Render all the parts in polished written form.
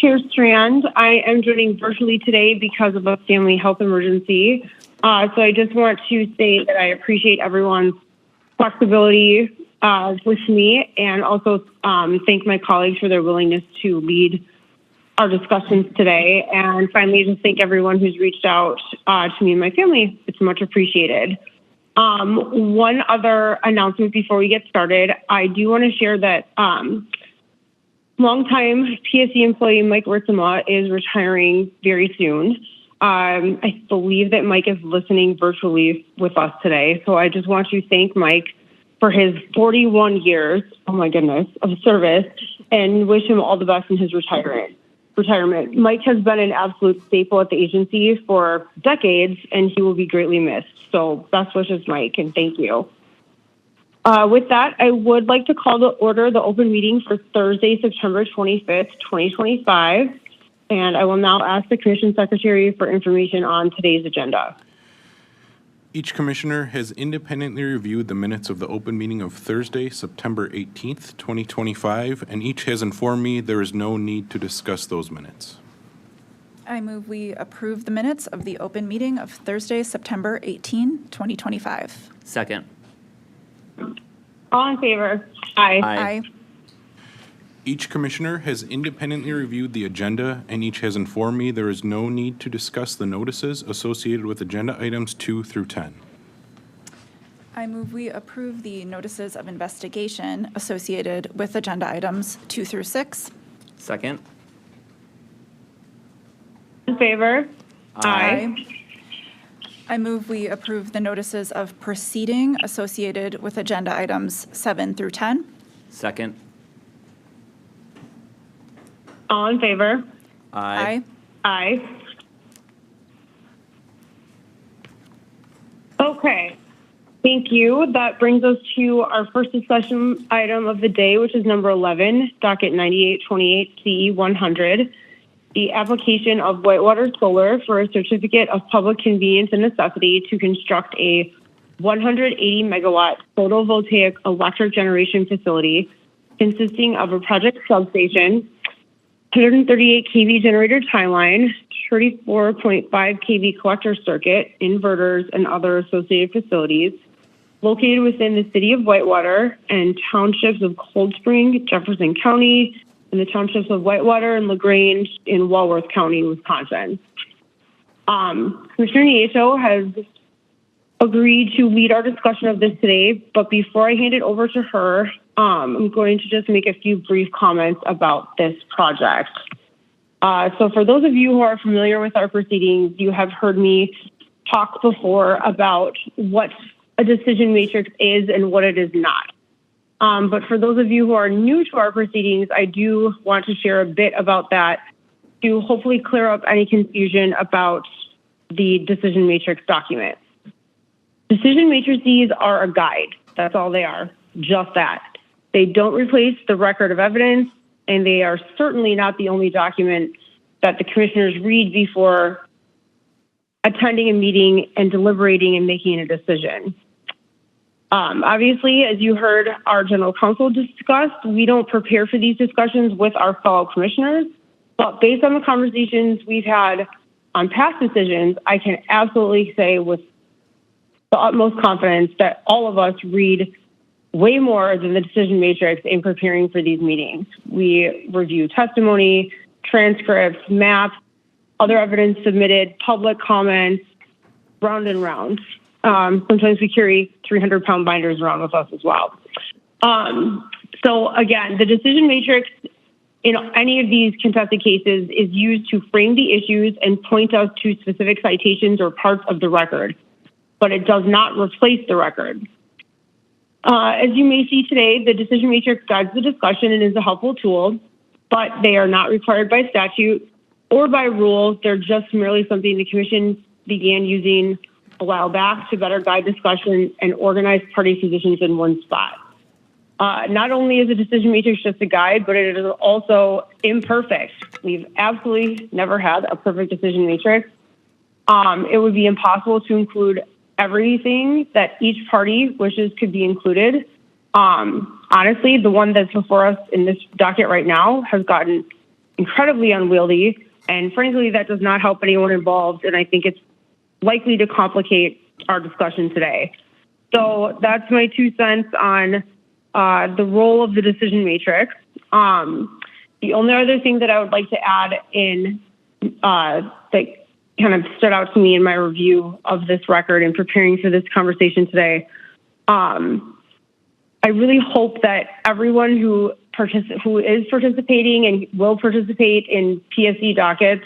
Chair Strand. I am joining virtually today because of a family health emergency. So I just want to say that I appreciate everyone's flexibility with me, and also thank my colleagues for their willingness to lead our discussions today. And finally, just thank everyone who's reached out to me and my family. It's much appreciated. One other announcement before we get started, I do want to share that longtime PSC employee Mike Ritzema is retiring very soon. I believe that Mike is listening virtually with us today. So I just want to thank Mike for his 41 years, oh my goodness, of service, and wish him all the best in his retirement. Mike has been an absolute staple at the agency for decades, and he will be greatly missed. So best wishes, Mike, and thank you. With that, I would like to call to order the open meeting for Thursday, September 25th, 2025. And I will now ask the Commission Secretary for information on today's agenda. Each commissioner has independently reviewed the minutes of the open meeting of Thursday, September 18th, 2025, and each has informed me there is no need to discuss those minutes. I move we approve the minutes of the open meeting of Thursday, September 18, 2025. Second. All in favor? Aye. Aye. Each commissioner has independently reviewed the agenda, and each has informed me there is no need to discuss the notices associated with agenda items 2 through 10. I move we approve the notices of investigation associated with agenda items 2 through 6. Second. In favor? Aye. I move we approve the notices of proceeding associated with agenda items 7 through 10. Second. All in favor? Aye. Aye. Okay. Thank you. That brings us to our first discussion item of the day, which is number 11, docket 9828 CE 100, the application of Whitewater Solar for a certificate of public convenience and necessity to construct a 180 megawatt photovoltaic electric generation facility consisting of a project substation, 138 kV generator tie-line, 34.5 kV collector circuit, inverters, and other associated facilities located within the city of Whitewater and townships of Cold Spring, Jefferson County, and the townships of Whitewater and LaGrange in Walworth County, Wisconsin. Commissioner Nieto has agreed to lead our discussion of this today, but before I hand it over to her, I'm going to just make a few brief comments about this project. So for those of you who are familiar with our proceedings, you have heard me talk before about what a decision matrix is and what it is not. But for those of you who are new to our proceedings, I do want to share a bit about that to hopefully clear up any confusion about the decision matrix document. Decision matrices are a guide. That's all they are, just that. They don't replace the record of evidence, and they are certainly not the only document that the commissioners read before attending a meeting and deliberating and making a decision. Obviously, as you heard our general counsel discuss, we don't prepare for these discussions with our fellow commissioners, but based on the conversations we've had on past decisions, I can absolutely say with the utmost confidence that all of us read way more than the decision matrix in preparing for these meetings. We review testimony, transcripts, maps, other evidence submitted, public comments, round and round. Sometimes we carry 300-pound binders around with us as well. So again, the decision matrix in any of these contested cases is used to frame the issues and point us to specific citations or parts of the record, but it does not replace the record. As you may see today, the decision matrix guides the discussion and is a helpful tool, but they are not required by statute or by rule. They're just merely something the commission began using a while back to better guide discussion and organize party positions in one spot. Not only is a decision matrix just a guide, but it is also imperfect. We've absolutely never had a perfect decision matrix. It would be impossible to include everything that each party wishes could be included. Honestly, the one that's before us in this docket right now has gotten incredibly unwieldy, and frankly, that does not help anyone involved, and I think it's likely to complicate our discussion today. So that's my 2 cents on the role of the decision matrix. The only other thing that I would like to add in that kind of stood out to me in my review of this record and preparing for this conversation today, I really hope that everyone who is participating and will participate in PSC dockets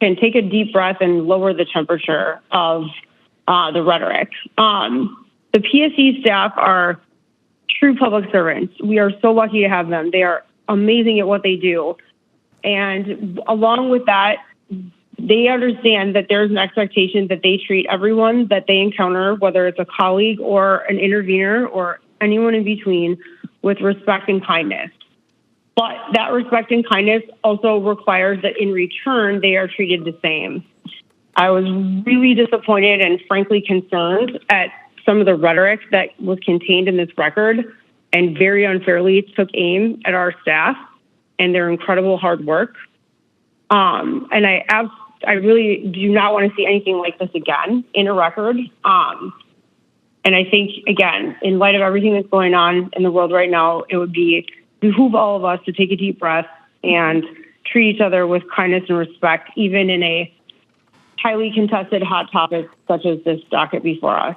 can take a deep breath and lower the temperature of the rhetoric. The PSC staff are true public servants. We are so lucky to have them. They are amazing at what they do. And along with that, they understand that there's an expectation that they treat everyone that they encounter, whether it's a colleague or an intervener or anyone in between, with respect and kindness. But that respect and kindness also requires that in return, they are treated the same. I was really disappointed and frankly concerned at some of the rhetoric that was contained in this record and very unfairly took aim at our staff and their incredible hard work. And I really do not want to see anything like this again in a record. And I think, again, in light of everything that's going on in the world right now, it would behoove all of us to take a deep breath and treat each other with kindness and respect, even in a highly contested hot topic such as this docket before us.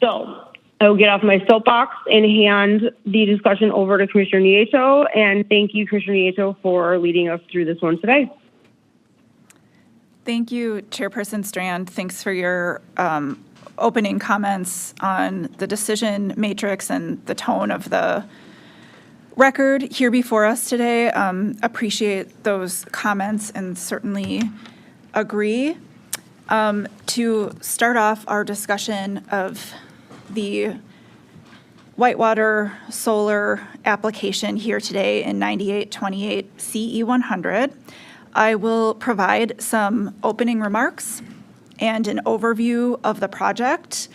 So I will get off my soapbox and hand the discussion over to Commissioner Nieto. And thank you, Commissioner Nieto, for leading us through this one today. Thank you, Chairperson Strand. Thanks for your opening comments on the decision matrix and the tone of the record here before us today. Appreciate those comments and certainly agree. To start off our discussion of the Whitewater solar application here today in 9828 CE 100, I will provide some opening remarks and an overview of the project,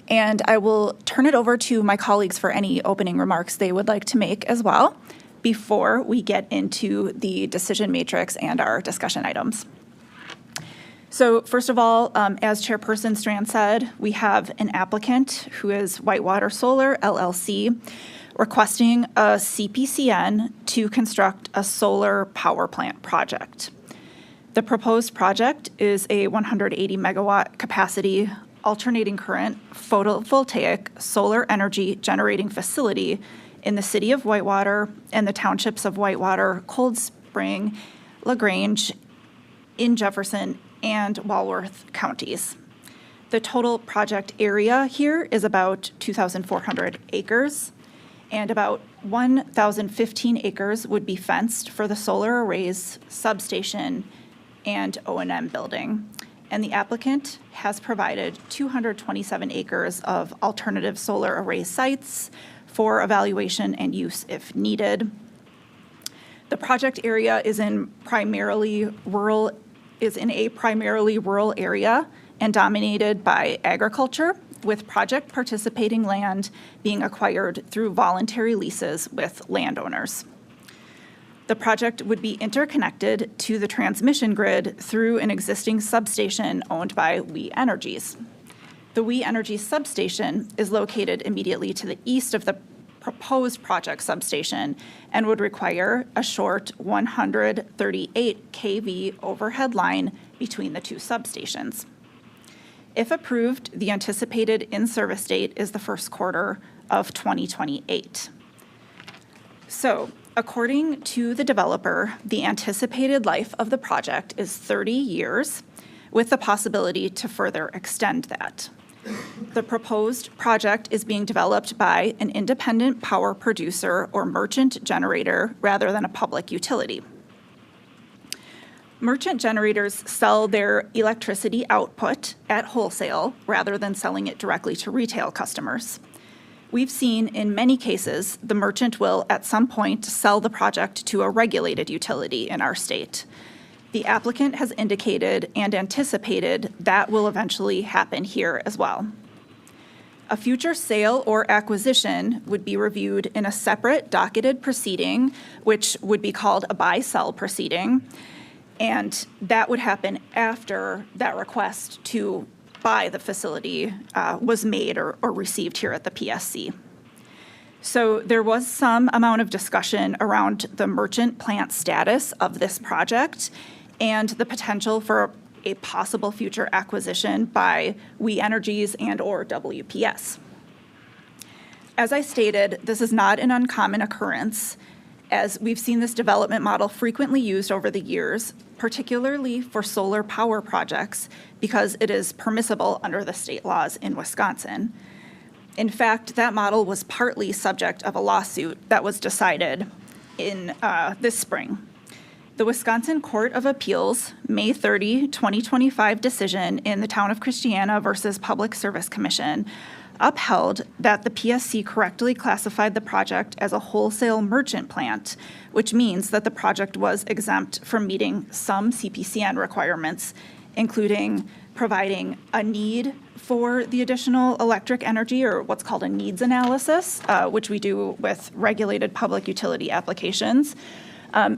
and I will turn it over to my colleagues for any opening remarks they would like to make as well before we get into the decision matrix and our discussion items. So first of all, as Chairperson Strand said, we have an applicant who is Whitewater Solar LLC requesting a CPCN to construct a solar power plant project. The proposed project is a 180 megawatt capacity alternating current photovoltaic solar energy generating facility in the city of Whitewater and the townships of Whitewater, Cold Spring, LaGrange, in Jefferson, and Walworth counties. The total project area here is about 2,400 acres, and about 1,015 acres would be fenced for the solar arrays, substation, and O&M building. And the applicant has provided 227 acres of alternative solar array sites for evaluation and use if needed. The project area is in a primarily rural area and dominated by agriculture, with project participating land being acquired through voluntary leases with landowners. The project would be interconnected to the transmission grid through an existing substation owned by We Energies. The We Energies substation is located immediately to the east of the proposed project substation and would require a short 138 kV overhead line between the two substations. If approved, the anticipated in-service date is the first quarter of 2028. So, according to the developer, the anticipated life of the project is 30 years, with the possibility to further extend that. The proposed project is being developed by an independent power producer or merchant generator rather than a public utility. Merchant generators sell their electricity output at wholesale rather than selling it directly to retail customers. We've seen in many cases the merchant will at some point sell the project to a regulated utility in our state. The applicant has indicated and anticipated that will eventually happen here as well. A future sale or acquisition would be reviewed in a separate docketed proceeding, which would be called a buy-sell proceeding, and that would happen after that request to buy the facility was made or received here at the PSC. So there was some amount of discussion around the merchant plant status of this project and the potential for a possible future acquisition by We Energies and or WPS. As I stated, this is not an uncommon occurrence, as we've seen this development model frequently used over the years, particularly for solar power projects, because it is permissible under the state laws in Wisconsin. In fact, that model was partly subject of a lawsuit that was decided in this spring. The Wisconsin Court of Appeals, May 30, 2025 decision in the Town of Christiana versus Public Service Commission upheld that the PSC correctly classified the project as a wholesale merchant plant, which means that the project was exempt from meeting some CPCN requirements, including providing a need for the additional electric energy, or what's called a needs analysis, which we do with regulated public utility applications,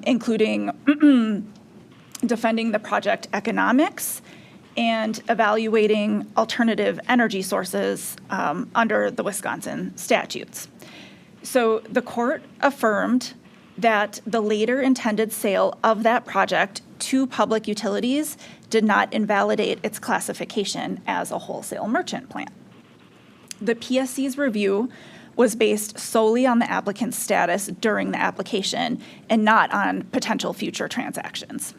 including defending the project economics and evaluating alternative energy sources under the Wisconsin statutes. So the court affirmed that the later intended sale of that project to public utilities did not invalidate its classification as a wholesale merchant plant. The PSC's review was based solely on the applicant's status during the application and not on potential future transactions.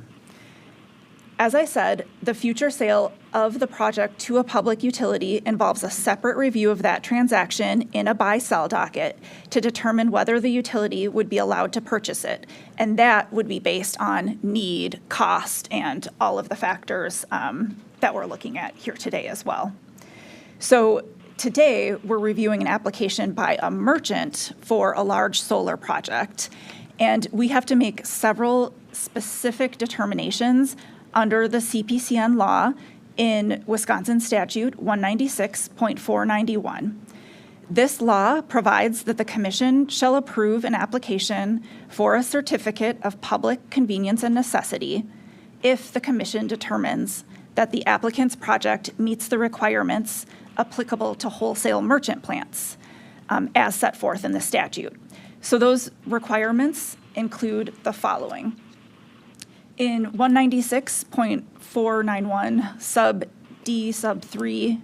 As I said, the future sale of the project to a public utility involves a separate review of that transaction in a buy-sell docket to determine whether the utility would be allowed to purchase it. And that would be based on need, cost, and all of the factors that we're looking at here today as well. So today, we're reviewing an application by a merchant for a large solar project. And we have to make several specific determinations under the CPCN law in Wisconsin Statute 196.491. This law provides that the commission shall approve an application for a certificate of public convenience and necessity if the commission determines that the applicant's project meets the requirements applicable to wholesale merchant plants as set forth in the statute. So those requirements include the following. In 196.491 sub D sub 3,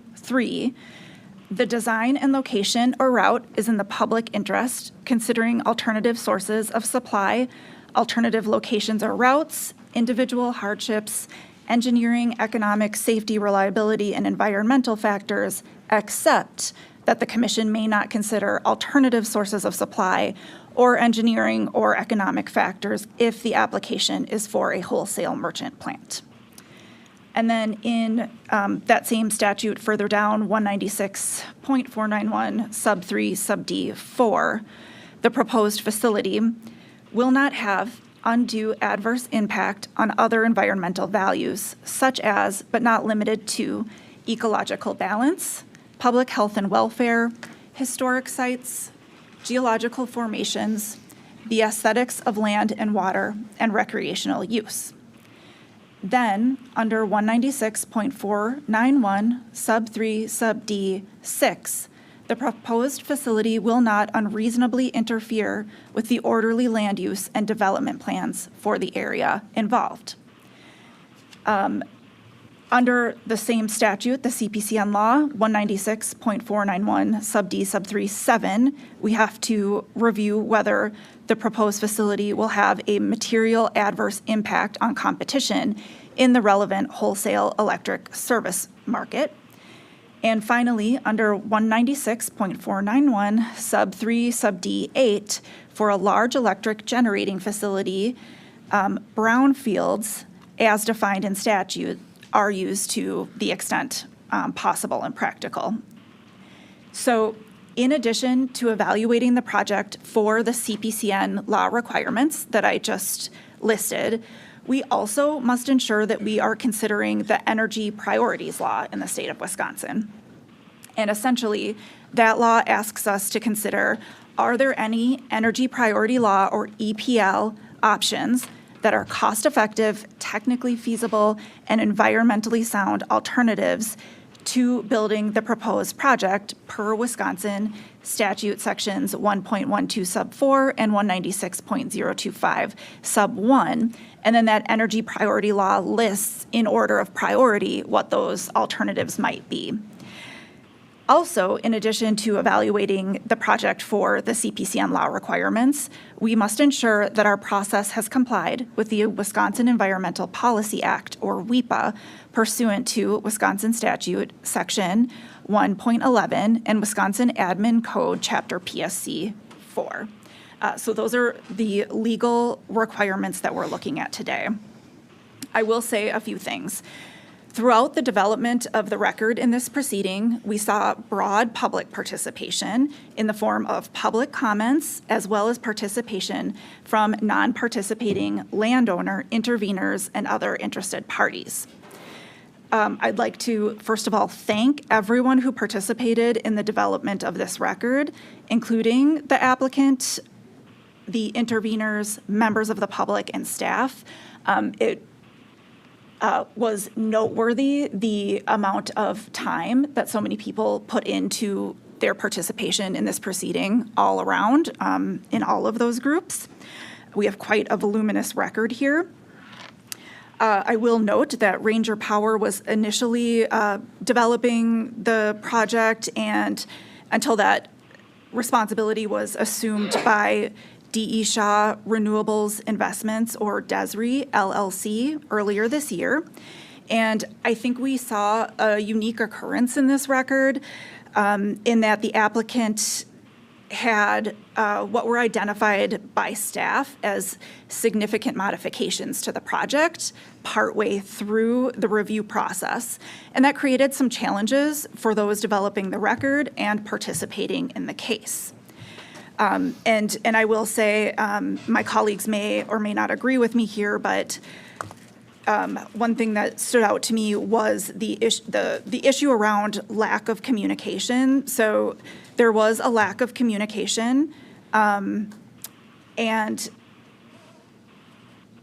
the design and location or route is in the public interest, considering alternative sources of supply, alternative locations or routes, individual hardships, engineering, economic, safety, reliability, and environmental factors, except that the commission may not consider alternative sources of supply or engineering or economic factors if the application is for a wholesale merchant plant. And then in that same statute further down, 196.491 sub 3 sub D 4, the proposed facility will not have undue adverse impact on other environmental values, such as, but not limited to, ecological balance, public health and welfare, historic sites, geological formations, the aesthetics of land and water, and recreational use. Then, under 196.491 sub 3 sub D 6, the proposed facility will not unreasonably interfere with the orderly land use and development plans for the area involved. Under the same statute, the CPCN law, 196.491 sub D sub 3 7, we have to review whether the proposed facility will have a material adverse impact on competition in the relevant wholesale electric service market. And finally, under 196.491 sub 3 sub D 8, for a large electric generating facility, brownfields, as defined in statute, are used to the extent possible and practical. So in addition to evaluating the project for the CPCN law requirements that I just listed, we also must ensure that we are considering the energy priorities law in the state of Wisconsin. And essentially, that law asks us to consider, are there any energy priority law or EPL options that are cost-effective, technically feasible, and environmentally sound alternatives to building the proposed project per Wisconsin statute sections 1.12 sub 4 and 196.025 sub 1. And then that energy priority law lists in order of priority what those alternatives might be. Also, in addition to evaluating the project for the CPCN law requirements, we must ensure that our process has complied with the Wisconsin Environmental Policy Act, or WEPA, pursuant to Wisconsin Statute Section 1.11 and Wisconsin Admin Code Chapter PSC 4. So those are the legal requirements that we're looking at today. I will say a few things. Throughout the development of the record in this proceeding, we saw broad public participation in the form of public comments as well as participation from non-participating landowner, interveners, and other interested parties. I'd like to, first of all, thank everyone who participated in the development of this record, including the applicant, the interveners, members of the public, and staff. It was noteworthy the amount of time that so many people put into their participation in this proceeding all around in all of those groups. We have quite a voluminous record here. I will note that Ranger Power was initially developing the project, and until that responsibility was assumed by D.E. Shaw Renewables Investments, or DESRI LLC, earlier this year. And I think we saw a unique occurrence in this record in that the applicant had what were identified by staff as significant modifications to the project partway through the review process. And that created some challenges for those developing the record and participating in the case. And I will say, my colleagues may or may not agree with me here, but one thing that stood out to me was the issue around lack of communication. So there was a lack of communication, and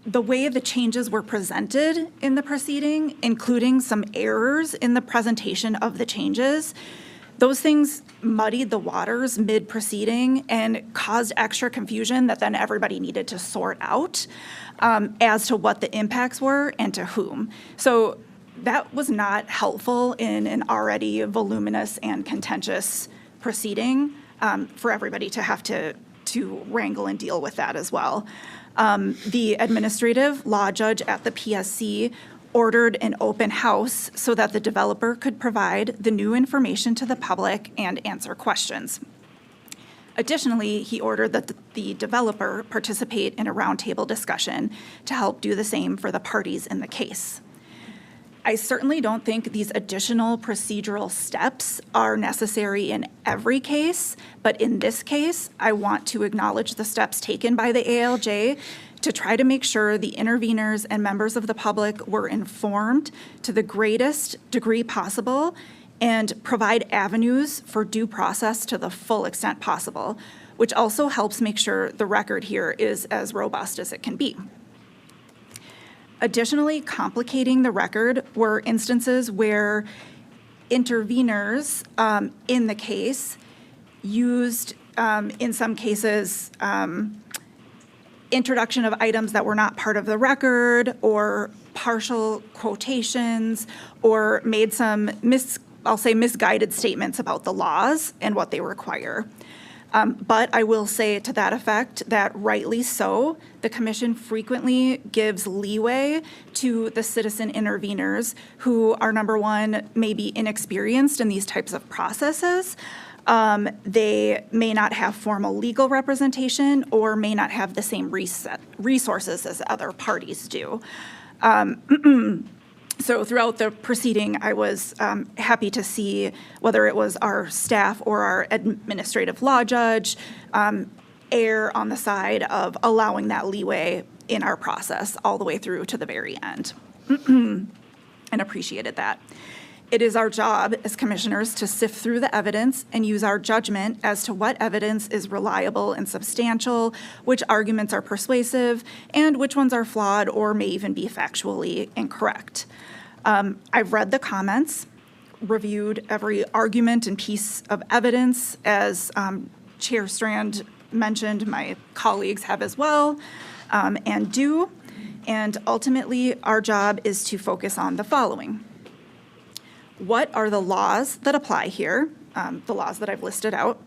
the way the changes were presented in the proceeding, including some errors in the presentation of the changes, those things muddied the waters mid-proceeding and caused extra confusion that then everybody needed to sort out as to what the impacts were and to whom. So that was not helpful in an already voluminous and contentious proceeding for everybody to have to wrangle and deal with that as well. The administrative law judge at the PSC ordered an open house so that the developer could provide the new information to the public and answer questions. Additionally, he ordered that the developer participate in a roundtable discussion to help do the same for the parties in the case. I certainly don't think these additional procedural steps are necessary in every case, but in this case, I want to acknowledge the steps taken by the ALJ to try to make sure the interveners and members of the public were informed to the greatest degree possible and provide avenues for due process to the full extent possible, which also helps make sure the record here is as robust as it can be. Additionally, complicating the record were instances where interveners in the case used, in some cases, introduction of items that were not part of the record, or partial quotations, or made some misguided statements about the laws and what they require. But I will say to that effect that rightly so, the commission frequently gives leeway to the citizen interveners who are, number one, maybe inexperienced in these types of processes. They may not have formal legal representation or may not have the same resources as other parties do. So throughout the proceeding, I was happy to see whether it was our staff or our administrative law judge err on the side of allowing that leeway in our process all the way through to the very end, and appreciated that. It is our job as commissioners to sift through the evidence and use our judgment as to what evidence is reliable and substantial, which arguments are persuasive, and which ones are flawed or may even be factually incorrect. I've read the comments, reviewed every argument and piece of evidence, as Chair Strand mentioned, my colleagues have as well, and do. And ultimately, our job is to focus on the following. What are the laws that apply here, the laws that I've listed out?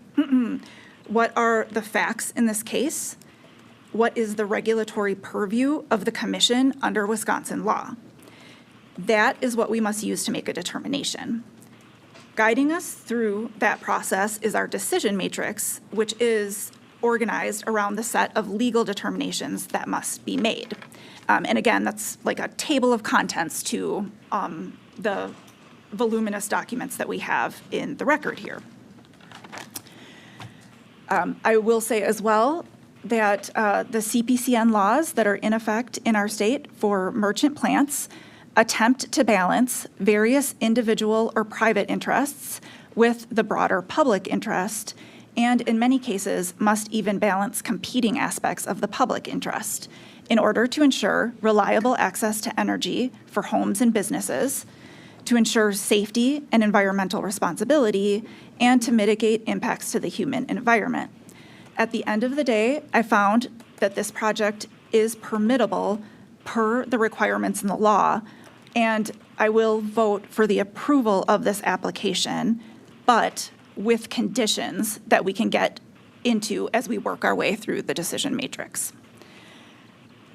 What are the facts in this case? What is the regulatory purview of the commission under Wisconsin law? That is what we must use to make a determination. Guiding us through that process is our decision matrix, which is organized around the set of legal determinations that must be made. And again, that's like a table of contents to the voluminous documents that we have in the record here. I will say as well that the CPCN laws that are in effect in our state for merchant plants attempt to balance various individual or private interests with the broader public interest, and in many cases must even balance competing aspects of the public interest in order to ensure reliable access to energy for homes and businesses, to ensure safety and environmental responsibility, and to mitigate impacts to the human environment. At the end of the day, I found that this project is permittable per the requirements in the law, and I will vote for the approval of this application, but with conditions that we can get into as we work our way through the decision matrix.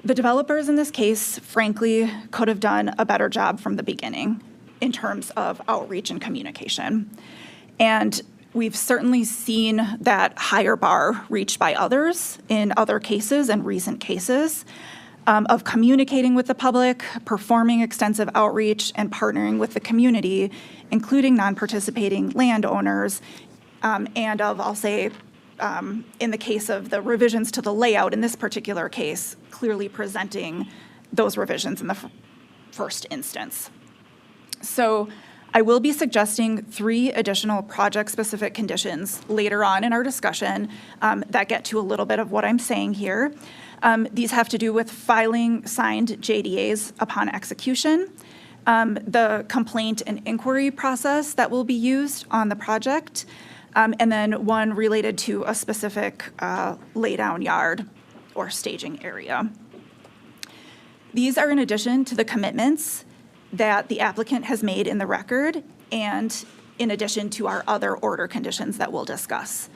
The developers in this case, frankly, could have done a better job from the beginning in terms of outreach and communication. And we've certainly seen that higher bar reached by others in other cases and recent cases of communicating with the public, performing extensive outreach, and partnering with the community, including non-participating landowners, and of, I'll say, in the case of the revisions to the layout in this particular case, clearly presenting those revisions in the first instance. So I will be suggesting 3 additional project-specific conditions later on in our discussion that get to a little bit of what I'm saying here. These have to do with filing signed JDAs upon execution, the complaint and inquiry process that will be used on the project, and then one related to a specific laydown yard or staging area. These are in addition to the commitments that the applicant has made in the record and in addition to our other order conditions that we'll discuss.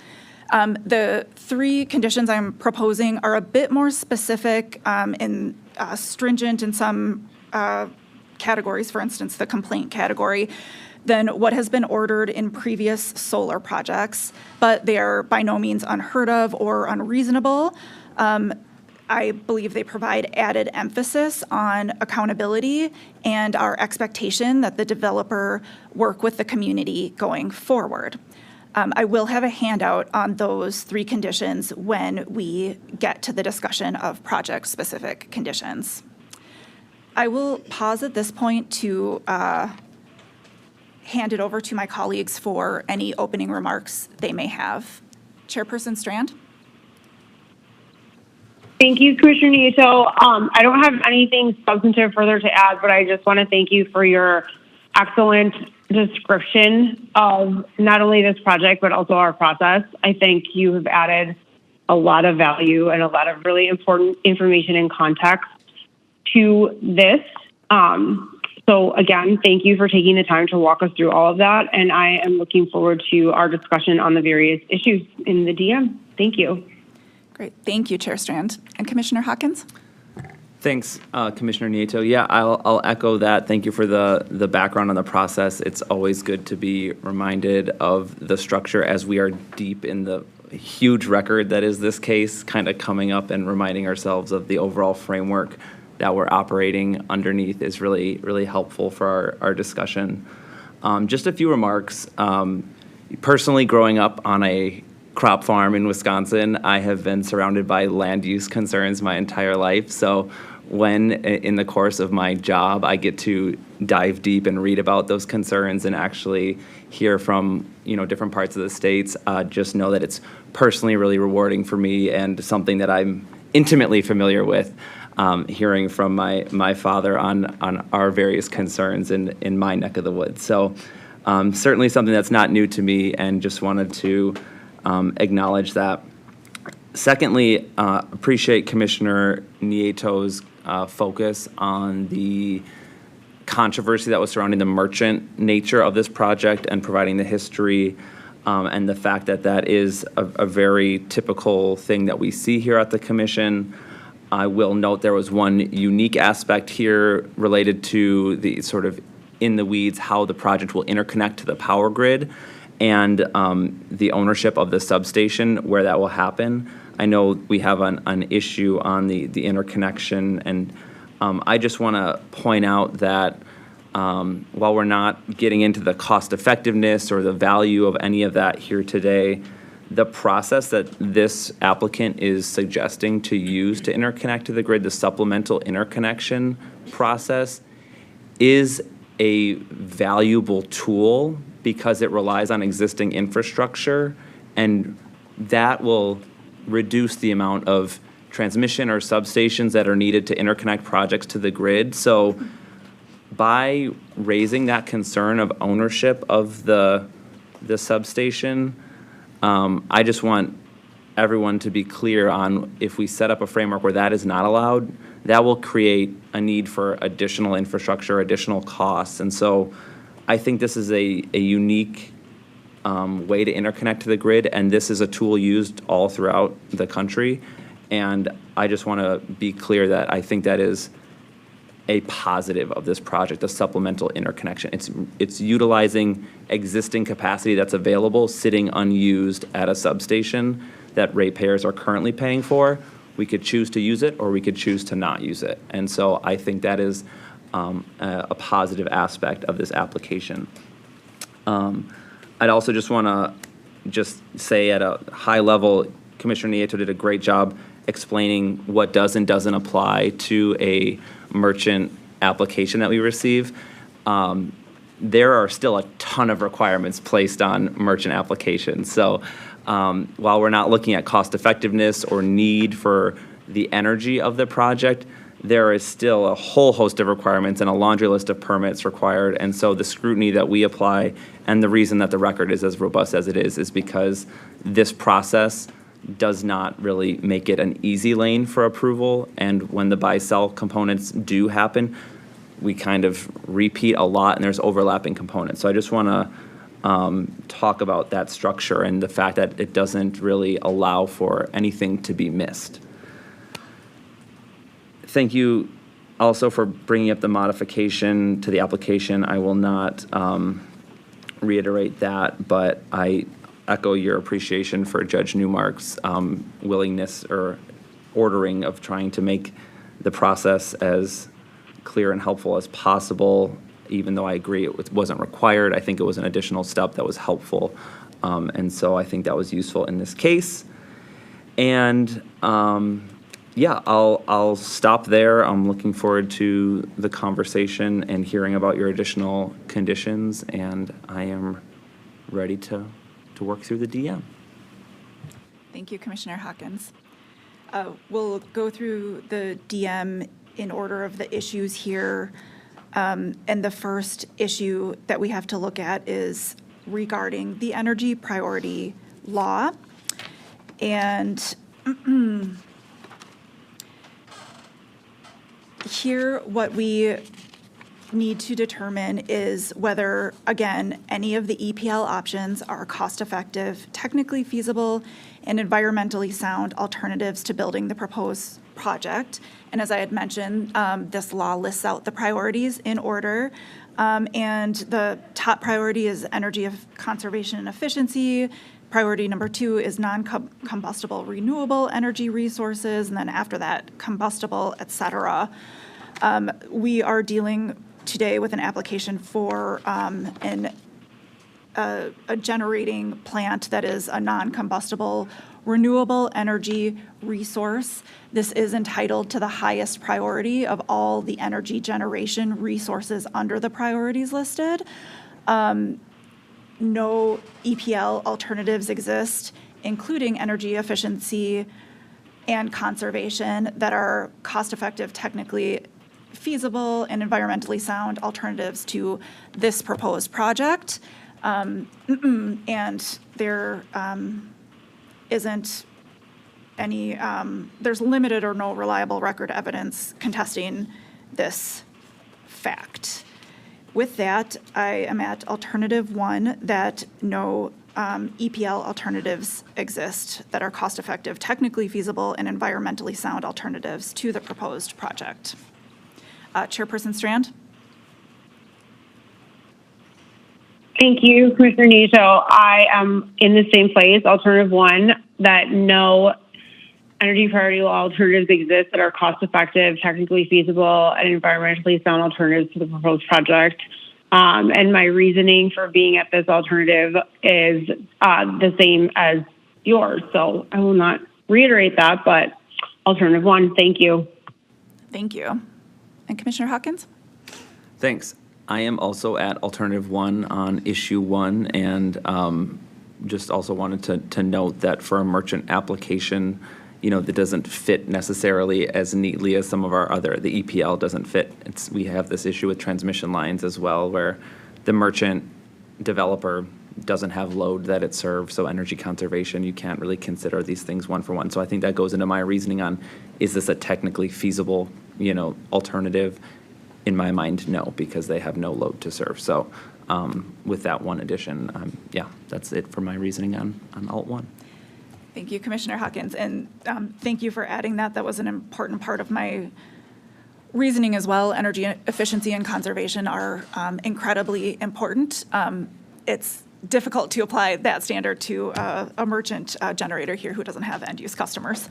The 3 conditions I'm proposing are a bit more specific and stringent in some categories, for instance, the complaint category, than what has been ordered in previous solar projects, but they are by no means unheard of or unreasonable. I believe they provide added emphasis on accountability and our expectation that the developer work with the community going forward. I will have a handout on those 3 conditions when we get to the discussion of project-specific conditions. I will pause at this point to hand it over to my colleagues for any opening remarks they may have. Chairperson Strand? Thank you, Commissioner Nieto. I don't have anything substantive further to add, but I just want to thank you for your excellent description of not only this project, but also our process. I think you have added a lot of value and a lot of really important information and context to this. So again, thank you for taking the time to walk us through all of that. And I am looking forward to our discussion on the various issues in the DM. Thank you. Great. Thank you, Chair Strand. And Commissioner Hawkins? Thanks, Commissioner Nieto. Yeah, I'll echo that. Thank you for the background on the process. It's always good to be reminded of the structure as we are deep in the huge record that is this case, kind of coming up and reminding ourselves of the overall framework that we're operating underneath is really, really helpful for our discussion. Just a few remarks. Personally, growing up on a crop farm in Wisconsin, I have been surrounded by land use concerns my entire life. So when in the course of my job I get to dive deep and read about those concerns and actually hear from different parts of the states, just know that it's personally really rewarding for me and something that I'm intimately familiar with, hearing from my father on our various concerns in my neck of the woods. So certainly something that's not new to me, and just wanted to acknowledge that. Secondly, appreciate Commissioner Nieto's focus on the controversy that was surrounding the merchant nature of this project and providing the history, and the fact that that is a very typical thing that we see here at the commission. I will note there was one unique aspect here related to the sort of in the weeds how the project will interconnect to the power grid and the ownership of the substation where that will happen. I know we have an issue on the interconnection, and I just want to point out that while we're not getting into the cost effectiveness or the value of any of that here today, the process that this applicant is suggesting to use to interconnect to the grid, the supplemental interconnection process, is a valuable tool because it relies on existing infrastructure, and that will reduce the amount of transmission or substations that are needed to interconnect projects to the grid. So by raising that concern of ownership of the substation, I just want everyone to be clear on, if we set up a framework where that is not allowed, that will create a need for additional infrastructure, additional costs. And so I think this is a unique way to interconnect to the grid, and this is a tool used all throughout the country. And I just want to be clear that I think that is a positive of this project, a supplemental interconnection. It's utilizing existing capacity that's available, sitting unused at a substation that ratepayers are currently paying for. We could choose to use it, or we could choose to not use it. And so I think that is a positive aspect of this application. I'd also just want to say at a high level, Commissioner Nieto did a great job explaining what does and doesn't apply to a merchant application that we receive. There are still a ton of requirements placed on merchant applications. So while we're not looking at cost effectiveness or need for the energy of the project, there is still a whole host of requirements and a laundry list of permits required. And so the scrutiny that we apply, and the reason that the record is as robust as it is because this process does not really make it an easy lane for approval. And when the buy-sell components do happen, we kind of repeat a lot, and there's overlapping components. So I just want to talk about that structure and the fact that it doesn't really allow for anything to be missed. Thank you also for bringing up the modification to the application. I will not reiterate that, but I echo your appreciation for Judge Newmark's willingness or ordering of trying to make the process as clear and helpful as possible. Even though I agree it wasn't required, I think it was an additional step that was helpful. And so I think that was useful in this case. And yeah, I'll stop there. I'm looking forward to the conversation and hearing about your additional conditions, and I am ready to work through the DM. Thank you, Commissioner Hawkins. We'll go through the DM in order of the issues here. And the first issue that we have to look at is regarding the energy priority law. And here, what we need to determine is whether, again, any of the EPL options are cost-effective, technically feasible, and environmentally sound alternatives to building the proposed project. And as I had mentioned, this law lists out the priorities in order. And the top priority is energy conservation and efficiency. Priority number 2 is non-combustible renewable energy resources. And then after that, combustible, et cetera. We are dealing today with an application for a generating plant that is a non-combustible renewable energy resource. This is entitled to the highest priority of all the energy generation resources under the priorities listed. No EPL alternatives exist, including energy efficiency and conservation, that are cost-effective, technically feasible, and environmentally sound alternatives to this proposed project. And there isn't any, there's limited or no reliable record evidence contesting this fact. With that, I am at alternative 1, that no EPL alternatives exist that are cost-effective, technically feasible, and environmentally sound alternatives to the proposed project. Chairperson Strand? Thank you, Commissioner Nieto. I am in the same place, alternative 1, that no energy priority law alternatives exist that are cost-effective, technically feasible, and environmentally sound alternatives to the proposed project. And my reasoning for being at this alternative is the same as yours. So I will not reiterate that, but alternative 1, thank you. Thank you. And Commissioner Hawkins? Thanks. I am also at alternative 1 on issue 1, and just also wanted to note that for a merchant application, that doesn't fit necessarily as neatly as some of our other, the EPL doesn't fit. We have this issue with transmission lines as well, where the merchant developer doesn't have load that it serves, so energy conservation, you can't really consider these things one for one. So I think that goes into my reasoning on, is this a technically feasible, alternative? In my mind, no, because they have no load to serve. So with that one addition, that's it for my reasoning on alt 1. Thank you, Commissioner Hawkins, and thank you for adding that. That was an important part of my reasoning as well. Energy efficiency and conservation are incredibly important. It's difficult to apply that standard to a merchant generator here who doesn't have end-use customers.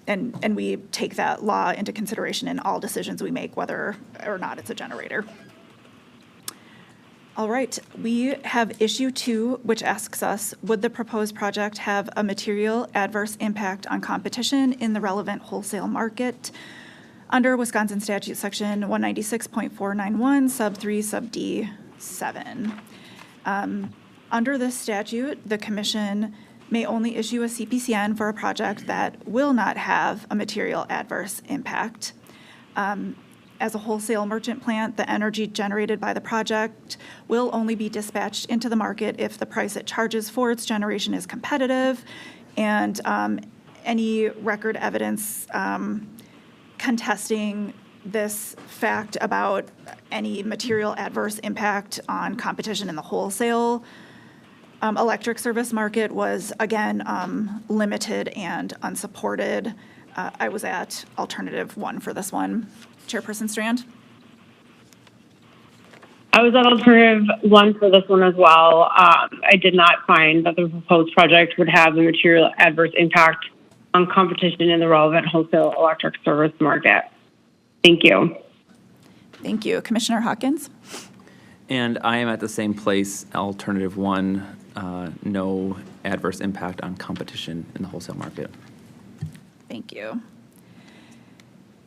And we take that law into consideration in all decisions we make, whether or not it's a generator. All right, we have issue 2, which asks us, would the proposed project have a material adverse impact on competition in the relevant wholesale market under Wisconsin statute section 196.491 sub 3 sub D 7. Under this statute, the commission may only issue a CPCN for a project that will not have a material adverse impact. As a wholesale merchant plant, the energy generated by the project will only be dispatched into the market if the price it charges for its generation is competitive, and any record evidence contesting this fact about any material adverse impact on competition in the wholesale electric service market was, again, limited and unsupported. I was at alternative 1 for this one. Chairperson Strand? I was at alternative 1 for this one as well. I did not find that the proposed project would have a material adverse impact on competition in the relevant wholesale electric service market. Thank you. Thank you. Commissioner Hawkins? And I am at the same place, alternative 1, no adverse impact on competition in the wholesale market. Thank you.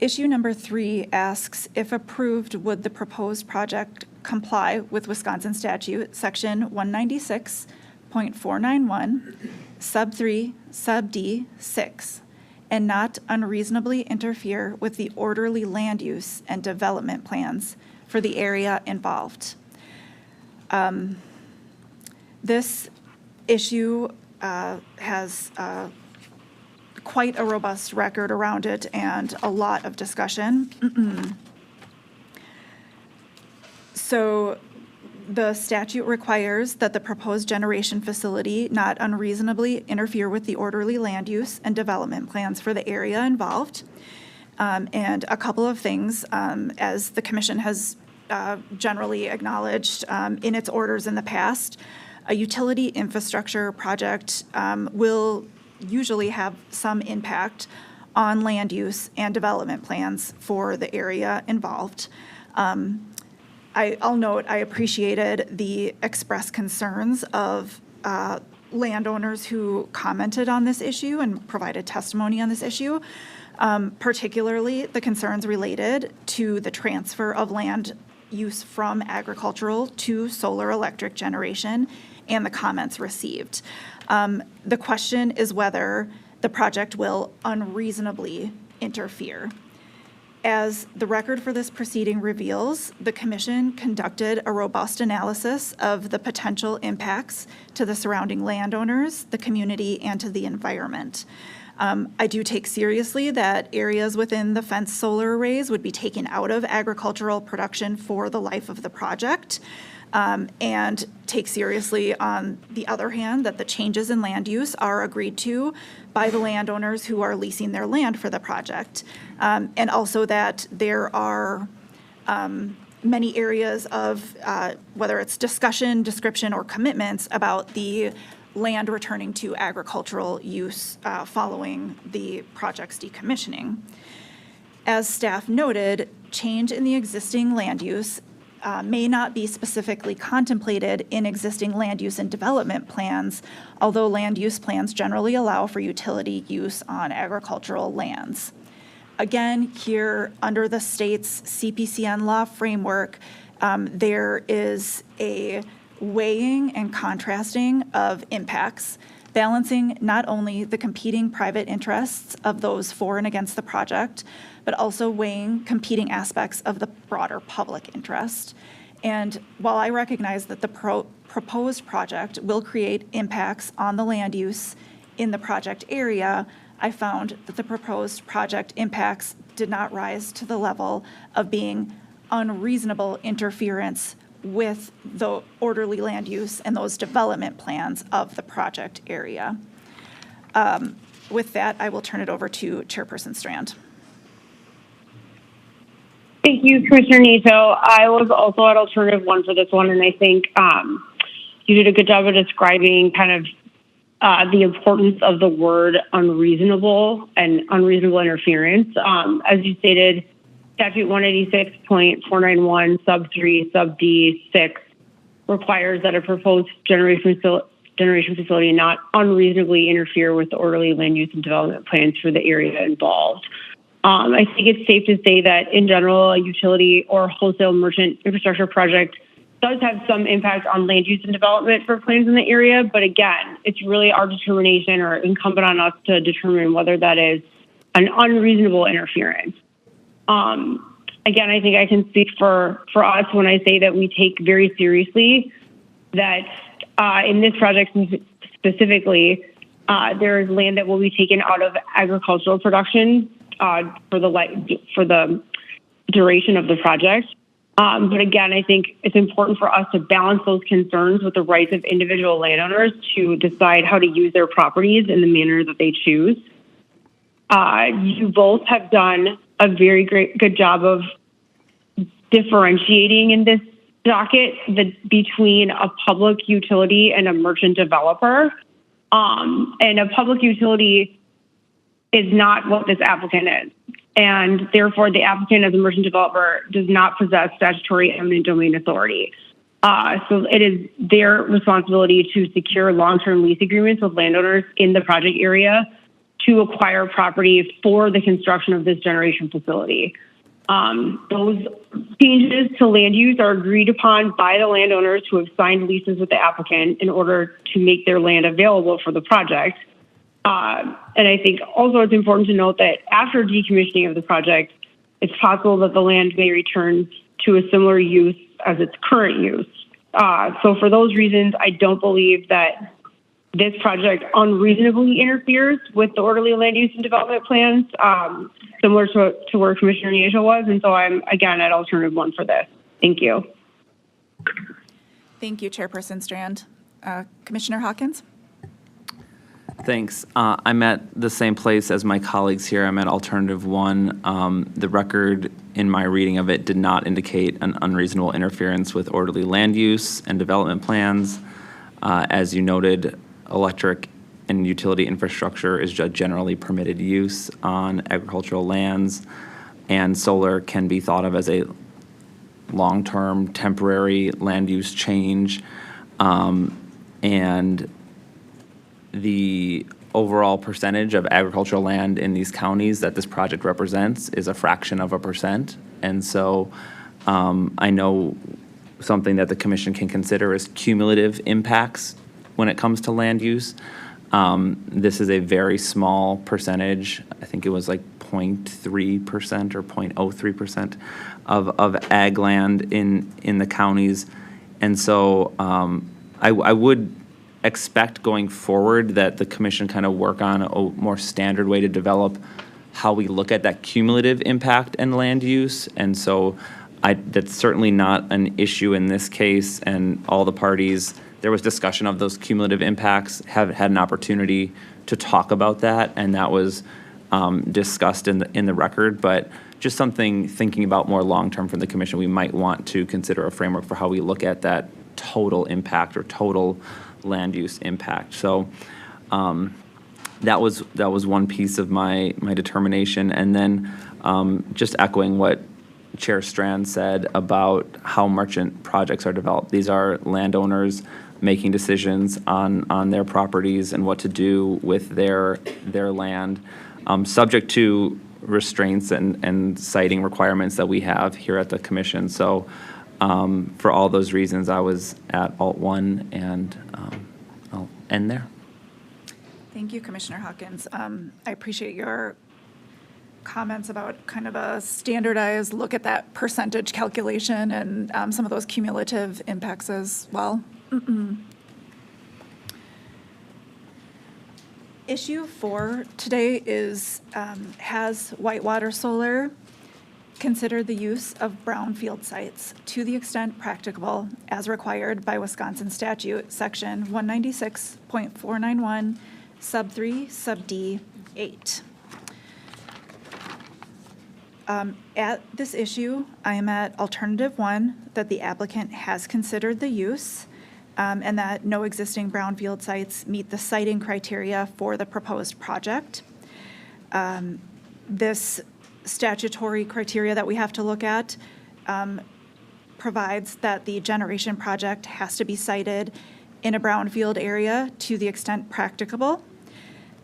Issue number 3 asks, if approved, would the proposed project comply with Wisconsin statute section 196.491 sub 3 sub D 6 and not unreasonably interfere with the orderly land use and development plans for the area involved. This issue has quite a robust record around it and a lot of discussion. So the statute requires that the proposed generation facility not unreasonably interfere with the orderly land use and development plans for the area involved. And a couple of things, as the commission has generally acknowledged in its orders in the past, a utility infrastructure project will usually have some impact on land use and development plans for the area involved. I'll note I appreciated the expressed concerns of landowners who commented on this issue and provided testimony on this issue, particularly the concerns related to the transfer of land use from agricultural to solar electric generation and the comments received. The question is whether the project will unreasonably interfere. As the record for this proceeding reveals, the Commission conducted a robust analysis of the potential impacts to the surrounding landowners, the community, and to the environment. I do take seriously that areas within the fenced solar arrays would be taken out of agricultural production for the life of the project, and take seriously, on the other hand, that the changes in land use are agreed to by the landowners who are leasing their land for the project, and also that there are many areas of, whether it's discussion, description, or commitments about the land returning to agricultural use following the project's decommissioning. As staff noted, change in the existing land use may not be specifically contemplated in existing land use and development plans, although land use plans generally allow for utility use on agricultural lands. Again, here under the state's CPCN law framework, there is a weighing and contrasting of impacts, balancing not only the competing private interests of those for and against the project, but also weighing competing aspects of the broader public interest. And while I recognize that the proposed project will create impacts on the land use in the project area, I found that the proposed project impacts did not rise to the level of being unreasonable interference with the orderly land use and those development plans of the project area. With that, I will turn it over to Chairperson Strand. Thank you, Commissioner Nato. I was also at alternative one for this one, and I think you did a good job of describing kind of the importance of the word unreasonable and unreasonable interference. As you stated, Statute 186.491 sub 3 sub D 6 requires that a proposed generation facility not unreasonably interfere with the orderly land use and development plans for the area involved. I think it's safe to say that in general, a utility or wholesale merchant infrastructure project does have some impact on land use and development for plans in the area. But again, it's really our determination or incumbent on us to determine whether that is an unreasonable interference. Again, I think I can speak for us when I say that we take very seriously that in this project specifically, there is land that will be taken out of agricultural production for the duration of the project. But again, I think it's important for us to balance those concerns with the rights of individual landowners to decide how to use their properties in the manner that they choose. You both have done a very good job of differentiating in this docket between a public utility and a merchant developer. And a public utility is not what this applicant is. And therefore, the applicant as a merchant developer does not possess statutory eminent domain authority. So it is their responsibility to secure long-term lease agreements with landowners in the project area to acquire property for the construction of this generation facility. Those changes to land use are agreed upon by the landowners who have signed leases with the applicant in order to make their land available for the project. And I think also it's important to note that after decommissioning of the project, it's possible that the land may return to a similar use as its current use. So for those reasons, I don't believe that this project unreasonably interferes with the orderly land use and development plans, similar to where Commissioner Nieto was. And so I'm, again, at alternative one for this. Thank you. Thank you, Chairperson Strand. Commissioner Hawkins? Thanks. I'm at the same place as my colleagues here. I'm at alternative one. The record in my reading of it did not indicate an unreasonable interference with orderly land use and development plans. As you noted, electric and utility infrastructure is a generally permitted use on agricultural lands, and solar can be thought of as a long-term temporary land use change. And the overall percentage of agricultural land in these counties that this project represents is a fraction of a percent. And so I know something that the commission can consider is cumulative impacts when it comes to land use. This is a very small percentage. I think it was like 0.3% or 0.03% of ag land in the counties. And so I would expect going forward that the commission kind of work on a more standard way to develop how we look at that cumulative impact and land use. And so that's certainly not an issue in this case, and all the parties, there was discussion of those cumulative impacts, have had an opportunity to talk about that, and that was discussed in the record. But just something thinking about more long-term from the commission, we might want to consider a framework for how we look at that total impact or total land use impact. So that was one piece of my determination. And then just echoing what Chair Strand said about how merchant projects are developed. These are landowners making decisions on their properties and what to do with their land, subject to restraints and siting requirements that we have here at the commission. So for all those reasons, I was at Alt 1, and I'll end there. Thank you, Commissioner Hawkins. I appreciate your comments about kind of a standardized look at that percentage calculation and some of those cumulative impacts as well. Issue 4 today is, has Whitewater Solar considered the use of brownfield sites to the extent practicable as required by Wisconsin statute, section 196.491, sub 3, sub D, 8. At this issue, I am at alternative 1, that the applicant has considered the use and that no existing brownfield sites meet the siting criteria for the proposed project. This statutory criteria that we have to look at provides that the generation project has to be sited in a brownfield area to the extent practicable.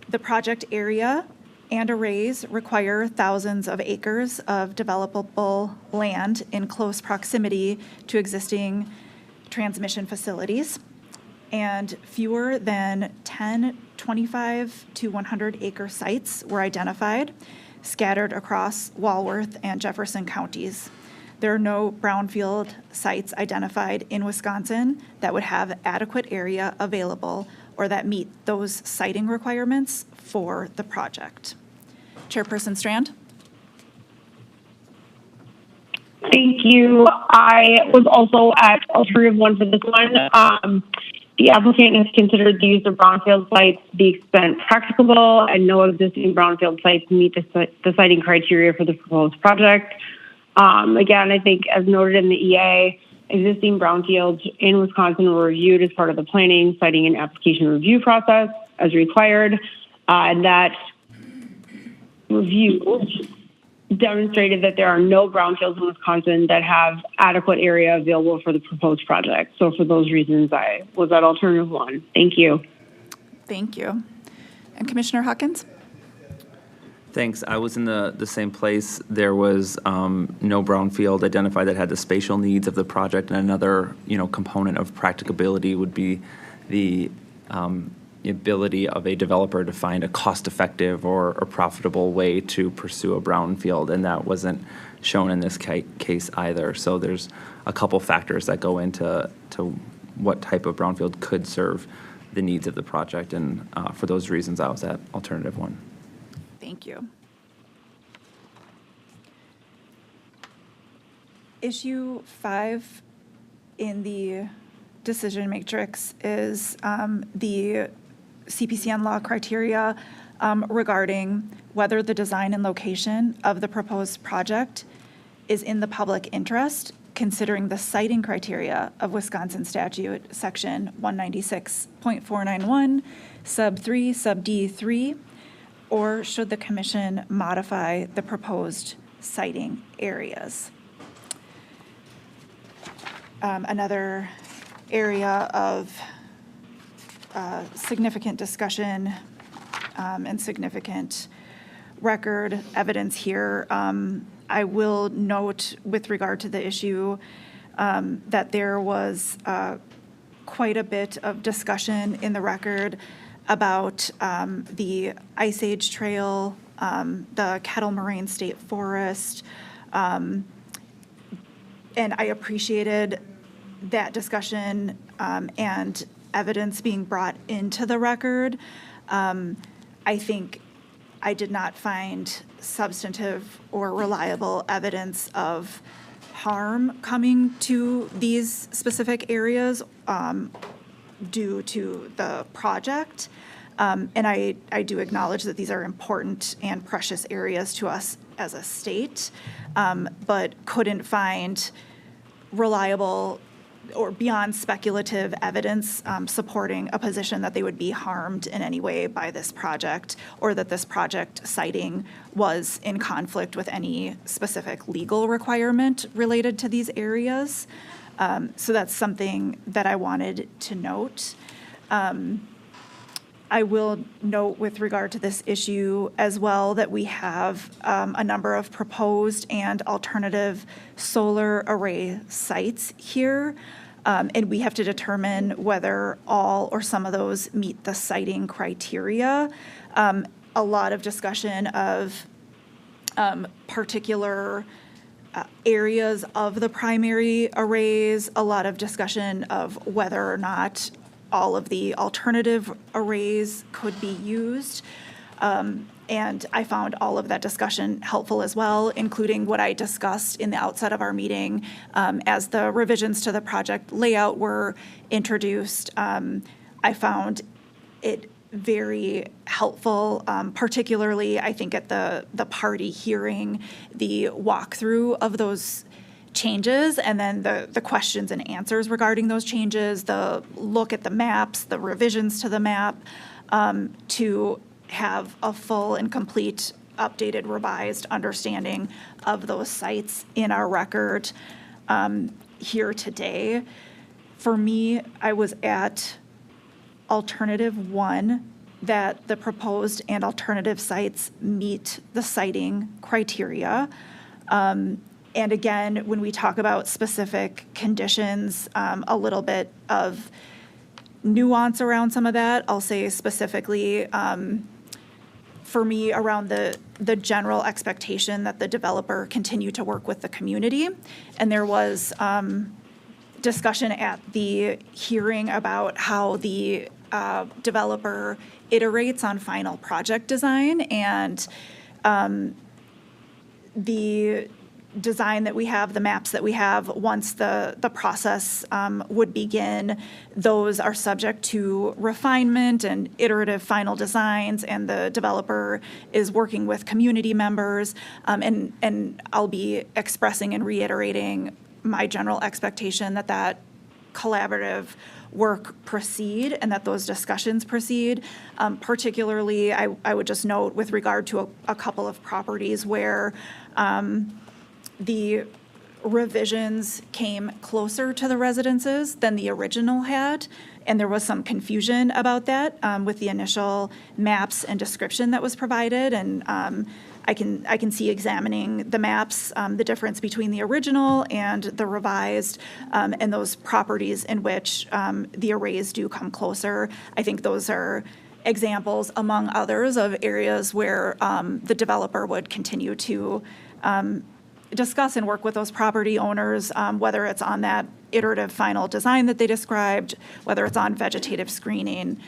The project area and arrays require thousands of acres of developable land in close proximity to existing transmission facilities, and fewer than 10, 25 to 100 acre sites were identified, scattered across Walworth and Jefferson counties. There are no brownfield sites identified in Wisconsin that would have adequate area available or that meet those siting requirements for the project. Chairperson Strand? Thank you. I was also at alternative 1 for this one. The applicant has considered the use of brownfield sites to the extent practicable, and no existing brownfield sites meet the siting criteria for the proposed project. Again, I think as noted in the EA, existing brownfields in Wisconsin were reviewed as part of the planning, siting, and application review process as required, and that review demonstrated that there are no brownfields in Wisconsin that have adequate area available for the proposed project. So for those reasons, I was at alternative 1. Thank you. Thank you. And Commissioner Hawkins? Thanks. I was in the same place. There was no brownfield identified that had the spatial needs of the project, and another component of practicability would be the ability of a developer to find a cost-effective or a profitable way to pursue a brownfield, and that wasn't shown in this case either. So there's a couple factors that go into what type of brownfield could serve the needs of the project, and for those reasons, I was at alternative 1. Thank you. Issue 5 in the decision matrix is the CPCN law criteria regarding whether the design and location of the proposed project is in the public interest, considering the siting criteria of Wisconsin statute, section 196.491, sub 3, sub D 3, or should the commission modify the proposed siting areas? Another area of significant discussion and significant record evidence here. I will note with regard to the issue that there was quite a bit of discussion in the record about the Ice Age Trail, the Kettle Moraine State Forest, and I appreciated that discussion and evidence being brought into the record. I think I did not find substantive or reliable evidence of harm coming to these specific areas due to the project. And I do acknowledge that these are important and precious areas to us as a state, but couldn't find reliable or beyond speculative evidence supporting a position that they would be harmed in any way by this project, or that this project siting was in conflict with any specific legal requirement related to these areas. So that's something that I wanted to note. I will note with regard to this issue as well that we have a number of proposed and alternative solar array sites here. And we have to determine whether all or some of those meet the siting criteria. A lot of discussion of particular areas of the primary arrays, a lot of discussion of whether or not all of the alternative arrays could be used. And I found all of that discussion helpful as well, including what I discussed in the outset of our meeting as the revisions to the project layout were introduced. I found it very helpful, particularly I think at the party hearing, the walkthrough of those changes, and then the questions and answers regarding those changes, the look at the maps, the revisions to the map, to have a full and complete, updated, revised understanding of those sites in our record here today. For me, I was at alternative 1, that the proposed and alternative sites meet the siting criteria. And again, when we talk about specific conditions, a little bit of nuance around some of that. I'll say specifically, for me, around the general expectation that the developer continue to work with the community. And there was discussion at the hearing about how the developer iterates on final project design, and the design that we have, the maps that we have, once the process would begin, those are subject to refinement and iterative final designs, and the developer is working with community members. And I'll be expressing and reiterating my general expectation that collaborative work proceed and that those discussions proceed. Particularly, I would just note with regard to a couple of properties where the revisions came closer to the residences than the original had, and there was some confusion about that with the initial maps and description that was provided. And I can see, examining the maps, the difference between the original and the revised, and those properties in which the arrays do come closer. I think those are examples, among others, of areas where the developer would continue to discuss and work with those property owners, whether it's on that iterative final design that they described, whether it's on vegetative screening,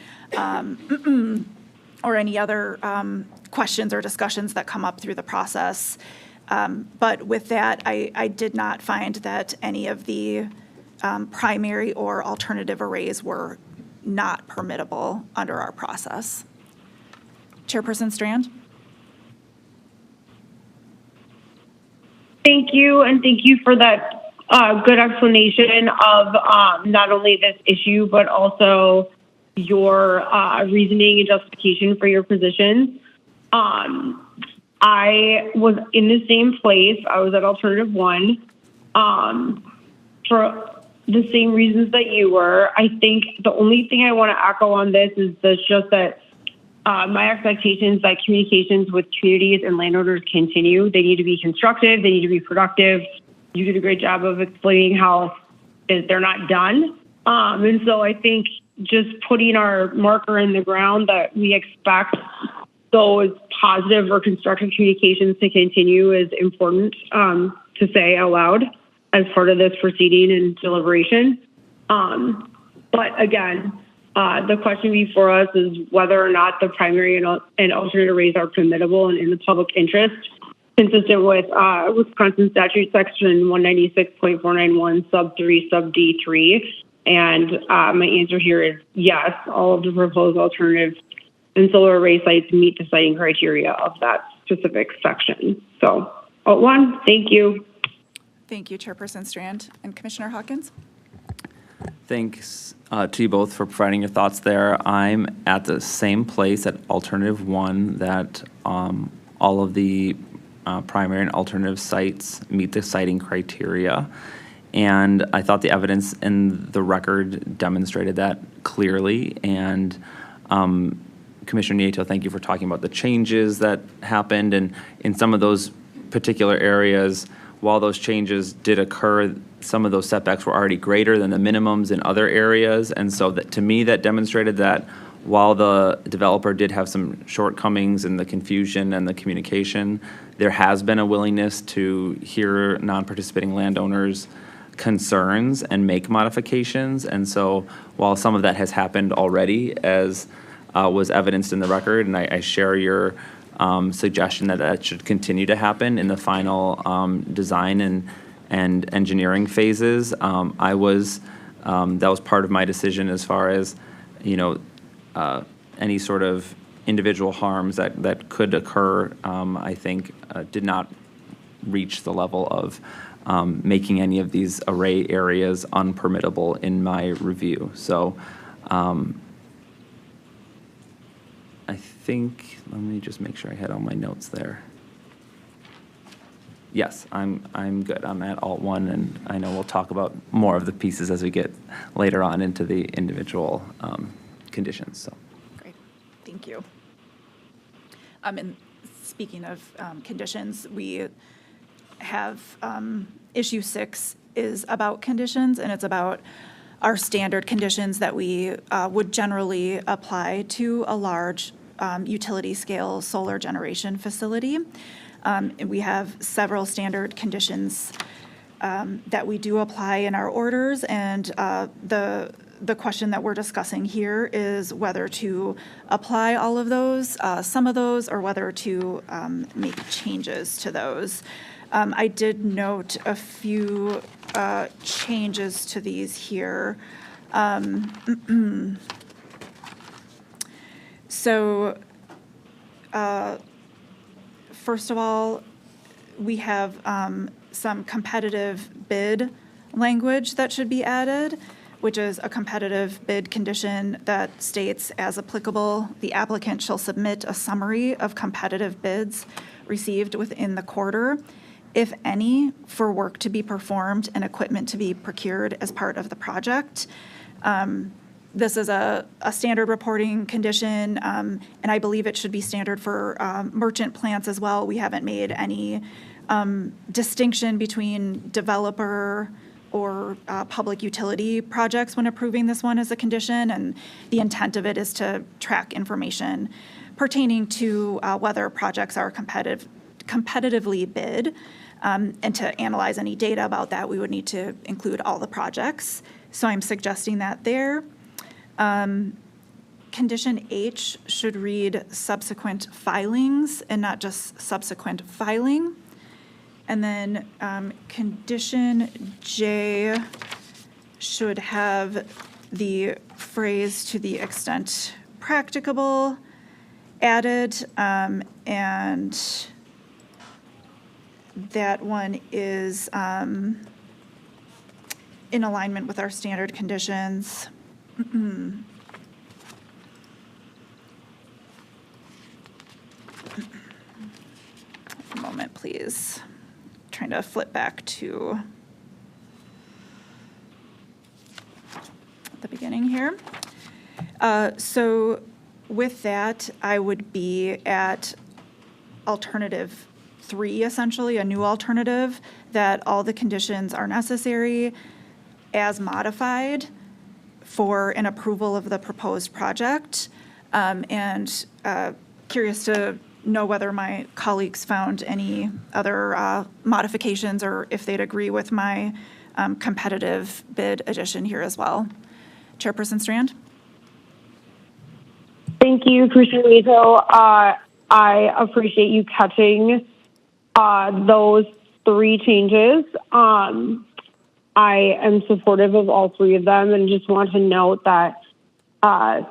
or any other questions or discussions that come up through the process. But with that, I did not find that any of the primary or alternative arrays were not permittable under our process. Chairperson Strand? Thank you, and thank you for that good explanation of not only this issue, but also your reasoning and justification for your position. I was in the same place. I was at alternative 1 for the same reasons that you were. I think the only thing I want to echo on this is just that my expectations that communications with communities and landowners continue. They need to be constructive. They need to be productive. You did a great job of explaining how they're not done. And so I think just putting our marker in the ground that we expect those positive or constructive communications to continue is important to say out loud as part of this proceeding and deliberation. But again, the question before us is whether or not the primary and alternate arrays are permittable and in the public interest, consistent with Wisconsin statute section 196.491 sub 3 sub D3. And my answer here is yes, all of the proposed alternatives and solar array sites meet the siting criteria of that specific section. So, one, thank you. Thank you, Chairperson Strand. And Commissioner Hawkins? Thanks to you both for providing your thoughts there. I'm at the same place at alternative 1 that all of the primary and alternative sites meet the siting criteria. And I thought the evidence in the record demonstrated that clearly. And Commissioner Nieto, thank you for talking about the changes that happened. And in some of those particular areas, while those changes did occur, some of those setbacks were already greater than the minimums in other areas. And so that, to me, that demonstrated that while the developer did have some shortcomings in the confusion and the communication, there has been a willingness to hear non-participating landowners' concerns and make modifications. And so while some of that has happened already, as was evidenced in the record, and I share your suggestion that that should continue to happen in the final design and engineering phases. That was part of my decision as far as, any sort of individual harms that could occur, I think did not reach the level of making any of these array areas unpermittable in my review. So I think, let me just make sure I had all my notes there. Yes, I'm good. I'm at Alt 1, and I know we'll talk about more of the pieces as we get later on into the individual conditions. So. Great, thank you. And speaking of conditions, we have issue 6 is about conditions, and it's about our standard conditions that we would generally apply to a large utility scale solar generation facility. We have several standard conditions that we do apply in our orders, and the question that we're discussing here is whether to apply all of those, some of those, or whether to make changes to those. I did note a few changes to these here. So, first of all, we have some competitive bid language that should be added, which is a competitive bid condition that states, as applicable, the applicant shall submit a summary of competitive bids received within the quarter, if any, for work to be performed and equipment to be procured as part of the project. This is a standard reporting condition, and I believe it should be standard for merchant plants as well. We haven't made any distinction between developer or public utility projects when approving this one as a condition, and the intent of it is to track information pertaining to whether projects are competitively bid, and to analyze any data about that, we would need to include all the projects. So I'm suggesting that there. Condition H should read subsequent filings and not just subsequent filing. And then condition J should have the phrase "to the extent practicable" added, and that one is in alignment with our standard conditions. A moment, please. Trying to flip back to beginning here. So with that, I would be at alternative 3, essentially, a new alternative, that all the conditions are necessary as modified for an approval of the proposed project. And curious to know whether my colleagues found any other modifications or if they'd agree with my competitive bid addition here as well. Chairperson Strand? Thank you, Commissioner Nieto. I appreciate you catching those 3 changes. I am supportive of all 3 of them and just want to note that all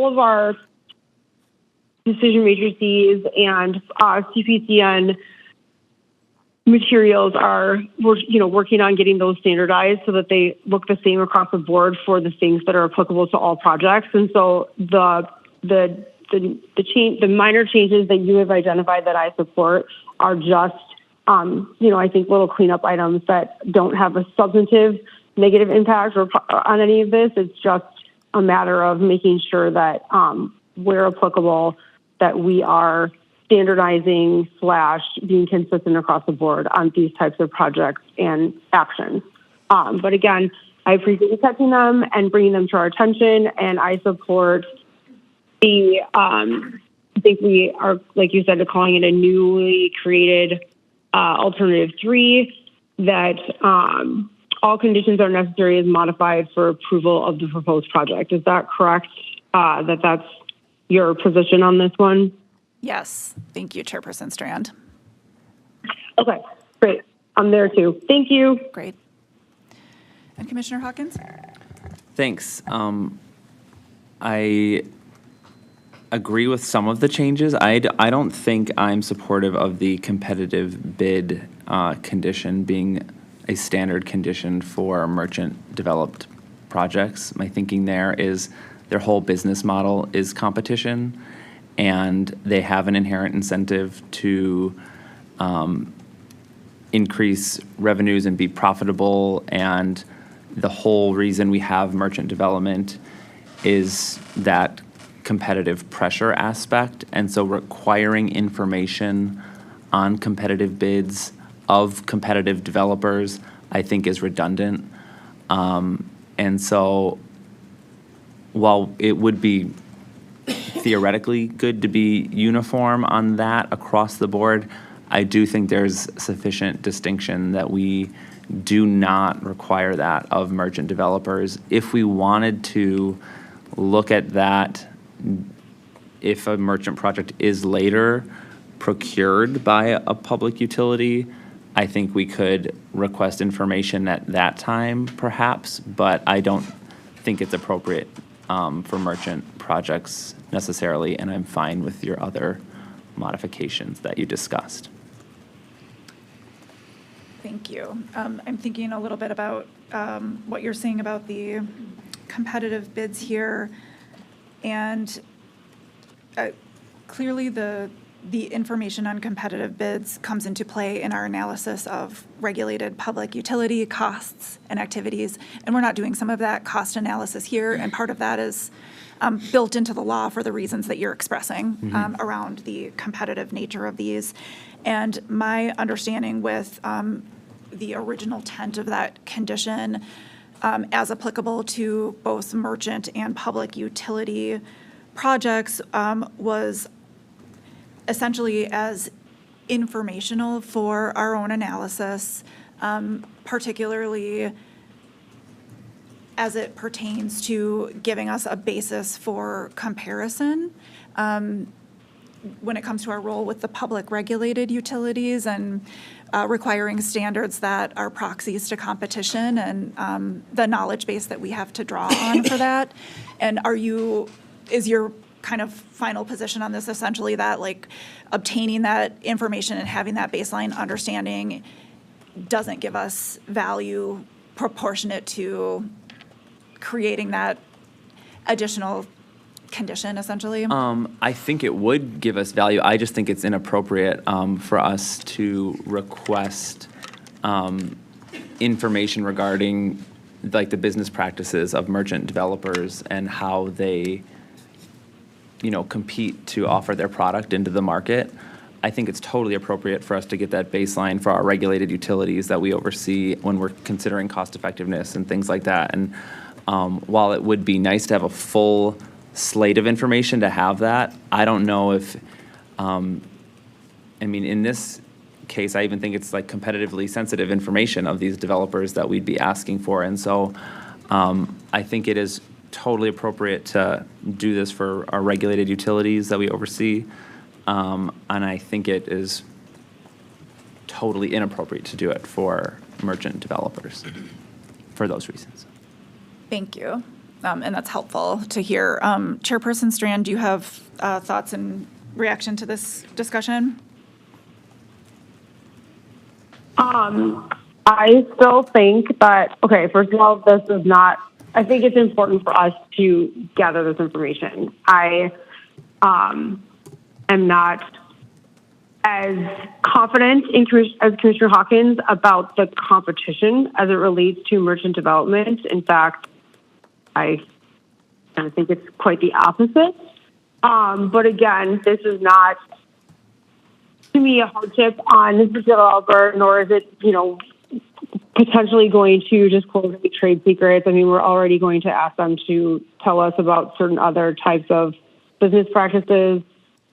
of our decision matrices and CPCN materials we're working on getting those standardized so that they look the same across the board for the things that are applicable to all projects. And so the minor changes that you have identified that I support are just, I think little cleanup items that don't have a substantive negative impact on any of this. It's just a matter of making sure that where applicable, that we are standardizing / being consistent across the board on these types of projects and actions. But again, I appreciate you catching them and bringing them to our attention, and I support I think we are, like you said, calling it a newly created alternative 3, that all conditions are necessary as modified for approval of the proposed project. Is that correct? That's your position on this one? Yes. Thank you, Chairperson Strand. Okay, great. I'm there too. Thank you. Great. And Commissioner Hawkins? Thanks. I agree with some of the changes. I don't think I'm supportive of the competitive bid condition being a standard condition for merchant-developed projects. My thinking there is their whole business model is competition, and they have an inherent incentive to increase revenues and be profitable, and the whole reason we have merchant development is that competitive pressure aspect. And so requiring information on competitive bids of competitive developers, I think, is redundant. And so while it would be theoretically good to be uniform on that across the board, I do think there's sufficient distinction that we do not require that of merchant developers. If we wanted to look at that, if a merchant project is later procured by a public utility, I think we could request information at that time, perhaps, but I don't think it's appropriate for merchant projects necessarily, and I'm fine with your other modifications that you discussed. Thank you. I'm thinking a little bit about what you're saying about the competitive bids here, and clearly the information on competitive bids comes into play in our analysis of regulated public utility costs and activities, and we're not doing some of that cost analysis here, and part of that is built into the law for the reasons that you're expressing around the competitive nature of these. And my understanding with the original intent of that condition as applicable to both merchant and public utility projects was essentially as informational for our own analysis, particularly as it pertains to giving us a basis for comparison when it comes to our role with the public regulated utilities and requiring standards that are proxies to competition and the knowledge base that we have to draw on for that. And is your kind of final position on this essentially that like obtaining that information and having that baseline understanding doesn't give us value proportionate to creating that additional condition, essentially? I think it would give us value. I just think it's inappropriate for us to request information regarding like the business practices of merchant developers and how they, compete to offer their product into the market, I think it's totally appropriate for us to get that baseline for our regulated utilities that we oversee when we're considering cost effectiveness and things like that. And while it would be nice to have a full slate of information to have that, I don't know if, in this case, I even think it's like competitively sensitive information of these developers that we'd be asking for. And so I think it is totally appropriate to do this for our regulated utilities that we oversee. And I think it is totally inappropriate to do it for merchant developers for those reasons. Thank you. And that's helpful to hear. Chairperson Strand, do you have thoughts in reaction to this discussion? I still think that, okay, first of all, this is not, I think it's important for us to gather this information. I am not as confident as Commissioner Hawkins about the competition as it relates to merchant development. In fact, I kind of think it's quite the opposite. But again, this is not, to me, a hardship on this developer, nor is it, potentially going to disclose trade secrets. I mean, we're already going to ask them to tell us about certain other types of business practices.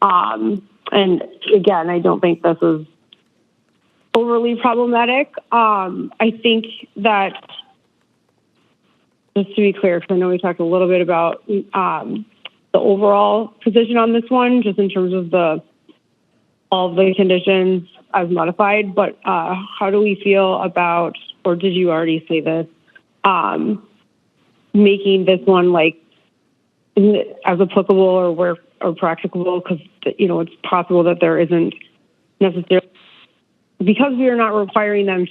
And again, I don't think this is overly problematic. I think that, just to be clear, because I know we talked a little bit about the overall position on this one, just in terms of all the conditions as modified, but how do we feel about, or did you already say this, making this one as applicable or practicable? Because it's possible that there isn't necessarily, because we are not requiring them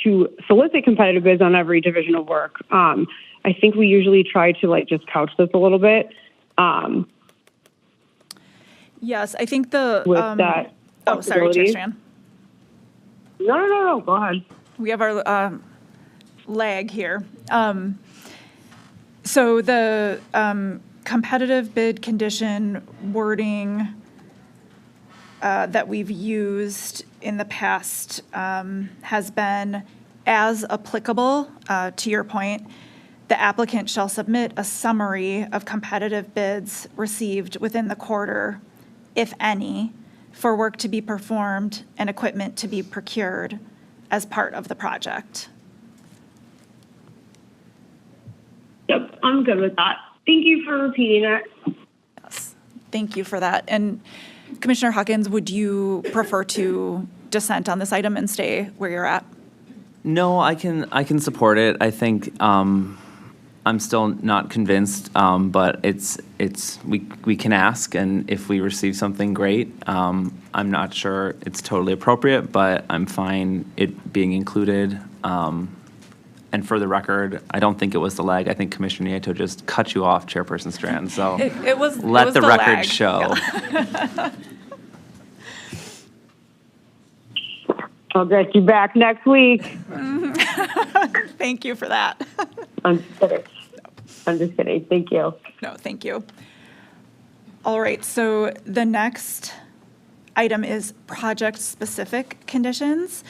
to solicit competitive bids on every division of work. I think we usually try to just couch this a little bit. Yes, I think with that. Oh, sorry, Chair Strand. No. Go ahead. We have our lag here. So the competitive bid condition wording that we've used in the past has been as applicable. To your point, the applicant shall submit a summary of competitive bids received within the quarter, if any, for work to be performed and equipment to be procured as part of the project. Yep, I'm good with that. Thank you for repeating it. Yes, thank you for that. And Commissioner Hawkins, would you prefer to dissent on this item and stay where you're at? No, I can support it. I think I'm still not convinced, but we can ask, and if we receive something great, I'm not sure it's totally appropriate, but I'm fine it being included. And for the record, I don't think it was the lag. I think Commissioner Nieto just cut you off, Chairperson Strand. So it was let the record lag. show. Yeah. I'll get you back next week. Thank you for that. I'm just kidding. Thank you. No, thank you. All right, so the next item is project-specific conditions.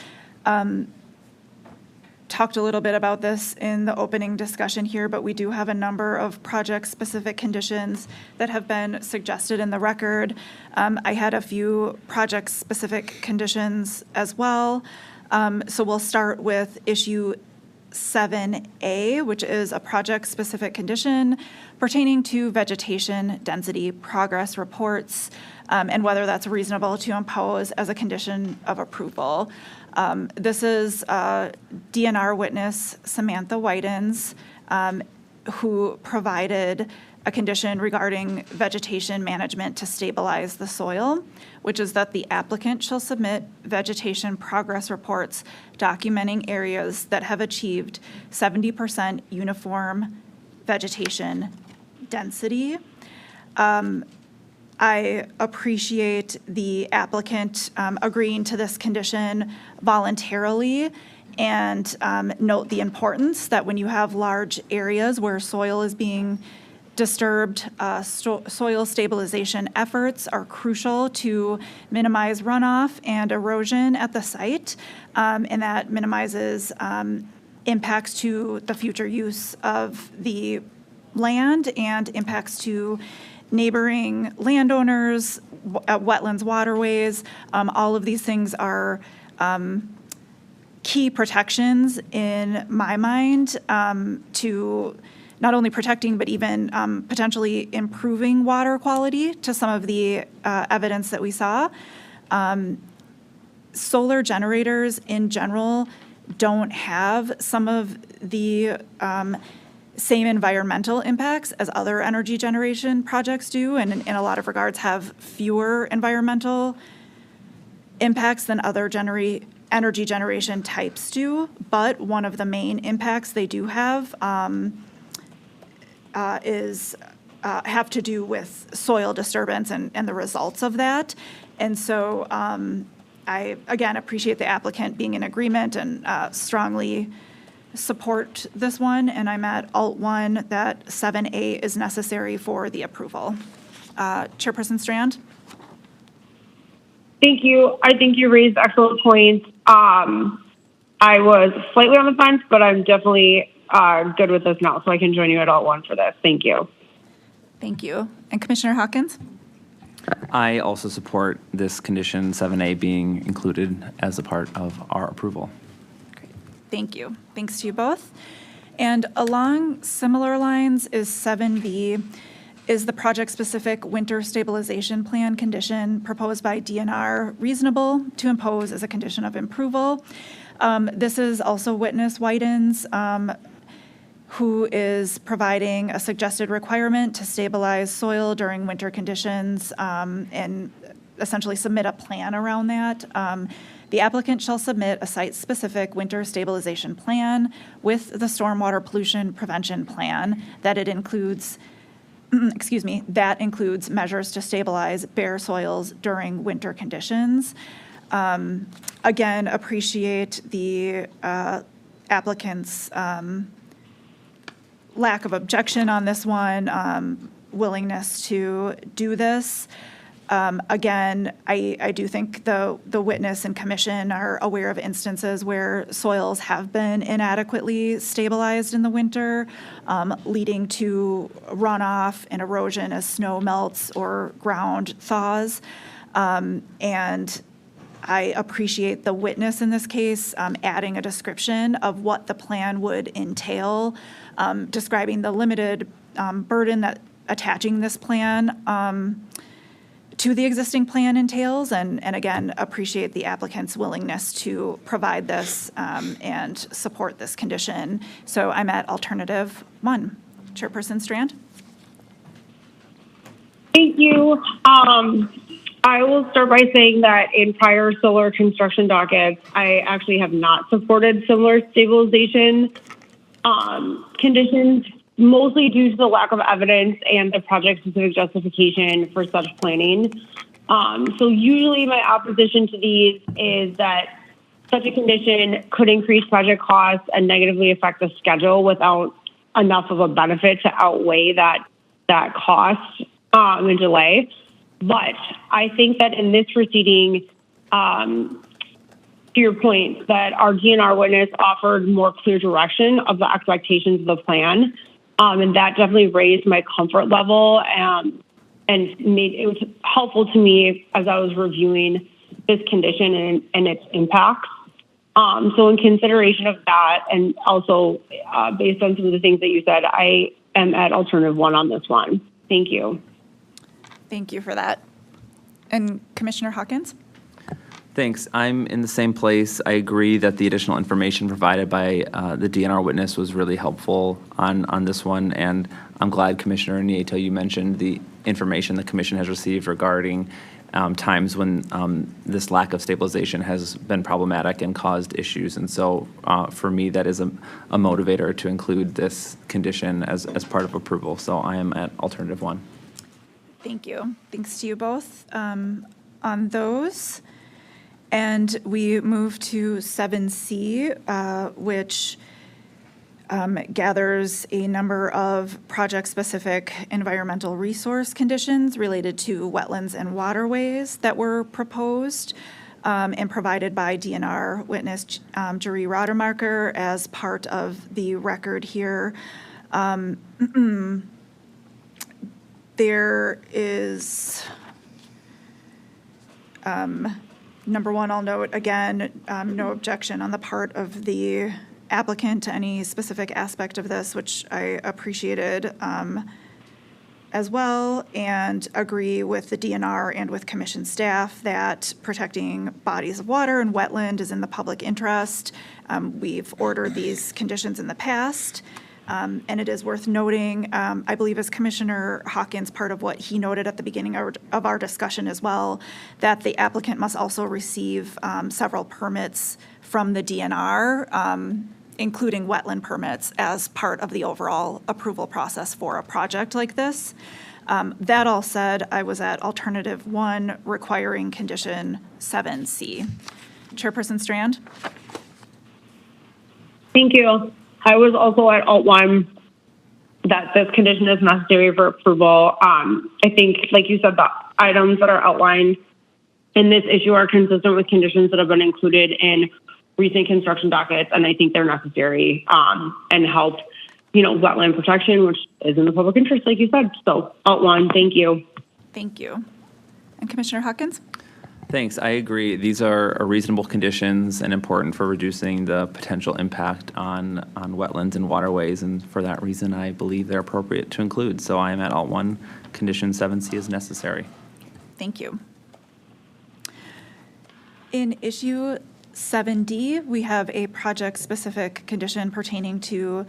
Talked a little bit about this in the opening discussion here, but we do have a number of project-specific conditions that have been suggested in the record. I had a few project-specific conditions as well. So we'll start with issue 7A, which is a project-specific condition pertaining to vegetation density progress reports, and whether that's reasonable to impose as a condition of approval. This is DNR witness Samantha Whitens, who provided a condition regarding vegetation management to stabilize the soil, which is that the applicant shall submit vegetation progress reports documenting areas that have achieved 70% uniform vegetation density. I appreciate the applicant agreeing to this condition voluntarily and note the importance that when you have large areas where soil is being disturbed, soil stabilization efforts are crucial to minimize runoff and erosion at the site, and that minimizes impacts to the future use of the land and impacts to neighboring landowners, wetlands, waterways. All of these things are key protections in my mind to not only protecting, but even potentially improving water quality to some of the evidence that we saw. Solar generators in general don't have some of the same environmental impacts as other energy generation projects do, and in a lot of regards have fewer environmental impacts than other energy generation types do. But one of the main impacts they do have have to do with soil disturbance and the results of that. And so I, again, appreciate the applicant being in agreement and strongly support this one. And I'm at Alt 1 that 7A is necessary for the approval. Chairperson Strand? Thank you. I think you raised excellent points. I was slightly on the fence, but I'm definitely good with this now, so I can join you at Alt 1 for this. Thank you. Thank you. And Commissioner Hawkins? I also support this condition 7A being included as a part of our approval. Great. Thank you. Thanks to you both. And along similar lines is 7B, is the project-specific winter stabilization plan condition proposed by DNR reasonable to impose as a condition of approval? This is also witness Whitens, who is providing a suggested requirement to stabilize soil during winter conditions and essentially submit a plan around that. The applicant shall submit a site-specific winter stabilization plan with the stormwater pollution prevention plan that it includes, that includes measures to stabilize bare soils during winter conditions. Again, appreciate the applicant's lack of objection on this one, willingness to do this. Again, I do think the witness and commission are aware of instances where soils have been inadequately stabilized in the winter, leading to runoff and erosion as snow melts or ground thaws. And I appreciate the witness in this case adding a description of what the plan would entail, describing the limited burden that attaching this plan to the existing plan entails, and again, appreciate the applicant's willingness to provide this and support this condition. So I'm at alternative 1. Chairperson Strand? Thank you. I will start by saying that in prior solar construction dockets, I actually have not supported similar stabilization conditions, mostly due to the lack of evidence and the project-specific justification for such planning. So usually my opposition to these is that such a condition could increase project costs and negatively affect the schedule without enough of a benefit to outweigh that cost and delay. But I think that in this proceeding, to your point, that our DNR witness offered more clear direction of the expectations of the plan. And that definitely raised my comfort level and made it was helpful to me as I was reviewing this condition and its impacts. So in consideration of that, and also based on some of the things that you said, I am at alternative 1 on this one. Thank you. Thank you for that. And Commissioner Hawkins? Thanks. I'm in the same place. I agree that the additional information provided by the DNR witness was really helpful on this one, and I'm glad, Commissioner Nieto, you mentioned the information the Commission has received regarding times when this lack of stabilization has been problematic and caused issues. And so for me, that is a motivator to include this condition as part of approval. So I am at alternative 1. Thank you. Thanks to you both on those. And we move to 7C, which gathers a number of project-specific environmental resource conditions related to wetlands and waterways that were proposed and provided by DNR witness Jerry Rodermarker as part of the record here. There is, number one, I'll note again, no objection on the part of the applicant to any specific aspect of this, which I appreciated as well, and agree with the DNR and with commission staff that protecting bodies of water and wetland is in the public interest. We've ordered these conditions in the past, and it is worth noting, I believe as Commissioner Hawkins, part of what he noted at the beginning of our discussion as well, that the applicant must also receive several permits from the DNR, including wetland permits as part of the overall approval process for a project like this. That all said, I was at alternative 1 requiring condition 7C. Chairperson Strand? Thank you. I was also at alt 1 that this condition is necessary for approval. I think, like you said, the items that are outlined in this issue are consistent with conditions that have been included in recent construction dockets, and I think they're necessary and help, wetland protection, which is in the public interest, like you said. So, alt 1, thank you. Thank you. And Commissioner Hawkins? Thanks. I agree. These are reasonable conditions and important for reducing the potential impact on wetlands and waterways, and for that reason, I believe they're appropriate to include. So I am at alt 1, condition 7C is necessary. Thank you. In issue 7D, we have a project-specific condition pertaining to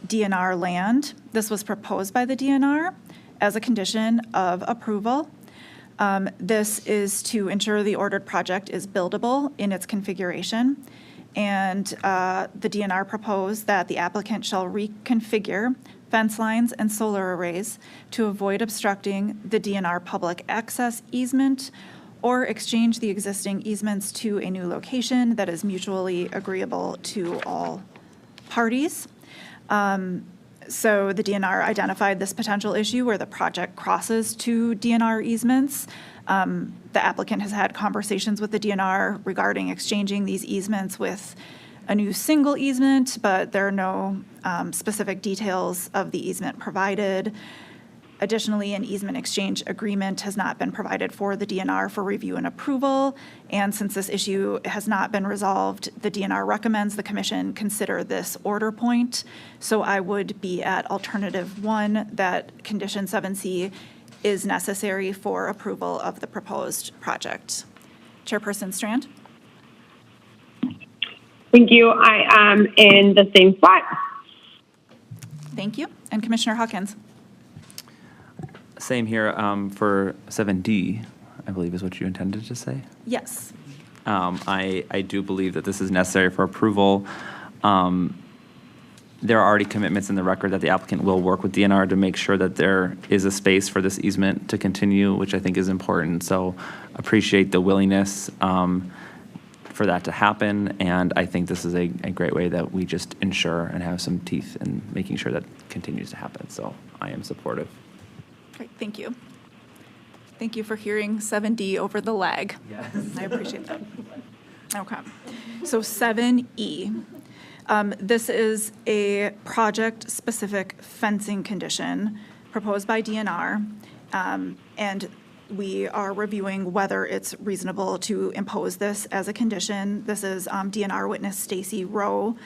DNR land. This was proposed by the DNR as a condition of approval. This is to ensure the ordered project is buildable in its configuration. And the DNR proposed that the applicant shall reconfigure fence lines and solar arrays to avoid obstructing the DNR public access easement or exchange the existing easements to a new location that is mutually agreeable to all parties. So the DNR identified this potential issue where the project crosses two DNR easements. The applicant has had conversations with the DNR regarding exchanging these easements with a new single easement, but there are no specific details of the easement provided. Additionally, an easement exchange agreement has not been provided for the DNR for review and approval. And since this issue has not been resolved, the DNR recommends the commission consider this order point. So I would be at alternative 1 that condition 7C is necessary for approval of the proposed project. Chairperson Strand? Thank you. I am in the same spot. Thank you. And Commissioner Hawkins? Same here for 7D, I believe is what you intended to say. Yes. I do believe that this is necessary for approval. There are already commitments in the record that the applicant will work with DNR to make sure that there is a space for this easement to continue, which I think is important. So appreciate the willingness for that to happen. And I think this is a great way that we just ensure and have some teeth in making sure that continues to happen. So I am supportive. Great, thank you. Thank you for hearing 7D over the lag. Yes. I appreciate that. Okay. So 7E. This is a project-specific fencing condition proposed by DNR, and we are reviewing whether it's reasonable to impose this as a condition. This is DNR witness Stacy Rowe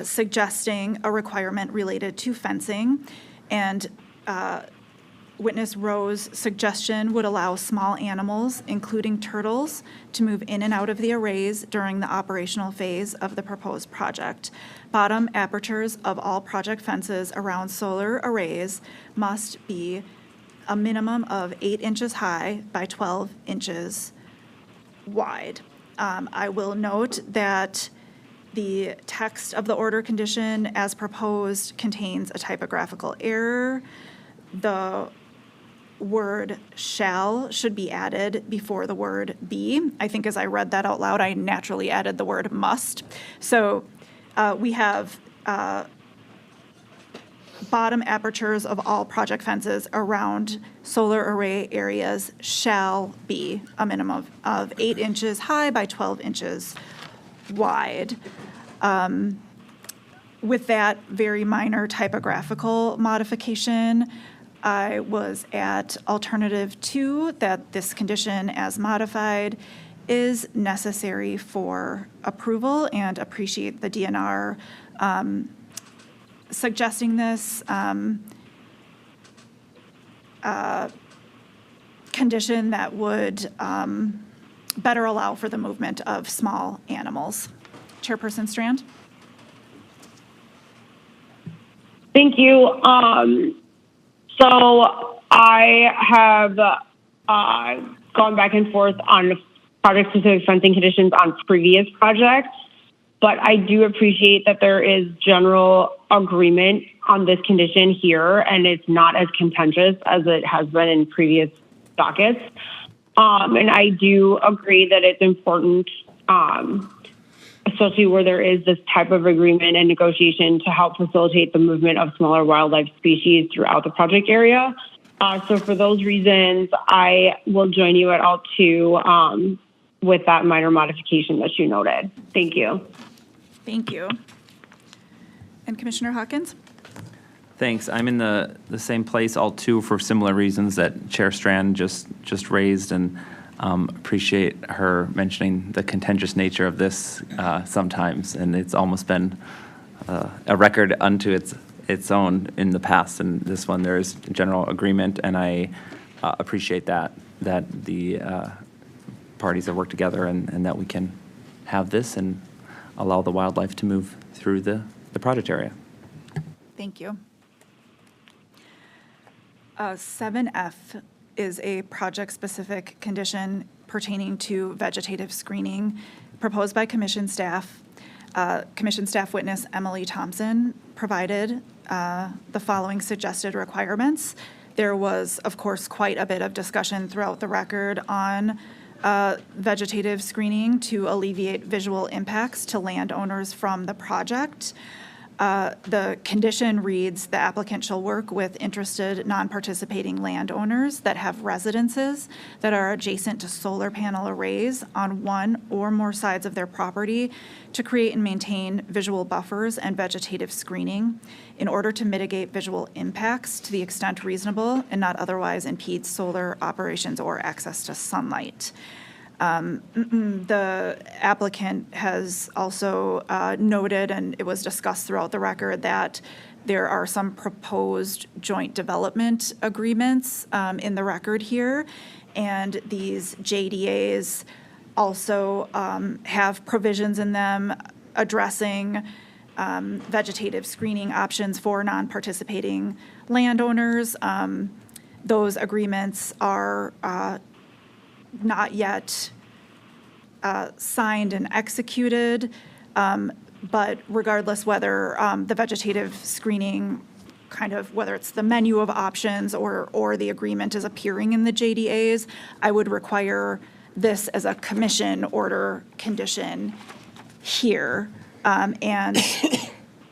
suggesting a requirement related to fencing, and witness Rowe's suggestion would allow small animals, including turtles, to move in and out of the arrays during the operational phase of the proposed project. Bottom apertures of all project fences around solar arrays must be a minimum of 8 inches high by 12 inches wide. I will note that the text of the order condition as proposed contains a typographical error. The word shall should be added before the word be. I think as I read that out loud, I naturally added the word must. So we have bottom apertures of all project fences around solar array areas shall be a minimum of 8 inches high by 12 inches wide. With that very minor typographical modification, I was at alternative 2, that this condition as modified is necessary for approval, and appreciate the DNR suggesting this condition that would better allow for the movement of small animals. Chairperson Strand? Thank you. So I have gone back and forth on project-specific fencing conditions on previous projects, but I do appreciate that there is general agreement on this condition here, and it's not as contentious as it has been in previous dockets. And I do agree that it's important, especially where there is this type of agreement and negotiation, to help facilitate the movement of smaller wildlife species throughout the project area. So for those reasons, I will join you at alt 2 with that minor modification that you noted. Thank you. Thank you. And Commissioner Hawkins? Thanks. I'm in the same place, alt 2, for similar reasons that Chair Strand just raised, and appreciate her mentioning the contentious nature of this sometimes, and it's almost been a record unto its own in the past. And this one, there is general agreement, and I appreciate that the parties have worked together, and that we can have this and allow the wildlife to move through the project area. Thank you. 7F is a project-specific condition pertaining to vegetative screening proposed by Commission staff. Commission staff witness Emily Thompson provided the following suggested requirements. There was, of course, quite a bit of discussion throughout the record on vegetative screening to alleviate visual impacts to landowners from the project. The condition reads, the applicant shall work with interested non-participating landowners that have residences that are adjacent to solar panel arrays on one or more sides of their property to create and maintain visual buffers and vegetative screening in order to mitigate visual impacts to the extent reasonable and not otherwise impede solar operations or access to sunlight. The applicant has also noted, and it was discussed throughout the record, that there are some proposed joint development agreements in the record here, and these JDAs also have provisions in them addressing vegetative screening options for non-participating landowners. Those agreements are not yet signed and executed, but regardless whether the vegetative screening, kind of whether it's the menu of options or the agreement is appearing in the JDAs, I would require this as a commission order condition here. And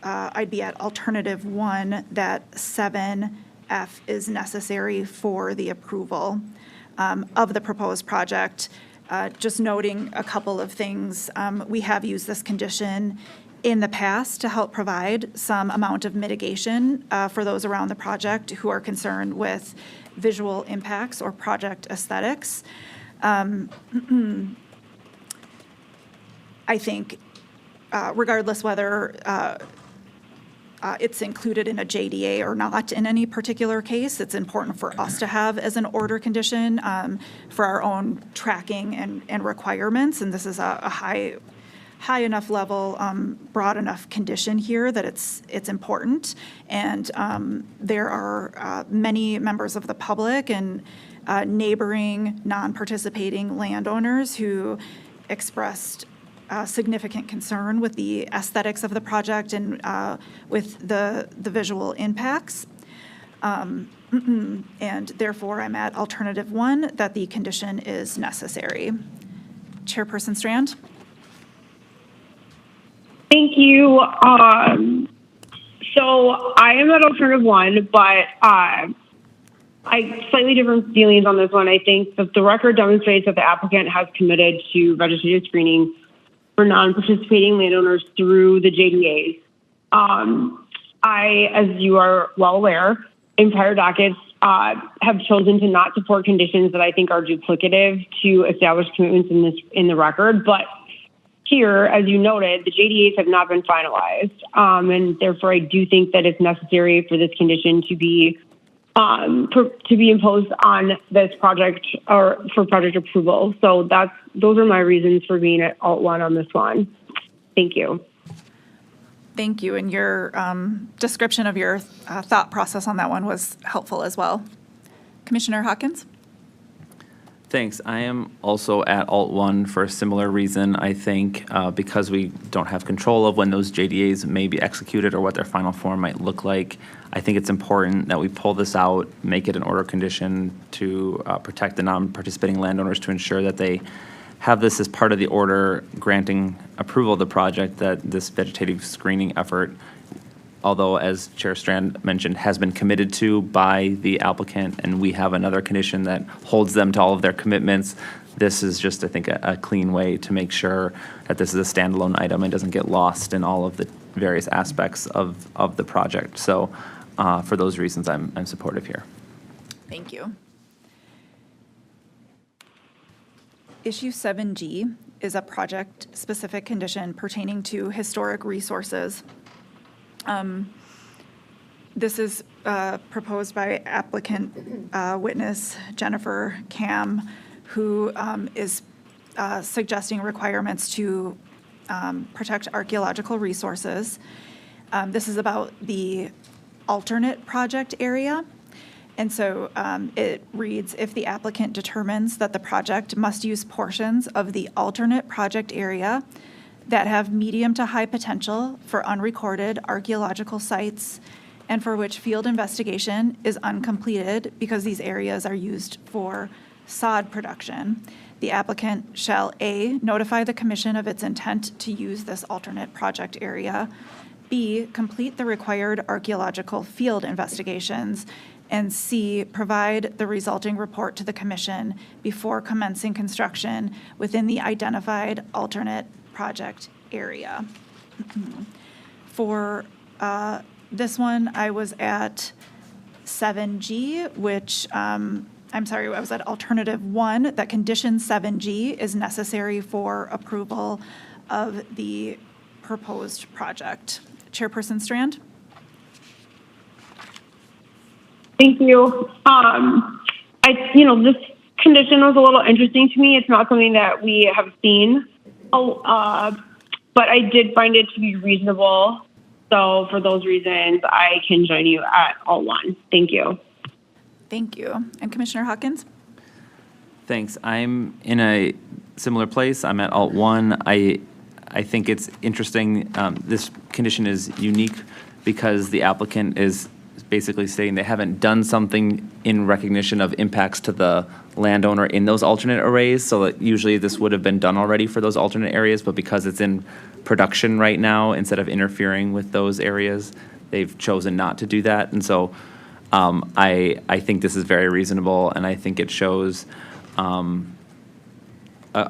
I'd be at alternative 1 that 7F is necessary for the approval of the proposed project. Just noting a couple of things. We have used this condition in the past to help provide some amount of mitigation for those around the project who are concerned with visual impacts or project aesthetics. I think regardless whether it's included in a JDA or not in any particular case, it's important for us to have as an order condition for our own tracking and requirements. And this is a high enough level, broad enough condition here that it's important. And there are many members of the public and neighboring non-participating landowners who expressed significant concern with the aesthetics of the project and with the visual impacts. And therefore, I'm at alternative 1, that the condition is necessary. Chairperson Strand? Thank you. So I am at alternative 1, but I slightly different feelings on this one. I think that the record demonstrates that the applicant has committed to vegetative screening for non-participating landowners through the JDAs. I, as you are well aware, in prior dockets, have chosen to not support conditions that I think are duplicative to established commitments in the record. But here, as you noted, the JDAs have not been finalized, and therefore I do think that it's necessary for this condition to be imposed on this project or for project approval. So those are my reasons for being at Alt 1 on this one. Thank you. Thank you. And your description of your thought process on that one was helpful as well. Commissioner Hawkins? Thanks. I am also at Alt 1 for a similar reason. I think because we don't have control of when those JDAs may be executed or what their final form might look like, I think it's important that we pull this out, make it an order condition to protect the non-participating landowners, to ensure that they have this as part of the order granting approval of the project, that this vegetative screening effort, although as Chair Strand mentioned, has been committed to by the applicant, and we have another condition that holds them to all of their commitments. This is just, I think, a clean way to make sure that this is a standalone item and doesn't get lost in all of the various aspects of the project. So for those reasons, I'm supportive here. Thank you. Issue 7G is a project-specific condition pertaining to historic resources. This is proposed by applicant witness Jennifer Cam, who is suggesting requirements to protect archaeological resources. This is about the alternate project area. And so it reads, if the applicant determines that the project must use portions of the alternate project area that have medium to high potential for unrecorded archaeological sites and for which field investigation is uncompleted because these areas are used for sod production, the applicant shall A, notify the commission of its intent to use this alternate project area, B, complete the required archaeological field investigations, and C, provide the resulting report to the commission before commencing construction within the identified alternate project area. For this one, I was at 7G, which, I was at alternative 1, that condition 7G is necessary for approval of the proposed project. Chairperson Strand? Thank you. This condition was a little interesting to me. It's not something that we have seen, but I did find it to be reasonable. So for those reasons, I can join you at Alt 1. Thank you. Thank you. And Commissioner Hawkins? Thanks. I'm in a similar place. I'm at Alt 1. I think it's interesting. This condition is unique because the applicant is basically saying they haven't done something in recognition of impacts to the landowner in those alternate arrays. So that usually this would have been done already for those alternate areas, but because it's in production right now, instead of interfering with those areas, they've chosen not to do that. And so I think this is very reasonable, and I think it shows a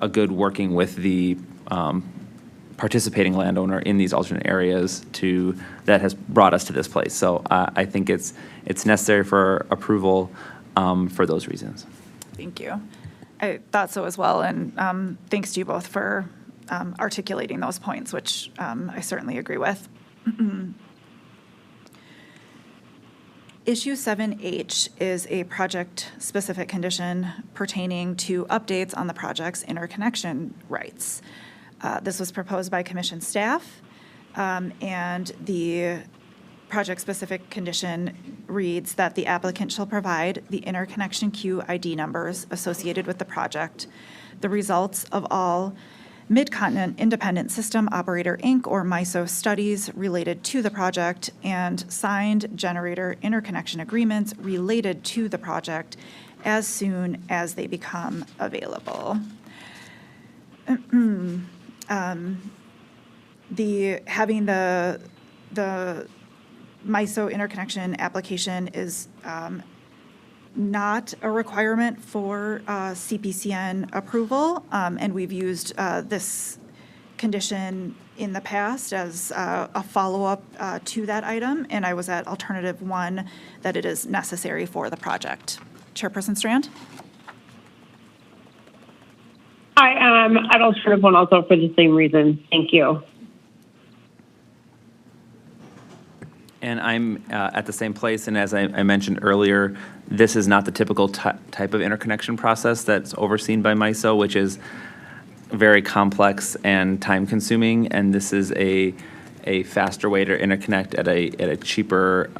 good working with the participating landowner in these alternate areas that has brought us to this place. So I think it's necessary for approval for those reasons. Thank you. I thought so as well, and thanks to you both for articulating those points, which I certainly agree with. Issue 7H is a project-specific condition pertaining to updates on the project's interconnection rights. This was proposed by commission staff, and the project-specific condition reads that the applicant shall provide the interconnection queue ID numbers associated with the project, the results of all Mid-Continent Independent System Operator, Inc., or MISO studies related to the project, and signed generator interconnection agreements related to the project as soon as they become available. Having the MISO interconnection application is not a requirement for CPCN approval, and we've used this condition in the past as a follow-up to that item, and I was at alternative 1 that it is necessary for the project. Chairperson Strand? I am at alternative 1 also for the same reason. Thank you. And I'm at the same place, and as I mentioned earlier, this is not the typical type of interconnection process that's overseen by MISO, which is very complex and time-consuming, and this is a faster way to interconnect at a cheaper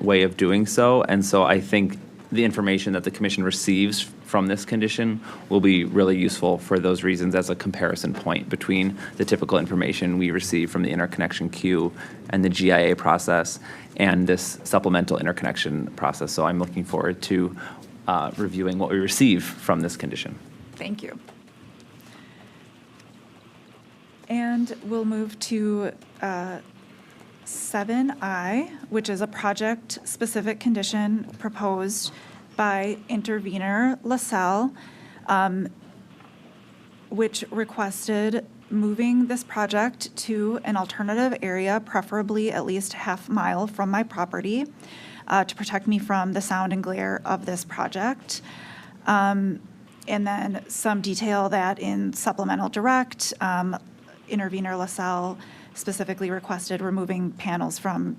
way of doing so. And so I think the information that the commission receives from this condition will be really useful for those reasons as a comparison point between the typical information we receive from the interconnection queue and the GIA process and this supplemental interconnection process. So I'm looking forward to reviewing what we receive from this condition. Thank you. And we'll move to 7I, which is a project-specific condition proposed by intervener LaSalle, which requested moving this project to an alternative area, preferably at least half mile from my property, to protect me from the sound and glare of this project. And then some detail that in supplemental direct, intervener LaSalle specifically requested removing panels from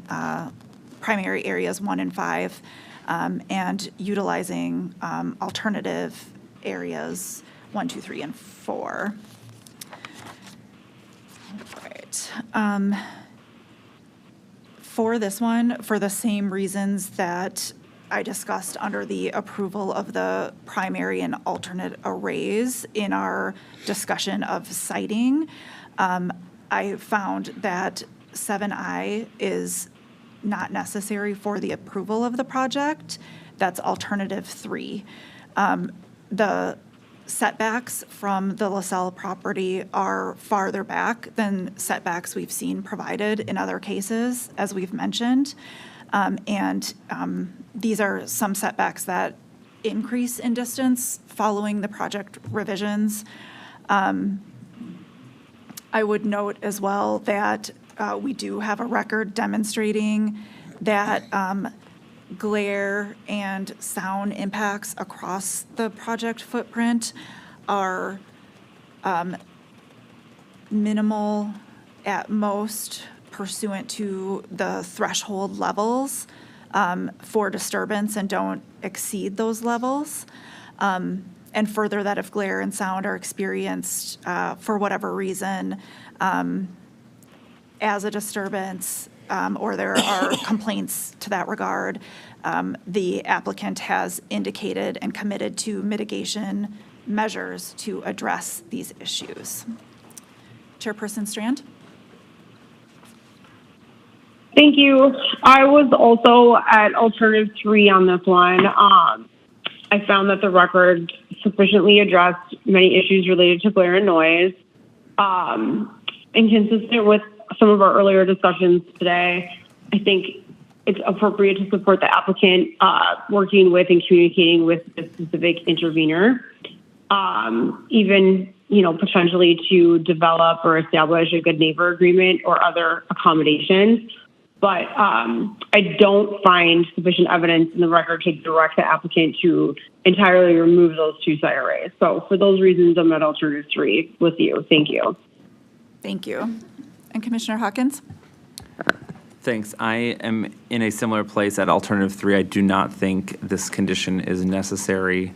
primary areas 1 and 5 and utilizing alternative areas 1, 2, 3, and 4. Right. For this one, for the same reasons that I discussed under the approval of the primary and alternate arrays in our discussion of siting, I found that 7I is not necessary for the approval of the project. That's alternative 3. The setbacks from the LaSalle property are farther back than setbacks we've seen provided in other cases, as we've mentioned. These are some setbacks that increase in distance following the project revisions. I would note as well that we do have a record demonstrating that glare and sound impacts across the project footprint are minimal at most pursuant to the threshold levels for disturbance and don't exceed those levels. And further, that if glare and sound are experienced for whatever reason as a disturbance or there are complaints to that regard, the applicant has indicated and committed to mitigation measures to address these issues. Chairperson Strand? Thank you. I was also at alternative 3 on this one. I found that the record sufficiently addressed many issues related to glare and noise. And consistent with some of our earlier discussions today, I think it's appropriate to support the applicant working with and communicating with the specific intervener, even potentially to develop or establish a good neighbor agreement or other accommodations. But I don't find sufficient evidence in the record to direct the applicant to entirely remove those 2 site arrays. So for those reasons, I'm at alternative 3 with you. Thank you. Thank you. And Commissioner Hawkins? Thanks. I am in a similar place at alternative 3. I do not think this condition is necessary.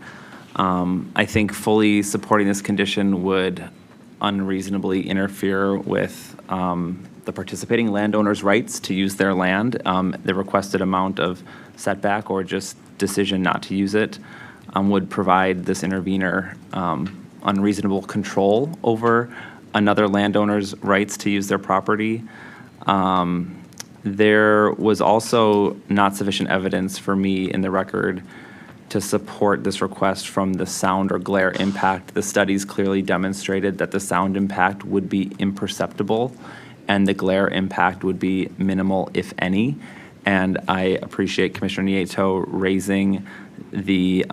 I think fully supporting this condition would unreasonably interfere with the participating landowner's rights to use their land, the requested amount of setback or just decision not to use it would provide this intervener unreasonable control over another landowner's rights to use their property. There was also not sufficient evidence for me in the record to support this request from the sound or glare impact. The studies clearly demonstrated that the sound impact would be imperceptible and the glare impact would be minimal, if any. And I appreciate Commissioner Nieto raising the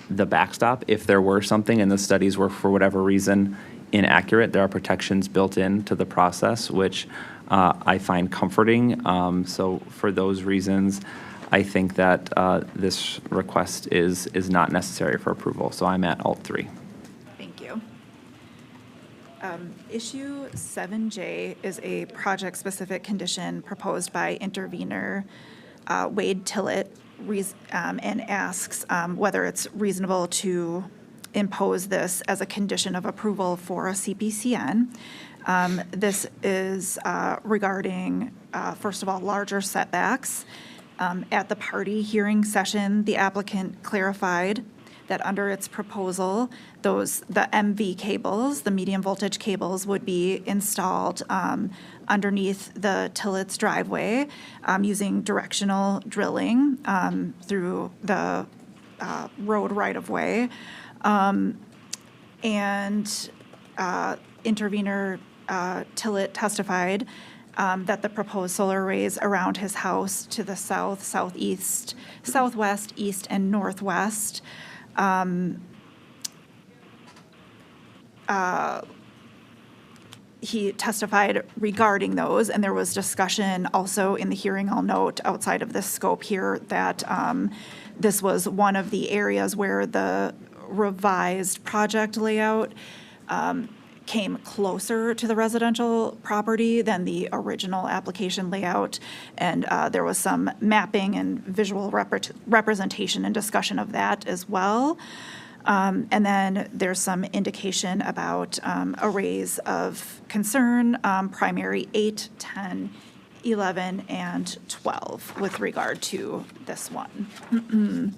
backstop. If there were something and the studies were, for whatever reason, inaccurate, there are protections built into the process, which I find comforting. So for those reasons, I think that this request is not necessary for approval. So I'm at Alt 3. Thank you. Issue 7J is a project-specific condition proposed by intervener Wade Tillett and asks whether it's reasonable to impose this as a condition of approval for a CPCN. This is regarding, first of all, larger setbacks. At the party hearing session, the applicant clarified that under its proposal, the MV cables, the medium voltage cables, would be installed underneath the Tillett's driveway using directional drilling through the road right-of-way. Intervener Tillett testified that the proposed solar arrays around his house to the south, southeast, southwest, east, and northwest he testified regarding those, and there was discussion also in the hearing. I'll note outside of this scope here that this was one of the areas where the revised project layout came closer to the residential property than the original application layout, and there was some mapping and visual representation and discussion of that as well. And then there's some indication about arrays of concern, primary 8, 10, 11, and 12 with regard to this one.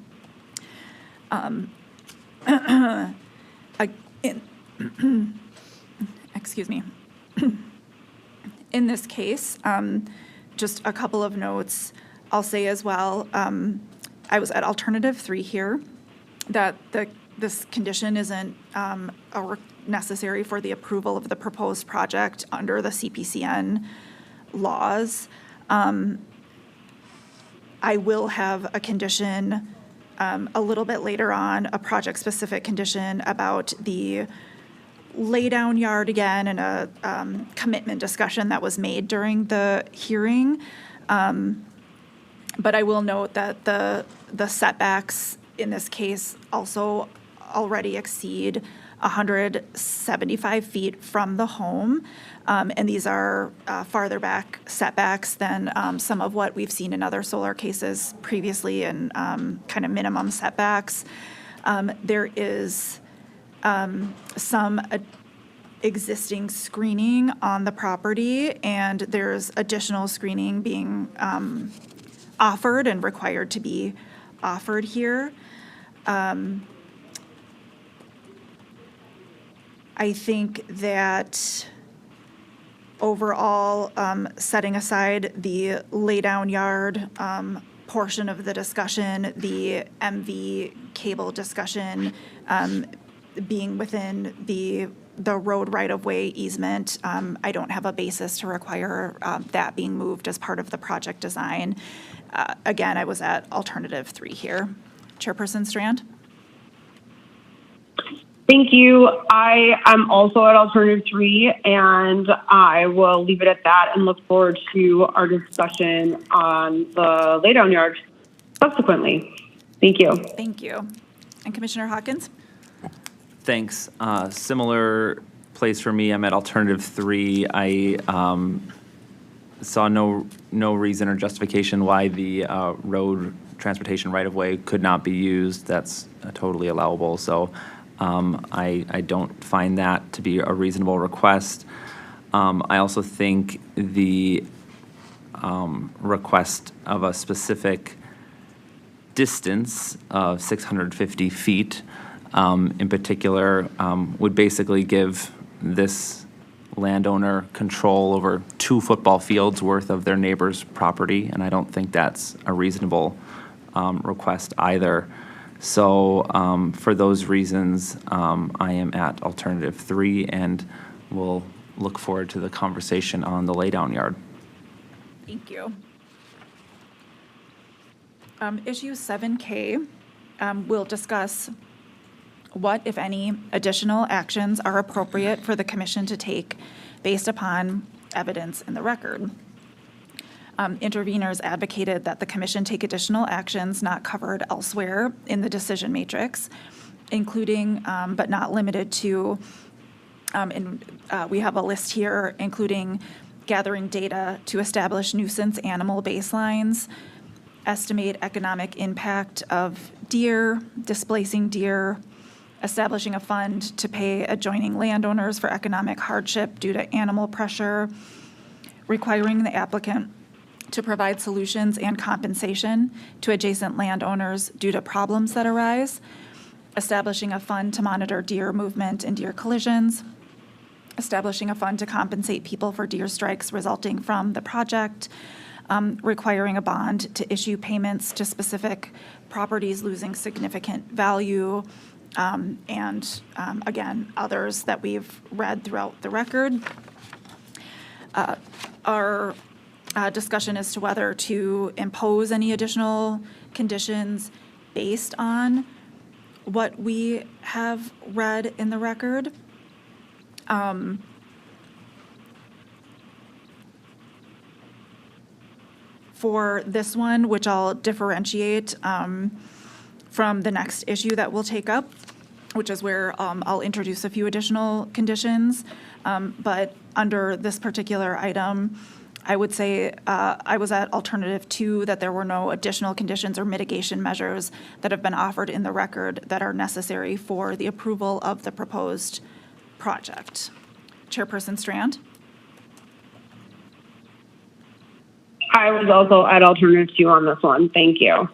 Excuse me. In this case, just a couple of notes I'll say as well. I was at alternative 3 here, that this condition isn't necessary for the approval of the proposed project under the CPCN laws. I will have a condition a little bit later on, a project-specific condition about the lay-down yard again, and a commitment discussion that was made during the hearing. But I will note that the setbacks in this case also already exceed 175 feet from the home. And these are farther back setbacks than some of what we've seen in other solar cases previously, and kind of minimum setbacks. There is some existing screening on the property, and there's additional screening being offered and required to be offered here. I think that overall, setting aside the laydown yard portion of the discussion, the MV cable discussion, being within the road right-of-way easement, I don't have a basis to require that being moved as part of the project design. Again, I was at alternative 3 here. Chairperson Strand? Thank you. I am also at alternative 3, and I will leave it at that and look forward to our discussion on the laydown yard subsequently. Thank you. Thank you. And Commissioner Hawkins? Thanks. Similar place for me. I'm at alternative 3. I saw no reason or justification why the road transportation right-of-way could not be used. That's totally allowable. So I don't find that to be a reasonable request. I also think the request of a specific distance of 650 feet in particular would basically give this landowner control over 2 football fields worth of their neighbor's property, and I don't think that's a reasonable request either. So for those reasons, I am at alternative 3, and we'll look forward to the conversation on the laydown yard. Thank you. Issue 7K, we'll discuss what, if any, additional actions are appropriate for the commission to take based upon evidence in the record. Interveners advocated that the commission take additional actions not covered elsewhere in the decision matrix, including, but not limited to, we have a list here, including gathering data to establish nuisance animal baselines, estimate economic impact of deer, displacing deer, establishing a fund to pay adjoining landowners for economic hardship due to animal pressure, requiring the applicant to provide solutions and compensation to adjacent landowners due to problems that arise, establishing a fund to monitor deer movement and deer collisions, establishing a fund to compensate people for deer strikes resulting from the project, requiring a bond to issue payments to specific properties losing significant value, and again, others that we've read throughout the record. Our discussion as to whether to impose any additional conditions based on what we have read in the record. For this one, which I'll differentiate from the next issue that we'll take up, which is where I'll introduce a few additional conditions. But under this particular item, I would say I was at alternative 2, that there were no additional conditions or mitigation measures that have been offered in the record that are necessary for the approval of the proposed project. Chairperson Strand? I was also at alternative 2 on this one. Thank you.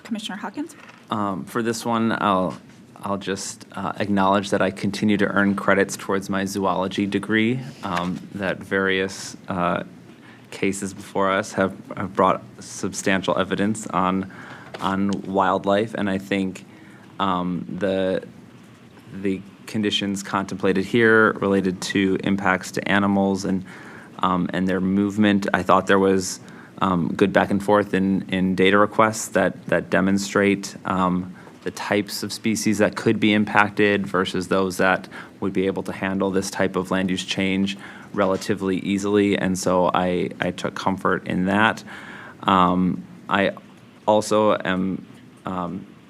Commissioner Hawkins? For this one, I'll just acknowledge that I continue to earn credits towards my zoology degree, that various cases before us have brought substantial evidence on wildlife, and I think the conditions contemplated here related to impacts to animals and their movement, I thought there was good back and forth in data requests that demonstrate the types of species that could be impacted versus those that would be able to handle this type of land use change relatively easily. And so I took comfort in that. I also am,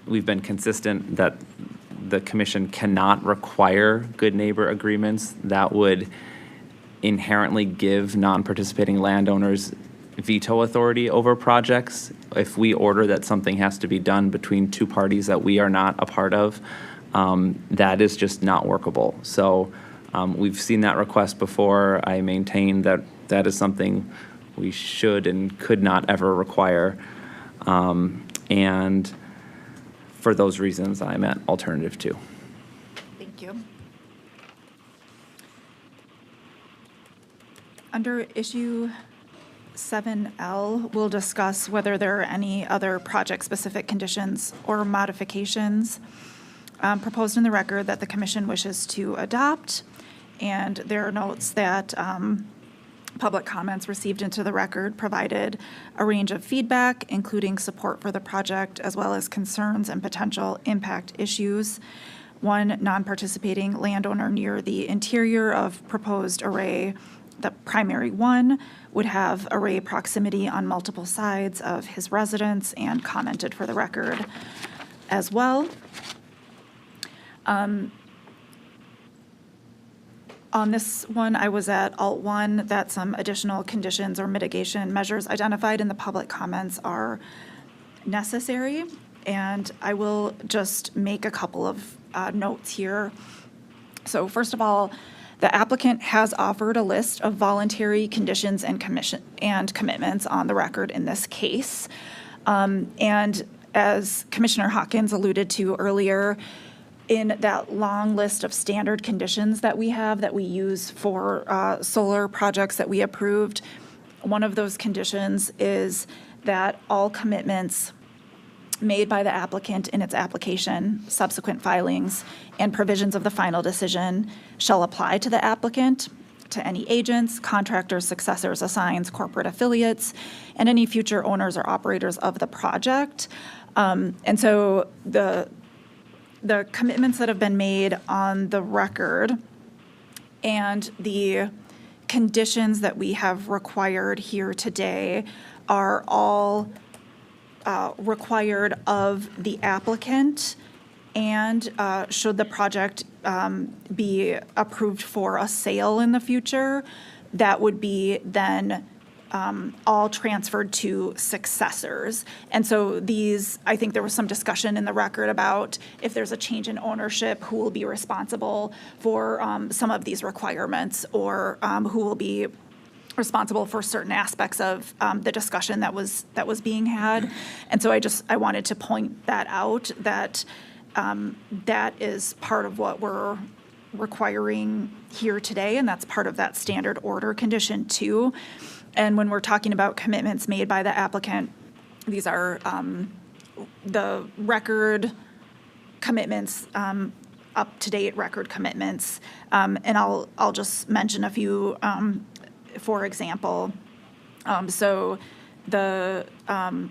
we've been consistent that the commission cannot require good neighbor agreements that would inherently give non-participating landowners veto authority over projects. If we order that something has to be done between 2 parties that we are not a part of, that is just not workable. So we've seen that request before. I maintain that that is something we should and could not ever require. And for those reasons, I'm at alternative 2. Thank you. Under issue 7L, we'll discuss whether there are any other project-specific conditions or modifications proposed in the record that the commission wishes to adopt. And there are notes that public comments received into the record provided a range of feedback, including support for the project, as well as concerns and potential impact issues. One non-participating landowner near the interior of proposed array, the primary one, would have array proximity on multiple sides of his residence and commented for the record as well. On this one, I was at Alt 1, that some additional conditions or mitigation measures identified in the public comments are necessary. And I will just make a couple of notes here. So first of all, the applicant has offered a list of voluntary conditions and commitments on the record in this case. And as Commissioner Hawkins alluded to earlier, in that long list of standard conditions that we have that we use for solar projects that we approved, one of those conditions is that all commitments made by the applicant in its application, subsequent filings, and provisions of the final decision shall apply to the applicant, to any agents, contractors, successors, assigns, corporate affiliates, and any future owners or operators of the project. And so the commitments that have been made on the record and the conditions that we have required here today are all required of the applicant, and should the project be approved for a sale in the future, that would be then all transferred to successors. And so these, I think there was some discussion in the record about if there's a change in ownership, who will be responsible for some of these requirements, or who will be responsible for certain aspects of the discussion that was being had. And so I wanted to point that out, that that is part of what we're requiring here today, and that's part of that standard order condition too. And when we're talking about commitments made by the applicant, these are the record commitments, up-to-date record commitments. And I'll just mention a few, for example. So the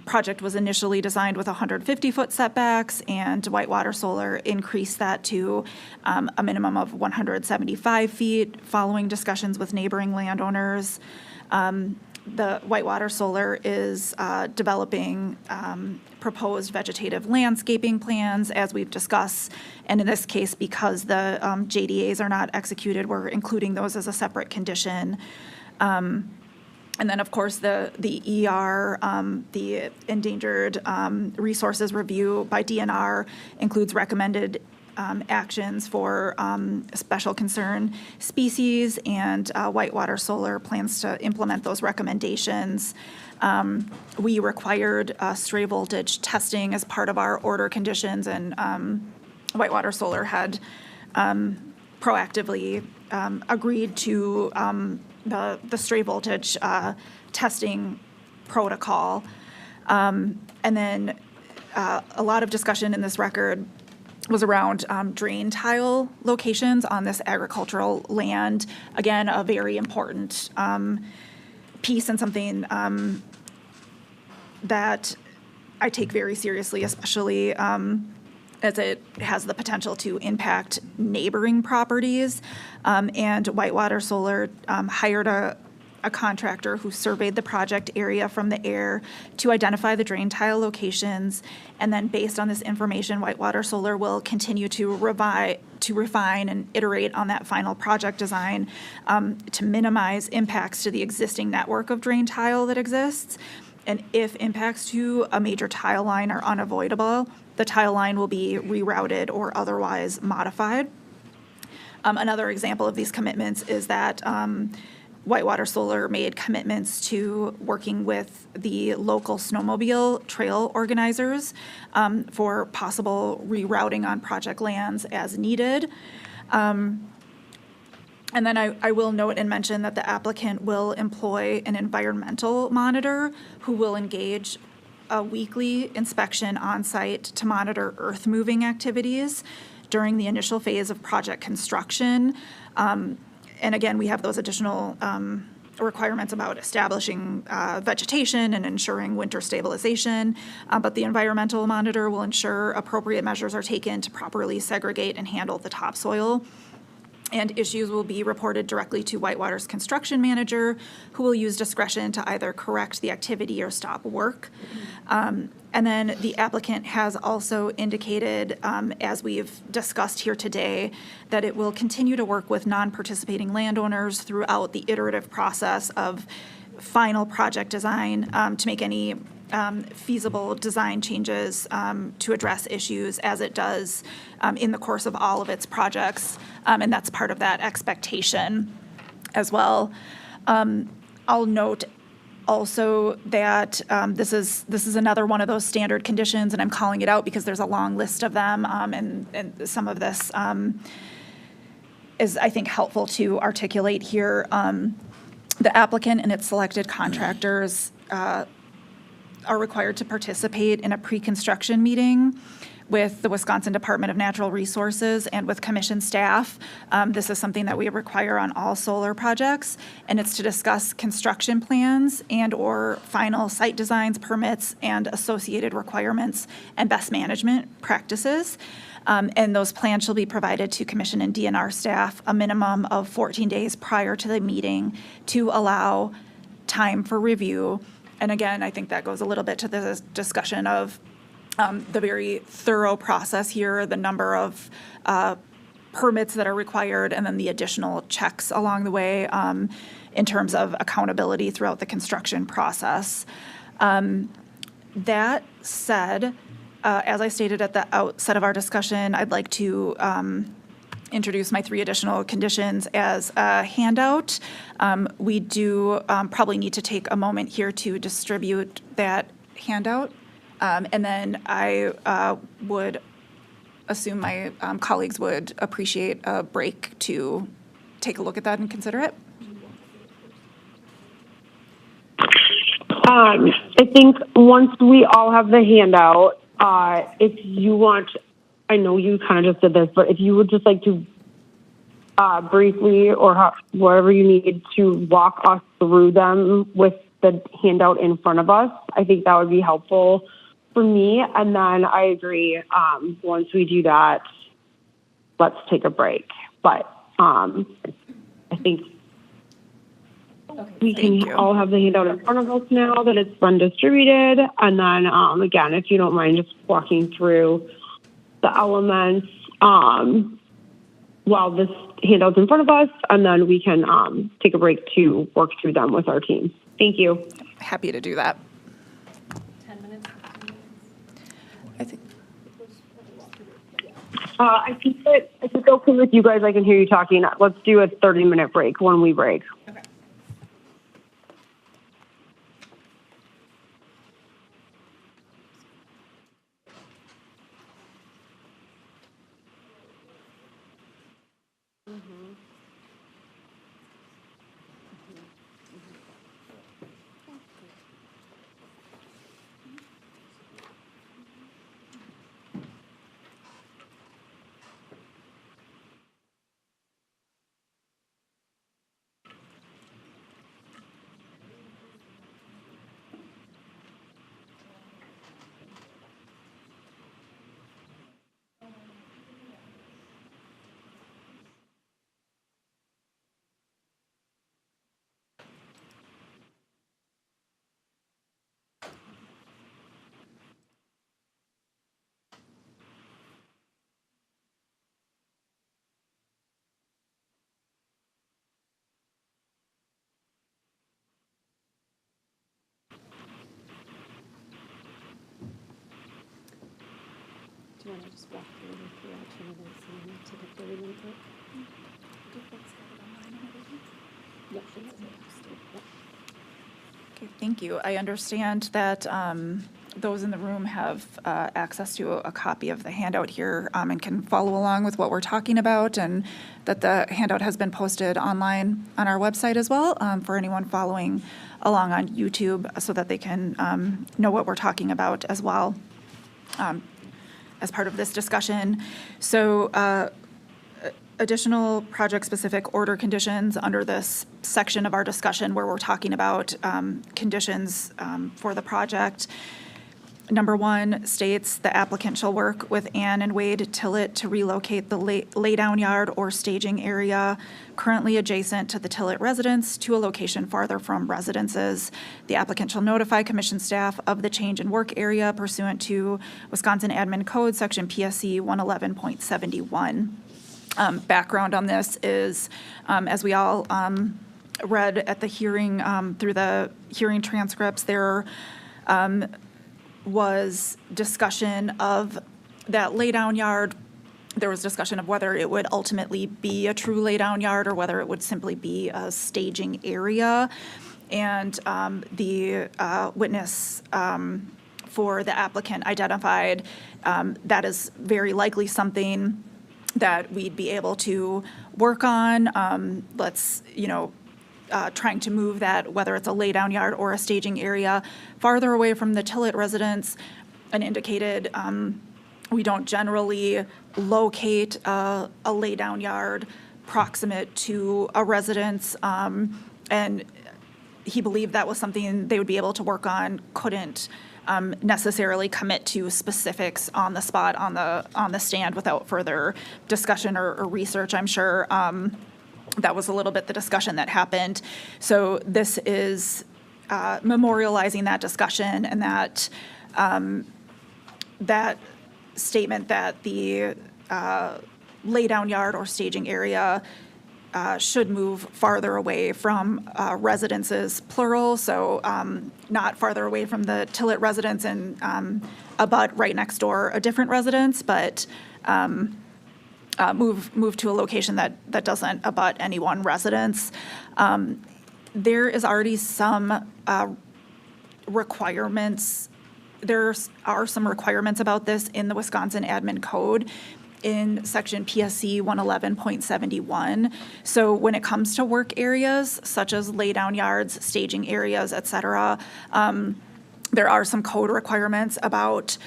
project was initially designed with 150-foot setbacks, and Whitewater Solar increased that to a minimum of 175 feet following discussions with neighboring landowners. The Whitewater Solar is developing proposed vegetative landscaping plans, as we've discussed. And in this case, because the JDAs are not executed, we're including those as a separate condition. And then, of course, the ER, the Endangered Resources Review by DNR includes recommended actions for special concern species, and Whitewater Solar plans to implement those recommendations. We required stray voltage testing as part of our order conditions, and Whitewater Solar had proactively agreed to the stray voltage testing protocol. And then a lot of discussion in this record was around drain tile locations on this agricultural land. Again, a very important piece, and something that I take very seriously, especially as it has the potential to impact neighboring properties. And Whitewater Solar hired a contractor who surveyed the project area from the air to identify the drain tile locations. And then based on this information, Whitewater Solar will continue to refine and iterate on that final project design to minimize impacts to the existing network of drain tile that exists. And if impacts to a major tile line are unavoidable, the tile line will be rerouted or otherwise modified. Another example of these commitments is that Whitewater Solar made commitments to working with the local snowmobile trail organizers for possible rerouting on project lands as needed. And then I will note and mention that the applicant will employ an environmental monitor who will engage a weekly inspection on site to monitor earth moving activities during the initial phase of project construction. And again, we have those additional requirements about establishing vegetation and ensuring winter stabilization. But the environmental monitor will ensure appropriate measures are taken to properly segregate and handle the topsoil. And issues will be reported directly to Whitewater's construction manager, who will use discretion to either correct the activity or stop work. And then the applicant has also indicated, as we've discussed here today, that it will continue to work with non-participating landowners throughout the iterative process of final project design to make any feasible design changes to address issues as it does in the course of all of its projects. And that's part of that expectation as well. I'll note Also that this is another one of those standard conditions, and I'm calling it out because there's a long list of them, and some of this is, I think, helpful to articulate here. The applicant and its selected contractors are required to participate in a pre-construction meeting with the Wisconsin Department of Natural Resources and with commission staff. This is something that we require on all solar projects, and it's to discuss construction plans and/or final site designs, permits, and associated requirements and best management practices. And those plans shall be provided to commission and DNR staff a minimum of 14 days prior to the meeting to allow time for review. And again, I think that goes a little bit to the discussion of the very thorough process here, the number of permits that are required, and then the additional checks along the way in terms of accountability throughout the construction process. That said, as I stated at the outset of our discussion, I'd like to introduce my 3 additional conditions as a handout. We do probably need to take a moment here to distribute that handout. And then I would assume my colleagues would appreciate a break to take a look at that and consider it. I think once we all have the handout, if you want, I know you kind of just did this, but if you would just like to briefly or whatever you need to walk us through them with the handout in front of us, I think that would be helpful for me. And then I agree, once we do that, let's take a break. But I think we can all have the handout in front of us now that it's been distributed. And then again, if you don't mind just walking through the elements while this handout's in front of us, and then we can take a break to work through them with our team. Thank you. Happy to do that. 10 minutes? I think. I think that if it's okay with you guys, I can hear you talking. Let's do a 30-minute break when we break. Okay. Do you want to just walk through the 3 alternatives and then take a 30-minute break? Yep. Okay, thank you. I understand that those in the room have access to a copy of the handout here and can follow along with what we're talking about, and that the handout has been posted online on our website as well for anyone following along on YouTube so that they can know what we're talking about as well as part of this discussion. So additional project-specific order conditions under this section of our discussion where we're talking about conditions for the project. Number 1 states the applicant shall work with Ann and Wade Tillett to relocate the laydown yard or staging area currently adjacent to the Tillett residence to a location farther from residences. The applicant shall notify commission staff of the change in work area pursuant to Wisconsin Admin Code, section PSC 111.71. Background on this is, as we all read at the hearing, through the hearing transcripts, there was discussion of that laydown yard. There was discussion of whether it would ultimately be a true laydown yard or whether it would simply be a staging area. and the witness for the applicant identified, that is very likely something that we'd be able to work on. Trying to move that, whether it's a laydown yard or a staging area, farther away from the Tillett residence, and indicated we don't generally locate a laydown yard proximate to a residence, and he believed that was something they would be able to work on, couldn't necessarily commit to specifics on the spot, on the stand without further discussion or research, I'm sure. That was a little bit the discussion that happened. So this is memorializing that discussion and that that statement that the laydown yard or staging area should move farther away from residences, plural, so not farther away from the Tillett residence and abut right next door a different residence, but move to a location that doesn't abut any one residence. There is already some requirements. There are some requirements about this in the Wisconsin Admin Code in section PSC 111.71. So when it comes to work areas such as laydown yards, staging areas, et cetera, there are some code requirements about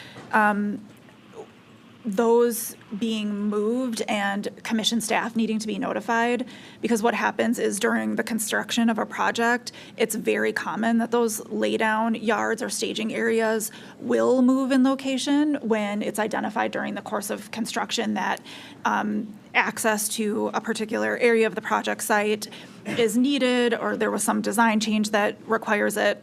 those being moved and commission staff needing to be notified, because what happens is during the construction of a project, it's very common that those laydown yards or staging areas will move in location when it's identified during the course of construction that access to a particular area of the project site is needed, or there was some design change that requires it.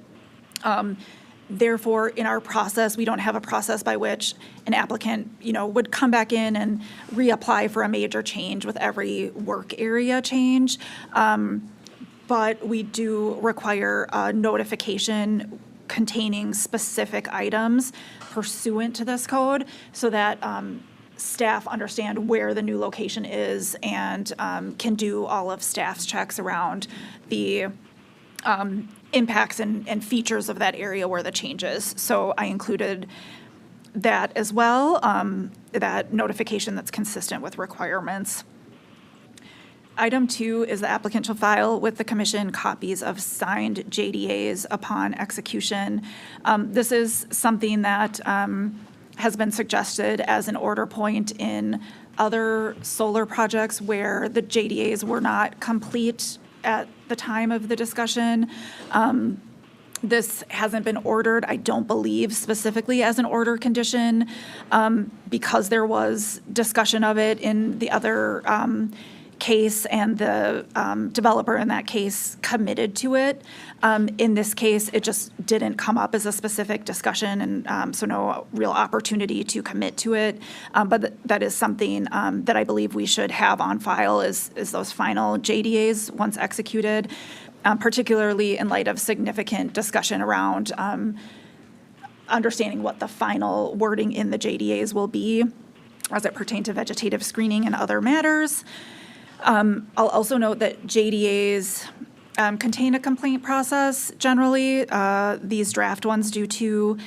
Therefore, in our process, we don't have a process by which an applicant, would come back in and reapply for a major change with every work area change. But we do require a notification containing specific items pursuant to this code so that staff understand where the new location is and can do all of staff's checks around the impacts and features of that area where the change is. So I included that as well, that notification that's consistent with requirements. Item 2 is the applicant shall file with the commission copies of signed JDAs upon execution. This is something that has been suggested as an order point in other solar projects where the JDAs were not complete at the time of the discussion. This hasn't been ordered, I don't believe, specifically as an order condition, because there was discussion of it in the other case, and the developer in that case committed to it. In this case, it just didn't come up as a specific discussion, and so no real opportunity to commit to it. But that is something that I believe we should have on file is those final JDAs once executed, particularly in light of significant discussion around understanding what the final wording in the JDAs will be as it pertains to vegetative screening and other matters. I'll also note that JDAs contain a complaint process generally. These draft ones do too.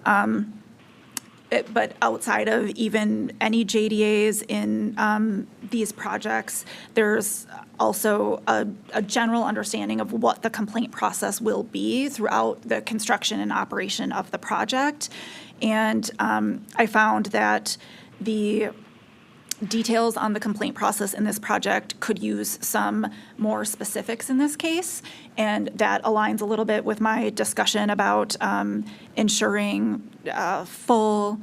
But outside of even any JDAs in these projects, there's also a general understanding of what the complaint process will be throughout the construction and operation of the project. And I found that the details on the complaint process in this project could use some more specifics in this case, and that aligns a little bit with my discussion about ensuring full,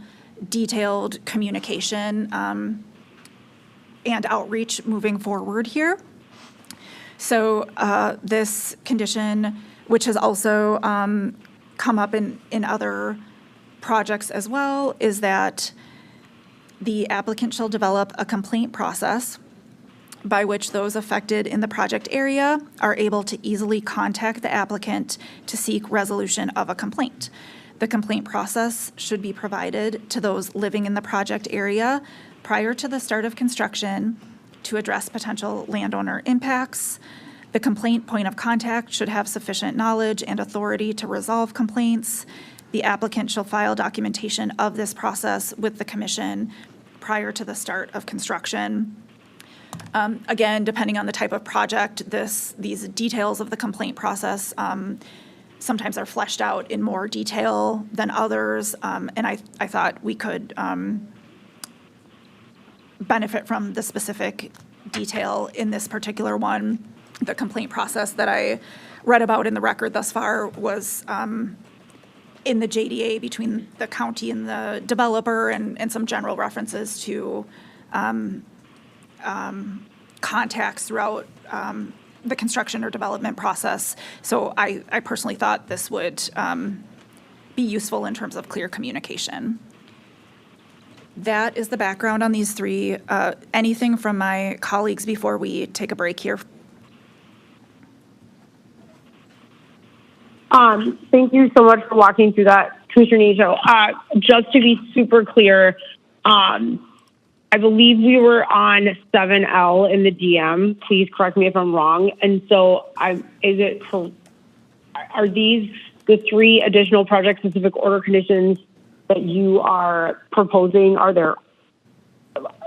detailed communication and outreach moving forward here. So this condition, which has also come up in other projects as well, is that the applicant shall develop a complaint process by which those affected in the project area are able to easily contact the applicant to seek resolution of a complaint. The complaint process should be provided to those living in the project area prior to the start of construction to address potential landowner impacts. The complaint point of contact should have sufficient knowledge and authority to resolve complaints. The applicant shall file documentation of this process with the commission prior to the start of construction. Again, depending on the type of project, these details of the complaint process sometimes are fleshed out in more detail than others, and I thought we could benefit from the specific detail in this particular one. The complaint process that I read about in the record thus far was in the JDA between the county and the developer, and some general references to contacts throughout the construction or development process. So I personally thought this would be useful in terms of clear communication. That is the background on these three. Anything from my colleagues before we take a break here? Thank you so much for walking through that, Commissioner Nato. Just to be super clear, I believe we were on 7L in the DM. Please correct me if I'm wrong. And so, are these the three additional project-specific order conditions that you are proposing? Are there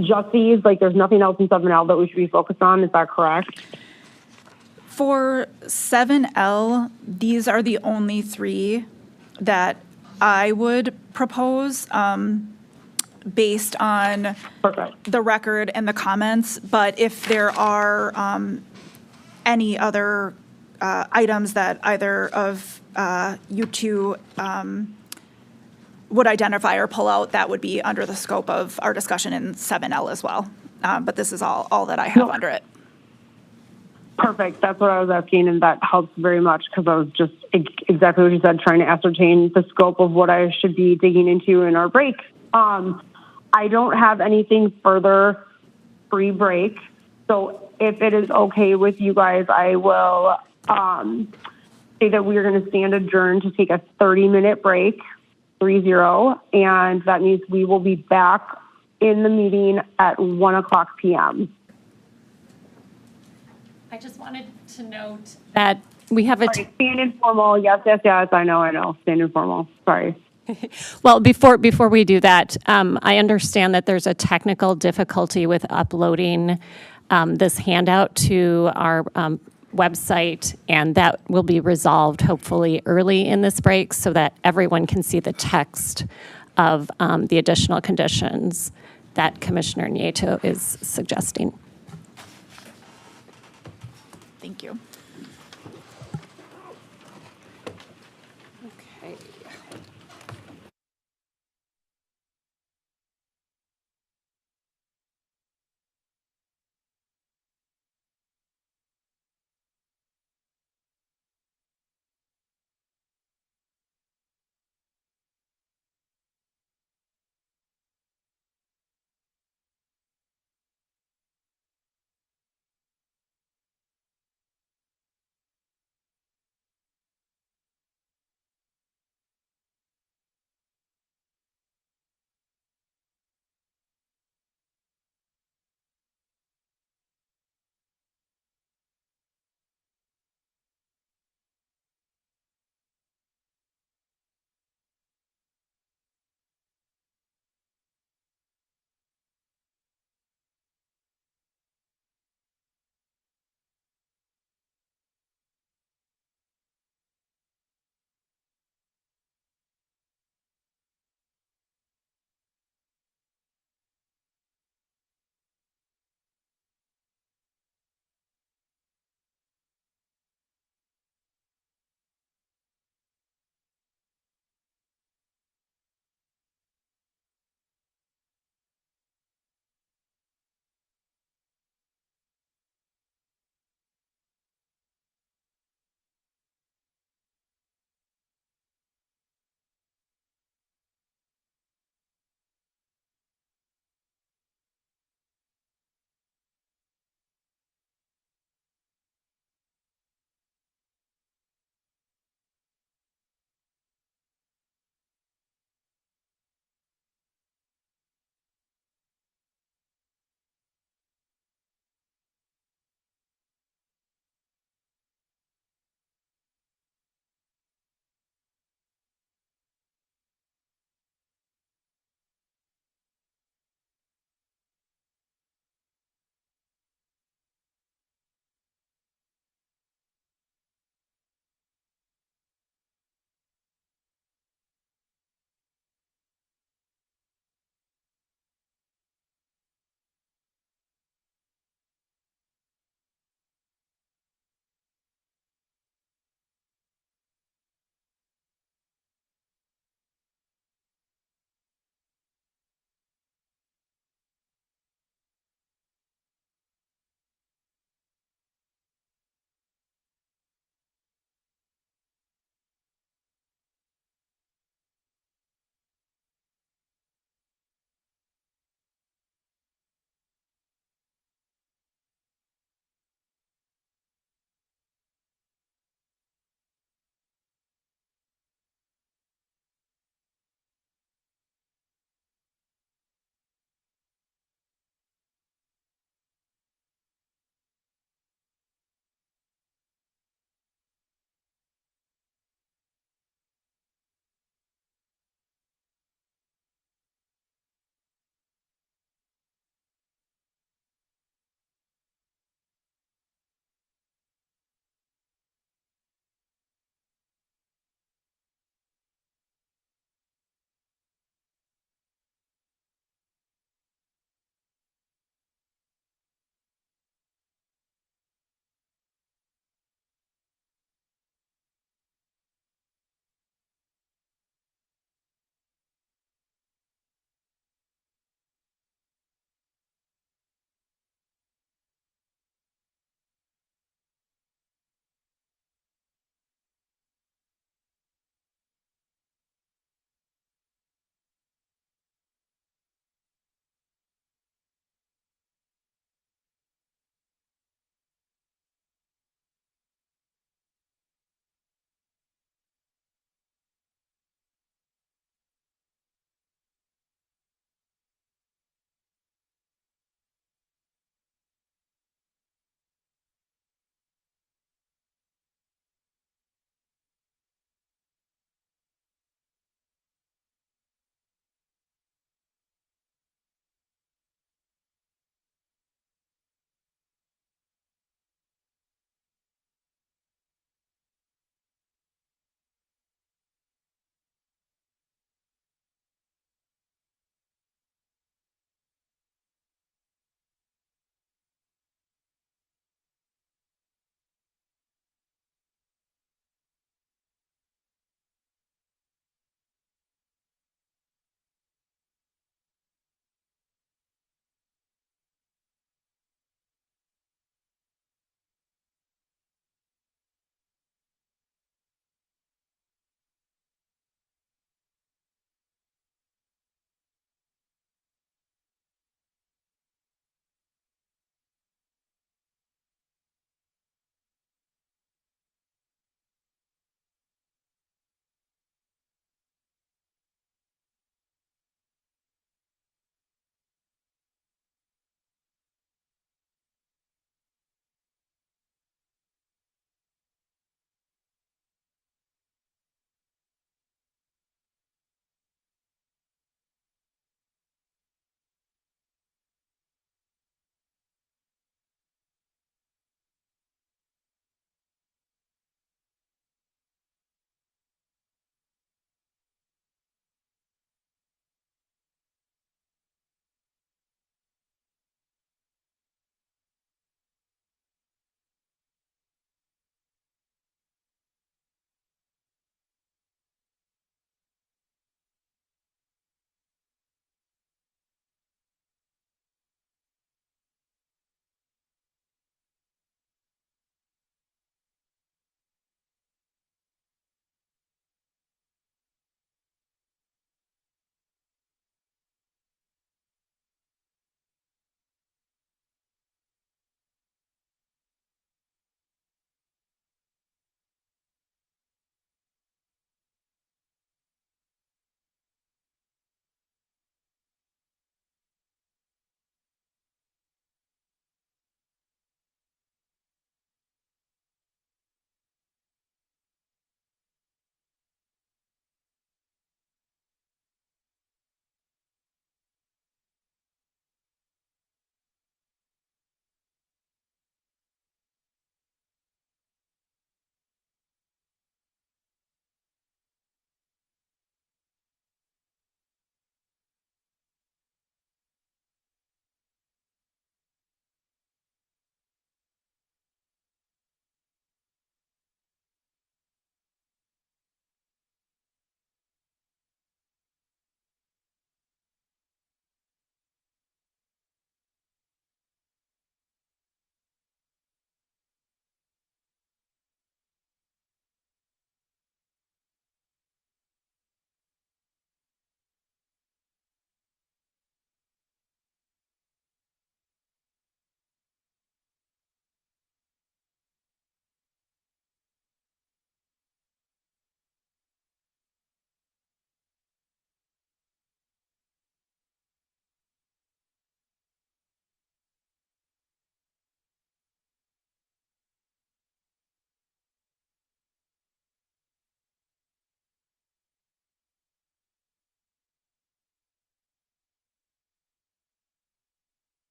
just these? Like, there's nothing else in 7L that we should be focused on? Is that correct? For 7L, these are the only three that I would propose based on Perfect. the record and the comments. But if there are any other items that either of you two would identify or pull out, that would be under the scope of our discussion in 7L as well. But this is all that I have under it. Perfect. That's what I was asking, and that helps very much because I was just exactly what you said, trying to ascertain the scope of what I should be digging into in our break. I don't have anything further pre-break, so if it is okay with you guys, I will say that we are going to stand adjourned to take a 30-minute break, 3-0, and that means we will be back in the meeting at 1:00 p.m. I just wanted to note that we have a. Sorry, stand informal. Yes, I know. Stand informal. Sorry. Well, before we do that, I understand that there's a technical difficulty with uploading this handout to our website, and that will be resolved hopefully early in this break so that everyone can see the text of the additional conditions that Commissioner Nieto is suggesting. Thank you.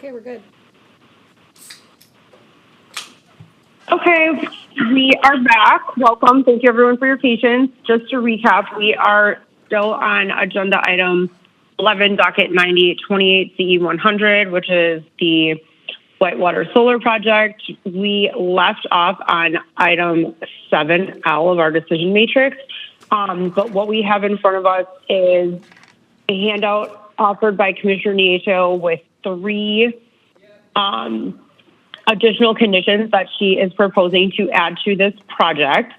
Okay, we're good. Okay, we are back. Welcome. Thank you everyone for your patience. Just to recap, we are still on agenda item 11, docket 9828 CE 100, which is the Whitewater Solar Project. We left off on item 7L of our decision matrix. But what we have in front of us is a handout offered by Commissioner Nieto with 3 additional conditions that she is proposing to add to this project,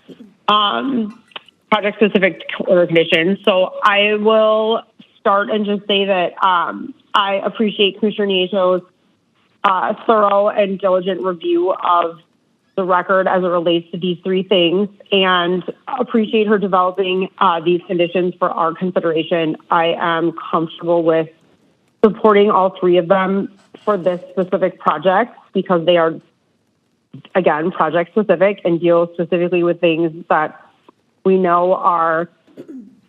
project-specific order conditions. So I will start and just say that I appreciate Commissioner Nieto's thorough and diligent review of the record as it relates to these 3 things, and appreciate her developing these conditions for our consideration. I am comfortable with supporting all 3 of them for this specific project because they are, again, project specific and deal specifically with things that we know are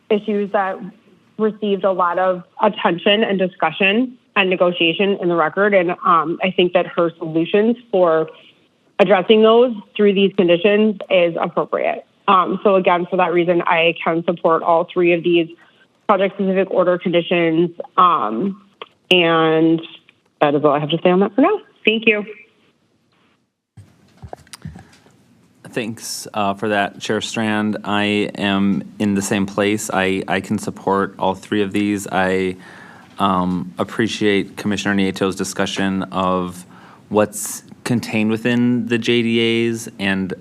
issues that received a lot of attention and discussion and negotiation in the record. And I think that her solutions for addressing those through these conditions is appropriate. So again, for that reason, I can support all 3 of these project-specific order conditions. And that is all I have to say on that for now. Thank you. Thanks for that, Chair Strand. I am in the same place. I can support all 3 of these. I appreciate Commissioner Nieto's discussion of what's contained within the JDAs and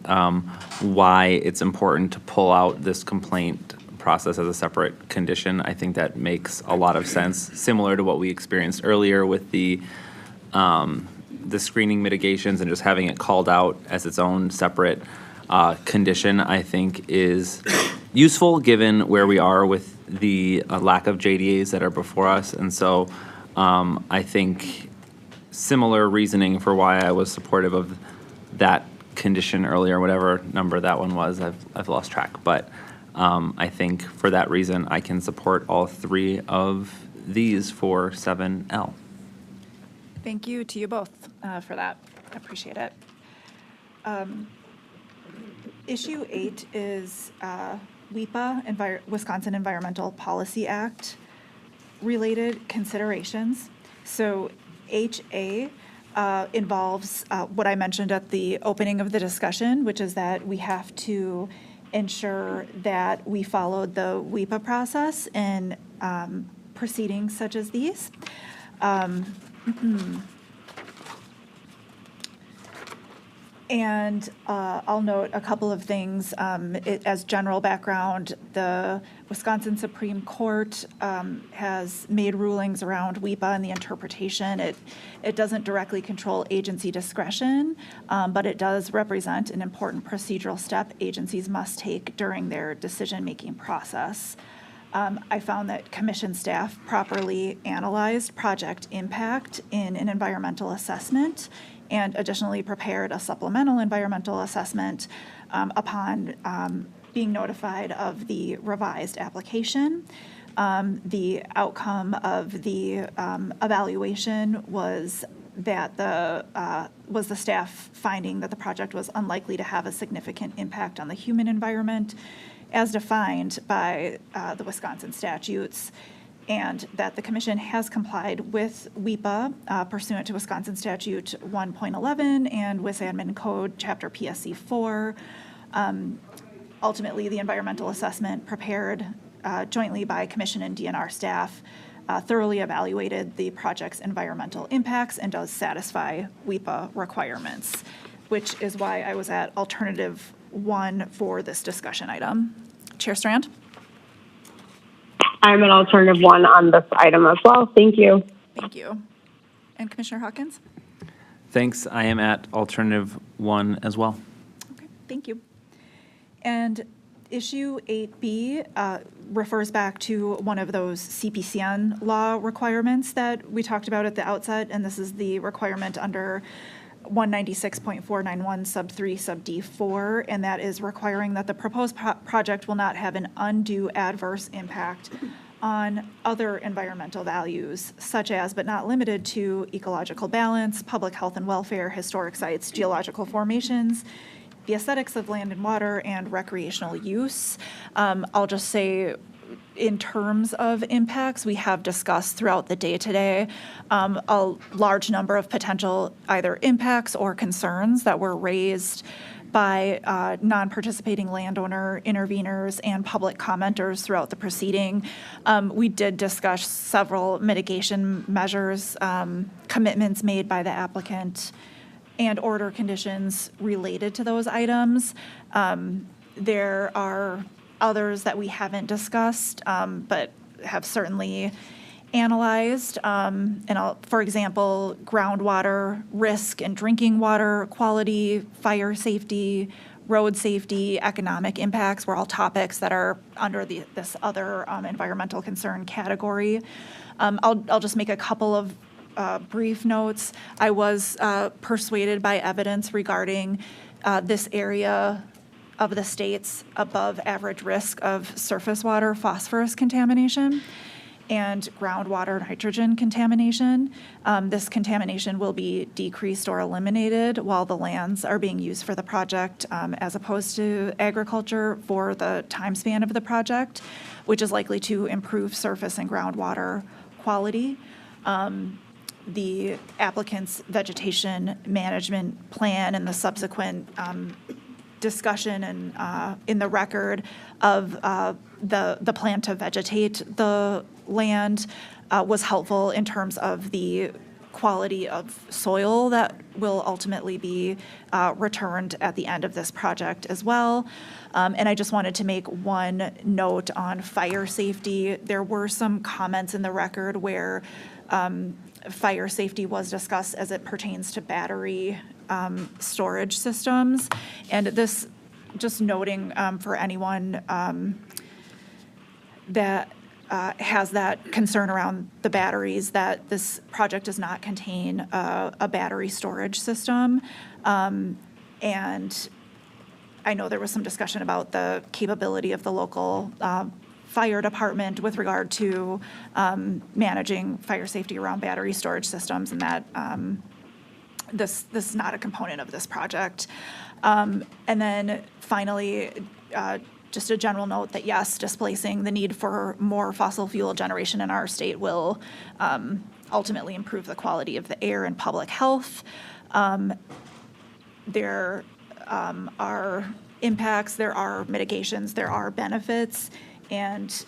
why it's important to pull out this complaint process as a separate condition. I think that makes a lot of sense, similar to what we experienced earlier with the screening mitigations, and just having it called out as its own separate condition, I think is useful given where we are with the lack of JDAs that are before us. And so I think similar reasoning for why I was supportive of that condition earlier, whatever number that one was, I've lost track. But I think for that reason, I can support all 3 of these for 7L. Thank you to you both for that. I appreciate it. Issue 8 is WEPA, Wisconsin Environmental Policy Act, related considerations. So HA involves what I mentioned at the opening of the discussion, which is that we have to ensure that we followed the WEPA process in proceedings such as these. And I'll note a couple of things. As general background, the Wisconsin Supreme Court has made rulings around WEPA and the interpretation. It doesn't directly control agency discretion, but it does represent an important procedural step agencies must take during their decision-making process. I found that commission staff properly analyzed project impact in an environmental assessment and additionally prepared a supplemental environmental assessment upon being notified of the revised application. The outcome of the evaluation was that the staff finding that the project was unlikely to have a significant impact on the human environment as defined by the Wisconsin statutes, and that the commission has complied with WEPA pursuant to Wisconsin Statute 1.11 and WisAdmin Code Chapter PSC 4. Ultimately, the environmental assessment prepared jointly by commission and DNR staff thoroughly evaluated the project's environmental impacts and does satisfy WEPA requirements, which is why I was at alternative 1 for this discussion item. Chair Strand? I'm an alternative 1 on this item as well. Thank you. Thank you. And Commissioner Hawkins? Thanks. I am at alternative 1 as well. Okay, thank you. And issue 8B refers back to one of those CPCN law requirements that we talked about at the outset, and this is the requirement under 196.491 sub 3 sub D4, and that is requiring that the proposed project will not have an undue adverse impact on other environmental values, such as, but not limited to, ecological balance, public health and welfare, historic sites, geological formations, the aesthetics of land and water, and recreational use. I'll just say, in terms of impacts, we have discussed throughout the day today a large number of potential either impacts or concerns that were raised by non-participating landowner interveners and public commenters throughout the proceeding. We did discuss several mitigation measures, commitments made by the applicant, and order conditions related to those items. There are others that we haven't discussed, but have certainly analyzed. For example, groundwater risk and drinking water quality, fire safety, road safety, economic impacts were all topics that are under this other environmental concern category. I'll just make a couple of brief notes. I was persuaded by evidence regarding this area of the state's above average risk of surface water phosphorus contamination and groundwater nitrogen contamination. This contamination will be decreased or eliminated while the lands are being used for the project as opposed to agriculture for the time span of the project, which is likely to improve surface and groundwater quality. The applicant's vegetation management plan and the subsequent discussion and in the record of the plan to vegetate the land was helpful in terms of the quality of soil that will ultimately be returned at the end of this project as well. And I just wanted to make one note on fire safety. There were some comments in the record where fire safety was discussed as it pertains to battery storage systems. And this, just noting for anyone that has that concern around the batteries, that this project does not contain a battery storage system. And I know there was some discussion about the capability of the local fire department with regard to managing fire safety around battery storage systems, and that this is not a component of this project. And then finally, just a general note that yes, displacing the need for more fossil fuel generation in our state will ultimately improve the quality of the air and public health. There are impacts, there are mitigations, there are benefits, and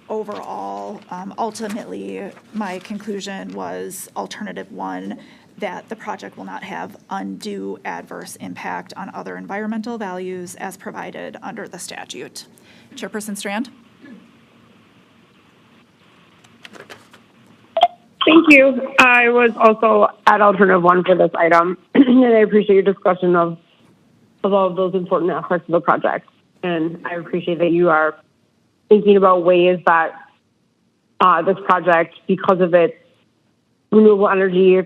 overall, ultimately, my conclusion was alternative one, that the project will not have undue adverse impact on other environmental values as provided under the statute. Chairperson Strand? Thank you. I was also at alternative one for this item, and I appreciate your discussion of all of those important aspects of the project. And I appreciate that you are thinking about ways that this project, because of its renewable energy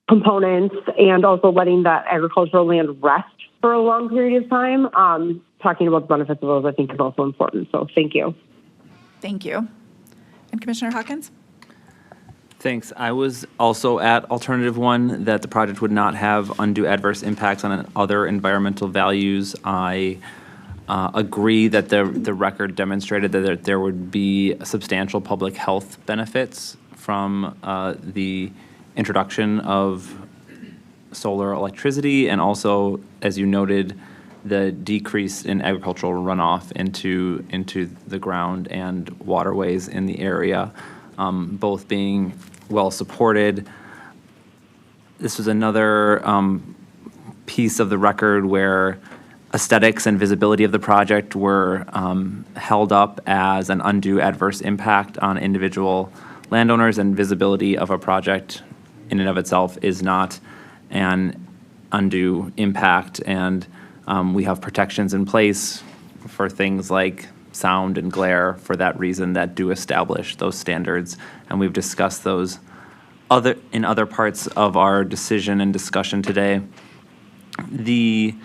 components and also letting that agricultural land rest for a long period of time, talking about the benefits of those, I think, is also important. So thank you. Thank you. And Commissioner Hawkins? Thanks. I was also at alternative one, that the project would not have undue adverse impacts on other environmental values. I agree that the record demonstrated that there would be substantial public health benefits from the introduction of solar electricity, and also, as you noted, the decrease in agricultural runoff into the ground and waterways in the area, both being well supported. This was another piece of the record where aesthetics and visibility of the project were held up as an undue adverse impact on individual landowners, and visibility of a project in and of itself is not an undue impact. And we have protections in place for things like sound and glare for that reason that do establish those standards. And we've discussed those in other parts of our decision and discussion today. The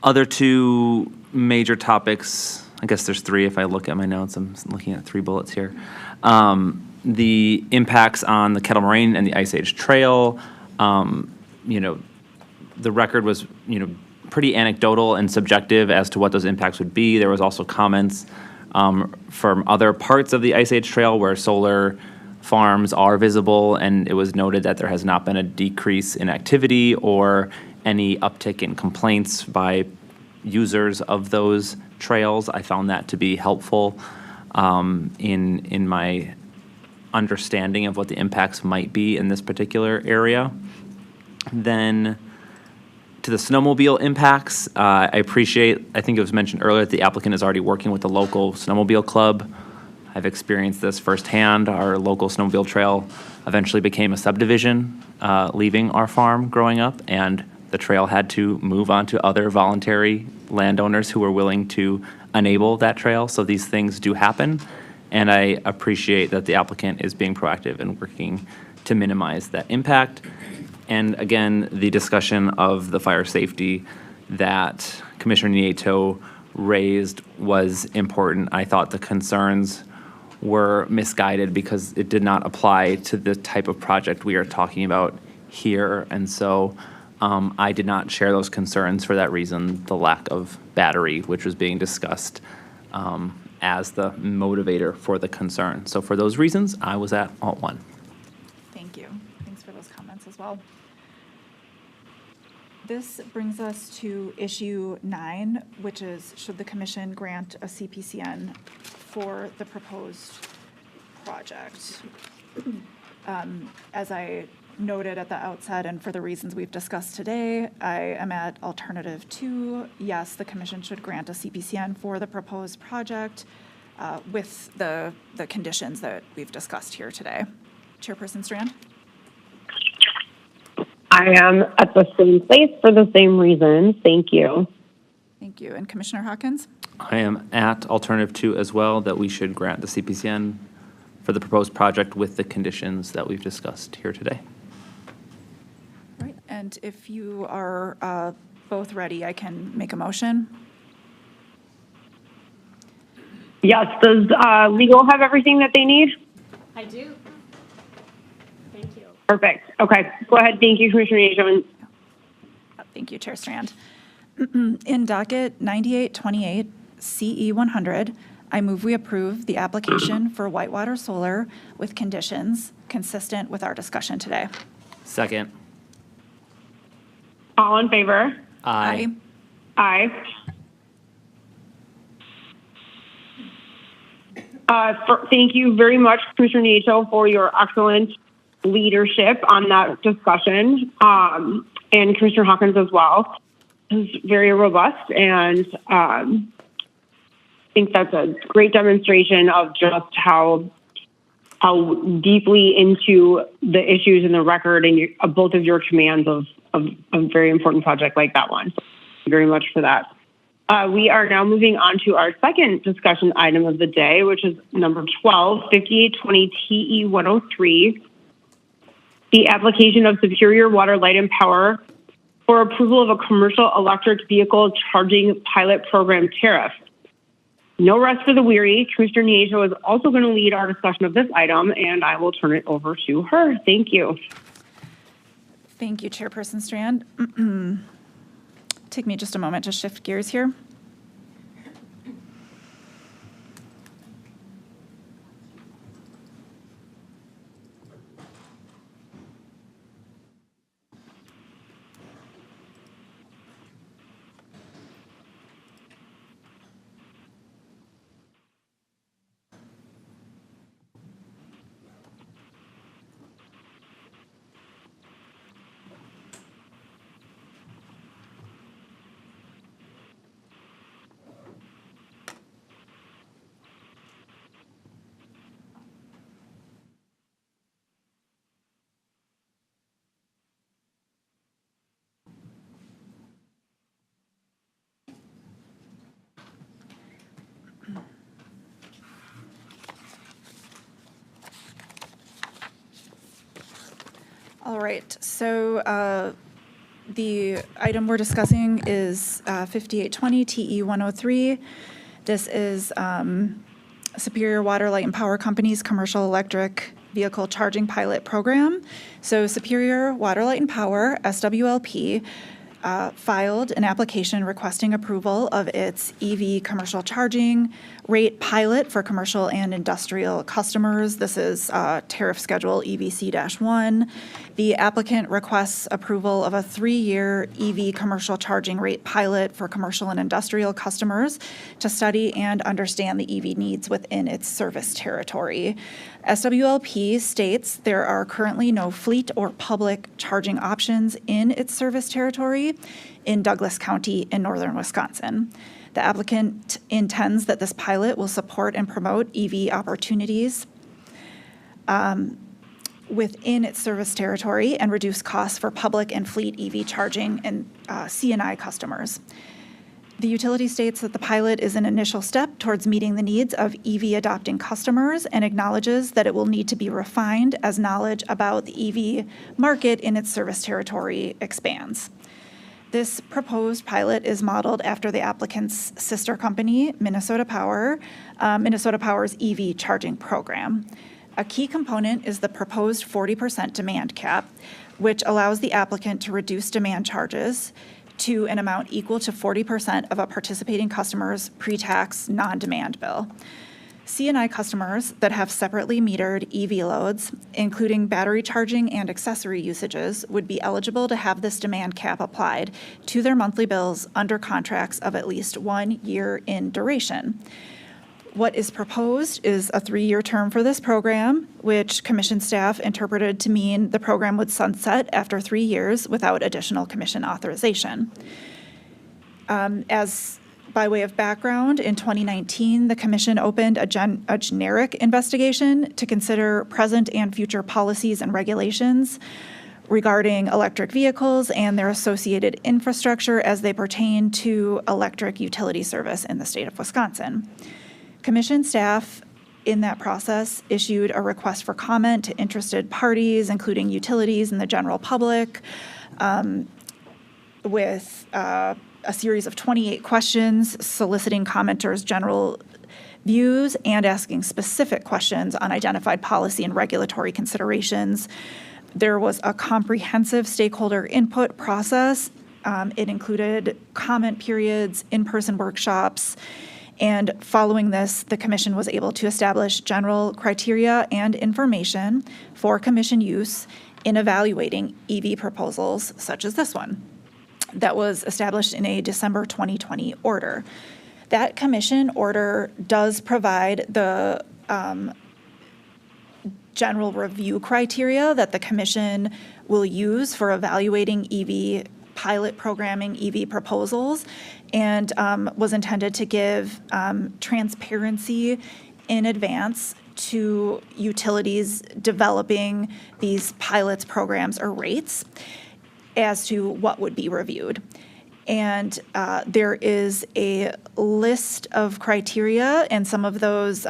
other two major topics I guess there's three if I look at my notes. I'm looking at 3 bullets here. The impacts on the Kettle Moraine and the Ice Age Trail, the record was, pretty anecdotal and subjective as to what those impacts would be. There was also comments from other parts of the Ice Age Trail where solar farms are visible, and it was noted that there has not been a decrease in activity or any uptick in complaints by users of those trails. I found that to be helpful in my understanding of what the impacts might be in this particular area. Then to the snowmobile impacts, I think it was mentioned earlier that the applicant is already working with the local snowmobile club. I've experienced this firsthand. Our local snowmobile trail eventually became a subdivision leaving our farm growing up, and the trail had to move on to other voluntary landowners who were willing to enable that trail. So these things do happen, and I appreciate that the applicant is being proactive and working to minimize that impact. And again, the discussion of the fire safety that Commissioner Nieto raised was important. I thought the concerns were misguided because it did not apply to the type of project we are talking about here. And so I did not share those concerns for that reason, the lack of battery, which was being discussed as the motivator for the concern. So for those reasons, I was at Alt 1. Thank you. Thanks for those comments as well. This brings us to issue 9, which is should the commission grant a CPCN for the proposed project. As I noted at the outset, and for the reasons we've discussed today, I am at alternative 2. Yes, the commission should grant a CPCN for the proposed project with the conditions that we've discussed here today. Chairperson Strand? I am at the same place for the same reasons. Thank you. Thank you. And Commissioner Hawkins? I am at alternative 2 as well, that we should grant the CPCN for the proposed project with the conditions that we've discussed here today. All right. And if you are both ready, I can make a motion. Yes, does legal have everything that they need? I do. Thank you. Perfect. Okay, go ahead. Thank you, Commissioner Nieto. Thank you, Chair Strand. In docket 9828 CE 100, I move we approve the application for Whitewater Solar with conditions consistent with our discussion today. Second. All in favor? Aye. Aye. Thank you very much, Commissioner Nieto, for your excellent leadership on that discussion, and Commissioner Hawkins as well. It was very robust, and I think that's a great demonstration of just how deeply into the issues in the record and both of your commands of a very important project like that one. So thank you very much for that. We are now moving on to our second discussion item of the day, which is number 12, 5820 TE 103, the application of Superior Water, Light, and Power for approval of a commercial electric vehicle charging pilot program tariff. No rest for the weary. Commissioner Nieto is also going to lead our discussion of this item, and I will turn it over to her. Thank you. Thank you, Chairperson Strand. Take me just a moment to shift gears here. All right, so the item we're discussing is 5820 TE 103, This is Superior Water, Light, and Power Company's Commercial Electric Vehicle Charging Pilot Program. So Superior Water, Light, and Power, SWLP, filed an application requesting approval of its EV commercial charging rate pilot for commercial and industrial customers. This is Tariff Schedule EVC-1. The applicant requests approval of a 3-year EV commercial charging rate pilot for commercial and industrial customers to study and understand the EV needs within its service territory. SWLP states there are currently no fleet or public charging options in its service territory in Douglas County in northern Wisconsin. The applicant intends that this pilot will support and promote EV opportunities within its service territory and reduce costs for public and fleet EV charging and C&I customers. The utility states that the pilot is an initial step towards meeting the needs of EV adopting customers and acknowledges that it will need to be refined as knowledge about the EV market in its service territory expands. This proposed pilot is modeled after the applicant's sister company, Minnesota Power's EV charging program. A key component is the proposed 40% demand cap, which allows the applicant to reduce demand charges to an amount equal to 40% of a participating customer's pre-tax non-demand bill. C&I customers that have separately metered EV loads, including battery charging and accessory usages, would be eligible to have this demand cap applied to their monthly bills under contracts of at least 1 year in duration. What is proposed is a 3-year term for this program, which Commission staff interpreted to mean the program would sunset after 3 years without additional Commission authorization. By way of background, in 2019, the Commission opened a generic investigation to consider present and future policies and regulations regarding electric vehicles and their associated infrastructure as they pertain to electric utility service in the state of Wisconsin. Commission staff in that process issued a request for comment to interested parties, including utilities and the general public, with a series of 28 questions soliciting commenters' general views and asking specific questions on identified policy and regulatory considerations. There was a comprehensive stakeholder input process. It included comment periods, in-person workshops, and following this, the Commission was able to establish general criteria and information for Commission use in evaluating EV proposals such as this one that was established in a December 2020 order. That Commission order does provide the general review criteria that the Commission will use for evaluating EV pilot programming EV proposals, and was intended to give transparency in advance to utilities developing these pilots, programs, or rates as to what would be reviewed. And there is a list of criteria, and some of those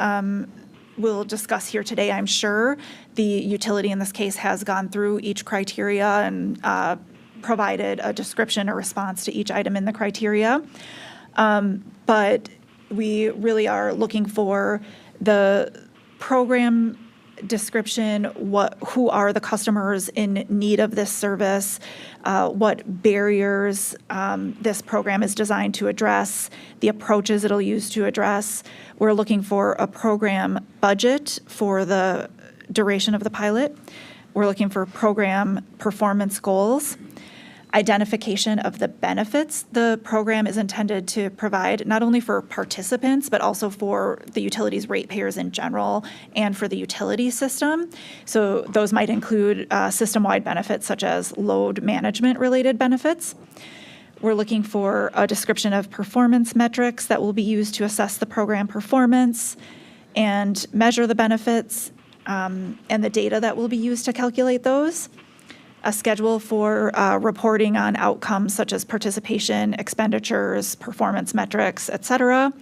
we'll discuss here today, I'm sure. The utility in this case has gone through each criteria and provided a description or response to each item in the criteria. But we really are looking for the program description, who are the customers in need of this service, what barriers this program is designed to address, the approaches it'll use to address. We're looking for a program budget for the duration of the pilot. We're looking for program performance goals, identification of the benefits the program is intended to provide, not only for participants, but also for the utilities ratepayers in general and for the utility system. So those might include system-wide benefits such as load management related benefits. We're looking for a description of performance metrics that will be used to assess the program performance and measure the benefits and the data that will be used to calculate those. A schedule for reporting on outcomes such as participation, expenditures, performance metrics, et cetera.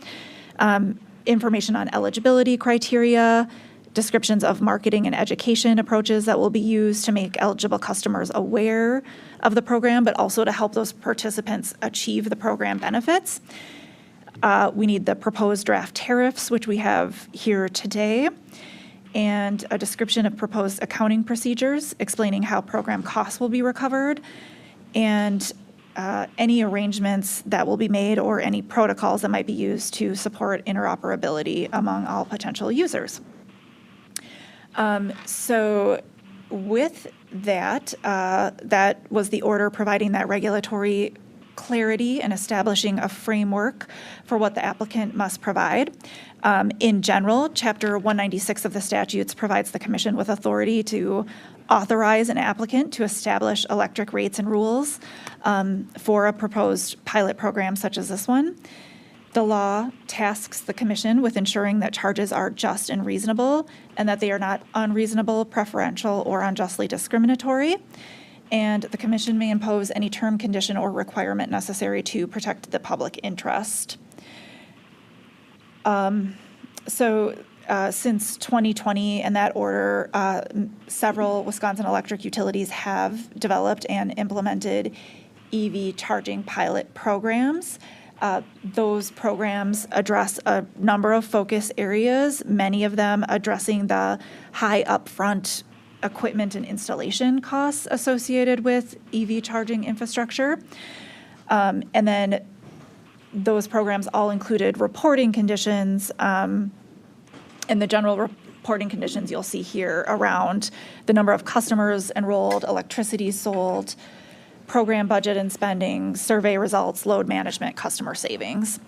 Information on eligibility criteria, descriptions of marketing and education approaches that will be used to make eligible customers aware of the program, but also to help those participants achieve the program benefits. We need the proposed draft tariffs, which we have here today, and a description of proposed accounting procedures explaining how program costs will be recovered, and any arrangements that will be made or any protocols that might be used to support interoperability among all potential users. So with that, that was the order providing that regulatory clarity and establishing a framework for what the applicant must provide. In general, Chapter 196 of the statutes provides the Commission with authority to authorize an applicant to establish electric rates and rules for a proposed pilot program such as this one. The law tasks the Commission with ensuring that charges are just and reasonable and that they are not unreasonable, preferential, or unjustly discriminatory. And the Commission may impose any term, condition, or requirement necessary to protect the public interest. Since 2020 and that order, several Wisconsin electric utilities have developed and implemented EV charging pilot programs. Those programs address a number of focus areas, many of them addressing the high upfront equipment and installation costs associated with EV charging infrastructure. And then those programs all included reporting conditions, and the general reporting conditions you'll see here around the number of customers enrolled, electricity sold, program budget and spending, survey results, load management, customer savings.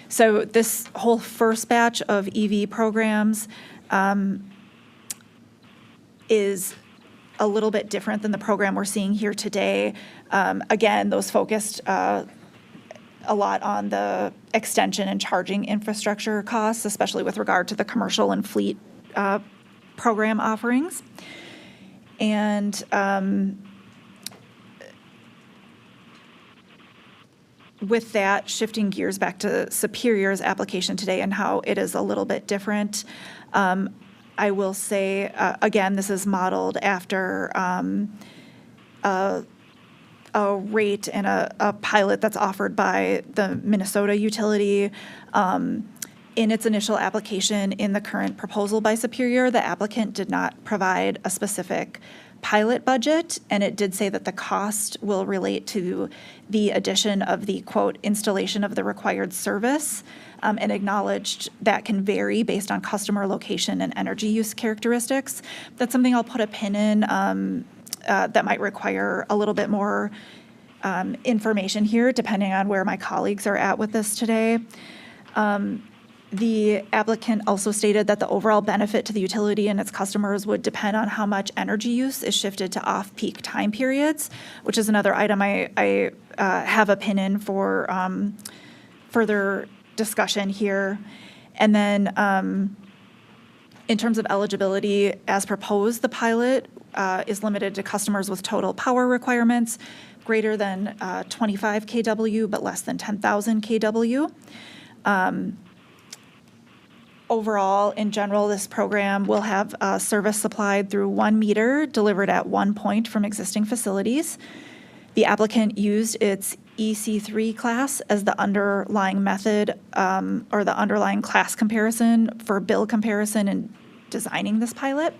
So this whole first batch of EV programs is a little bit different than the program we're seeing here today. Again, those focused a lot on the extension and charging infrastructure costs, especially with regard to the commercial and fleet program offerings. And with that, shifting gears back to Superior's application today and how it is a little bit different, I will say, again, this is modeled after a rate and a pilot that's offered by the Minnesota utility. In its initial application in the current proposal by Superior, the applicant did not provide a specific pilot budget, and it did say that the cost will relate to the addition of the, quote, installation of the required service, and acknowledged that can vary based on customer location and energy use characteristics. That's something I'll put a pin in that might require a little bit more information here, depending on where my colleagues are at with this today. The applicant also stated that the overall benefit to the utility and its customers would depend on how much energy use is shifted to off-peak time periods, which is another item I have a pin in for further discussion here. And then in terms of eligibility, as proposed, the pilot is limited to customers with total power requirements greater than 25 kW but less than 10,000 kW. Overall, in general, this program will have service supplied through 1 meter delivered at 1 point from existing facilities. The applicant used its EC3 class as the underlying method or the underlying class comparison for bill comparison in designing this pilot.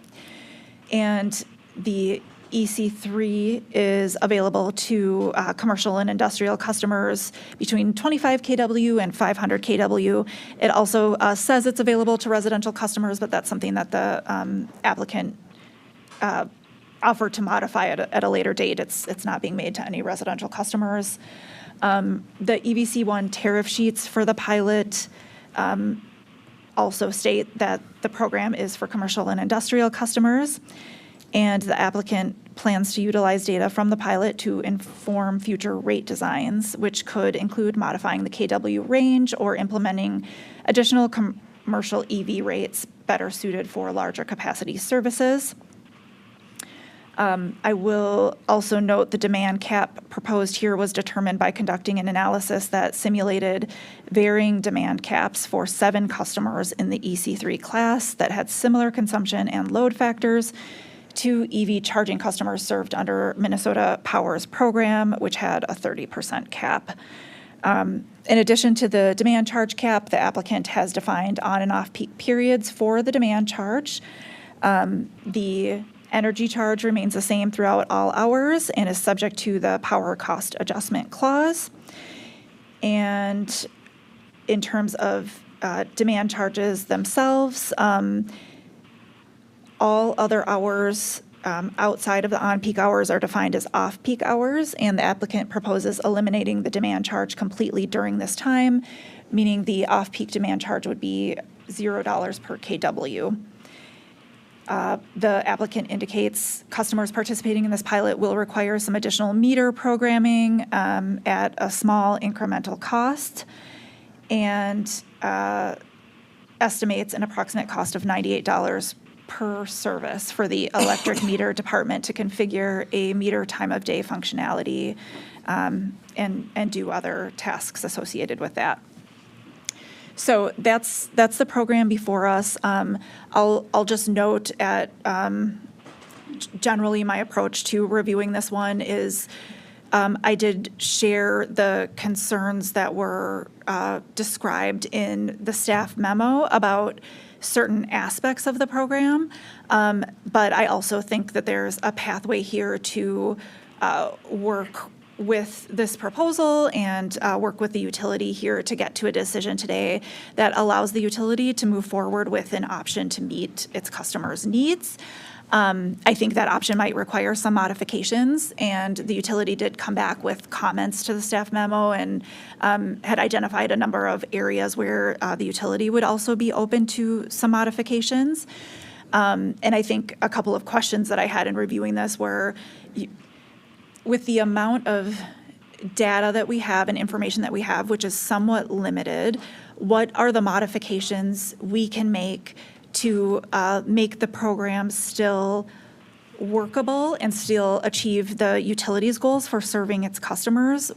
And the EC3 is available to commercial and industrial customers between 25 kW and 500 kW. It also says it's available to residential customers, but that's something that the applicant offered to modify at a later date. It's not being made to any residential customers. The EVC1 tariff sheets for the pilot also state that the program is for commercial and industrial customers, and the applicant plans to utilize data from the pilot to inform future rate designs, which could include modifying the KW range or implementing additional commercial EV rates better suited for larger capacity services. I will also note the demand cap proposed here was determined by conducting an analysis that simulated varying demand caps for 7 customers in the EC3 class that had similar consumption and load factors to EV charging customers served under Minnesota Power's program, which had a 30% cap. In addition to the demand charge cap, the applicant has defined on and off peak periods for the demand charge. The energy charge remains the same throughout all hours and is subject to the power cost adjustment clause. And in terms of demand charges themselves, all other hours outside of the on-peak hours are defined as off-peak hours, and the applicant proposes eliminating the demand charge completely during this time, meaning the off-peak demand charge would be $0 per kW. The applicant indicates customers participating in this pilot will require some additional meter programming at a small incremental cost, and estimates an approximate cost of $98 per service for the electric meter department to configure a meter time of day functionality and do other tasks associated with that. So that's the program before us. I'll just note at generally my approach to reviewing this one is I did share the concerns that were described in the staff memo about certain aspects of the program, but I also think that there's a pathway here to work with this proposal and work with the utility here to get to a decision today that allows the utility to move forward with an option to meet its customers' needs. I think that option might require some modifications, and the utility did come back with comments to the staff memo and had identified a number of areas where the utility would also be open to some modifications. And I think a couple of questions that I had in reviewing this were, with the amount of data that we have and information that we have, which is somewhat limited, what are the modifications we can make to make the program still workable and still achieve the utilities goals for serving its customers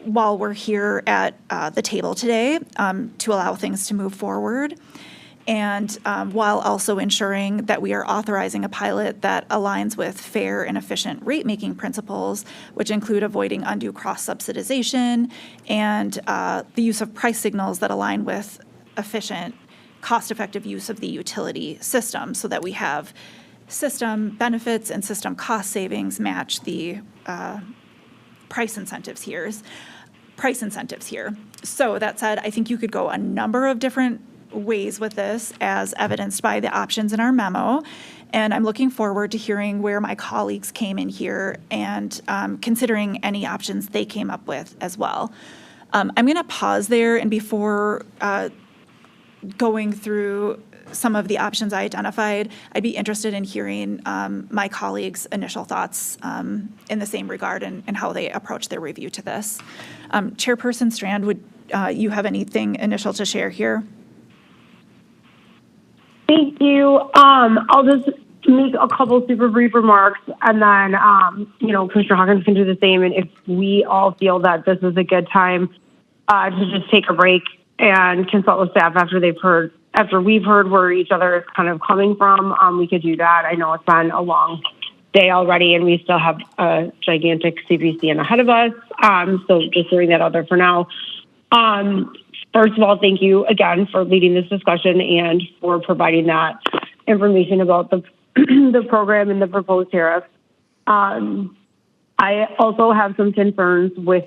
while we're here at the table today to allow things to move forward, and while also ensuring that we are authorizing a pilot that aligns with fair and efficient rate-making principles, which include avoiding undue cross-subsidization and the use of price signals that align with efficient, cost-effective use of the utility system, so that we have system benefits and system cost savings match the price incentives here. So that said, I think you could go a number of different ways with this, as evidenced by the options in our memo, and I'm looking forward to hearing where my colleagues came in here and considering any options they came up with as well. I'm going to pause there, and before going through some of the options I identified, I'd be interested in hearing my colleagues' initial thoughts in the same regard and how they approach their review to this. Chairperson Strand, would you have anything initial to share here? Thank you. I'll just make a couple super brief remarks, and then, Commissioner Hawkins can do the same. And if we all feel that this is a good time to just take a break and consult with staff after we've heard where each other is kind of coming from, we could do that. I know it's been a long day already, and we still have a gigantic CPC ahead of us. So just throwing that out there for now. First of all, thank you again for leading this discussion and for providing that information about the the program and the proposed tariff. I also have some concerns with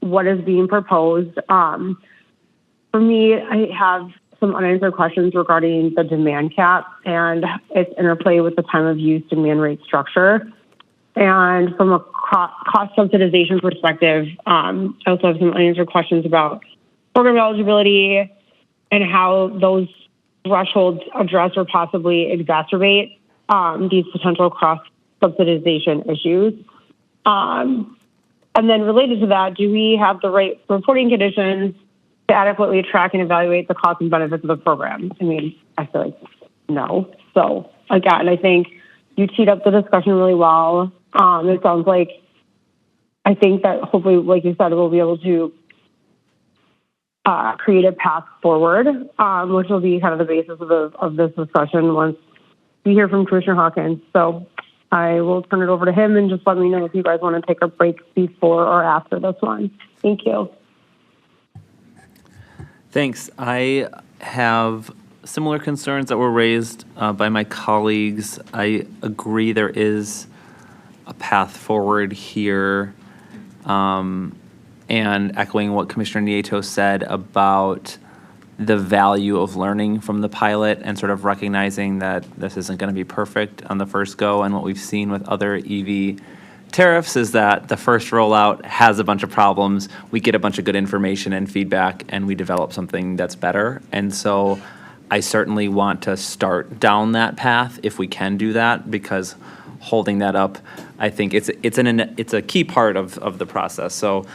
what is being proposed. For me, I have some unanswered questions regarding the demand cap and its interplay with the time of use demand rate structure. And from a cost subsidization perspective, I also have some unanswered questions about program eligibility and how those thresholds address or possibly exacerbate these potential cross-subsidization issues. And then related to that, do we have the right reporting conditions to adequately track and evaluate the costs and benefits of the program? I mean, I feel like no. So again, I think you teed up the discussion really well. It sounds like, I think that hopefully, like you said, we'll be able to create a path forward, which will be kind of the basis of this discussion once we hear from Commissioner Hawkins. So I will turn it over to him and just let me know if you guys want to take a break before or after this one. Thank you. Thanks. I have similar concerns that were raised by my colleagues. I agree there is a path forward here. And echoing what Commissioner Nieto said about the value of learning from the pilot and sort of recognizing that this isn't going to be perfect on the first go. And what we've seen with other EV tariffs is that the first rollout has a bunch of problems. We get a bunch of good information and feedback, and we develop something that's better. And so I certainly want to start down that path if we can do that, because holding that up, I think it's a key part of the process. So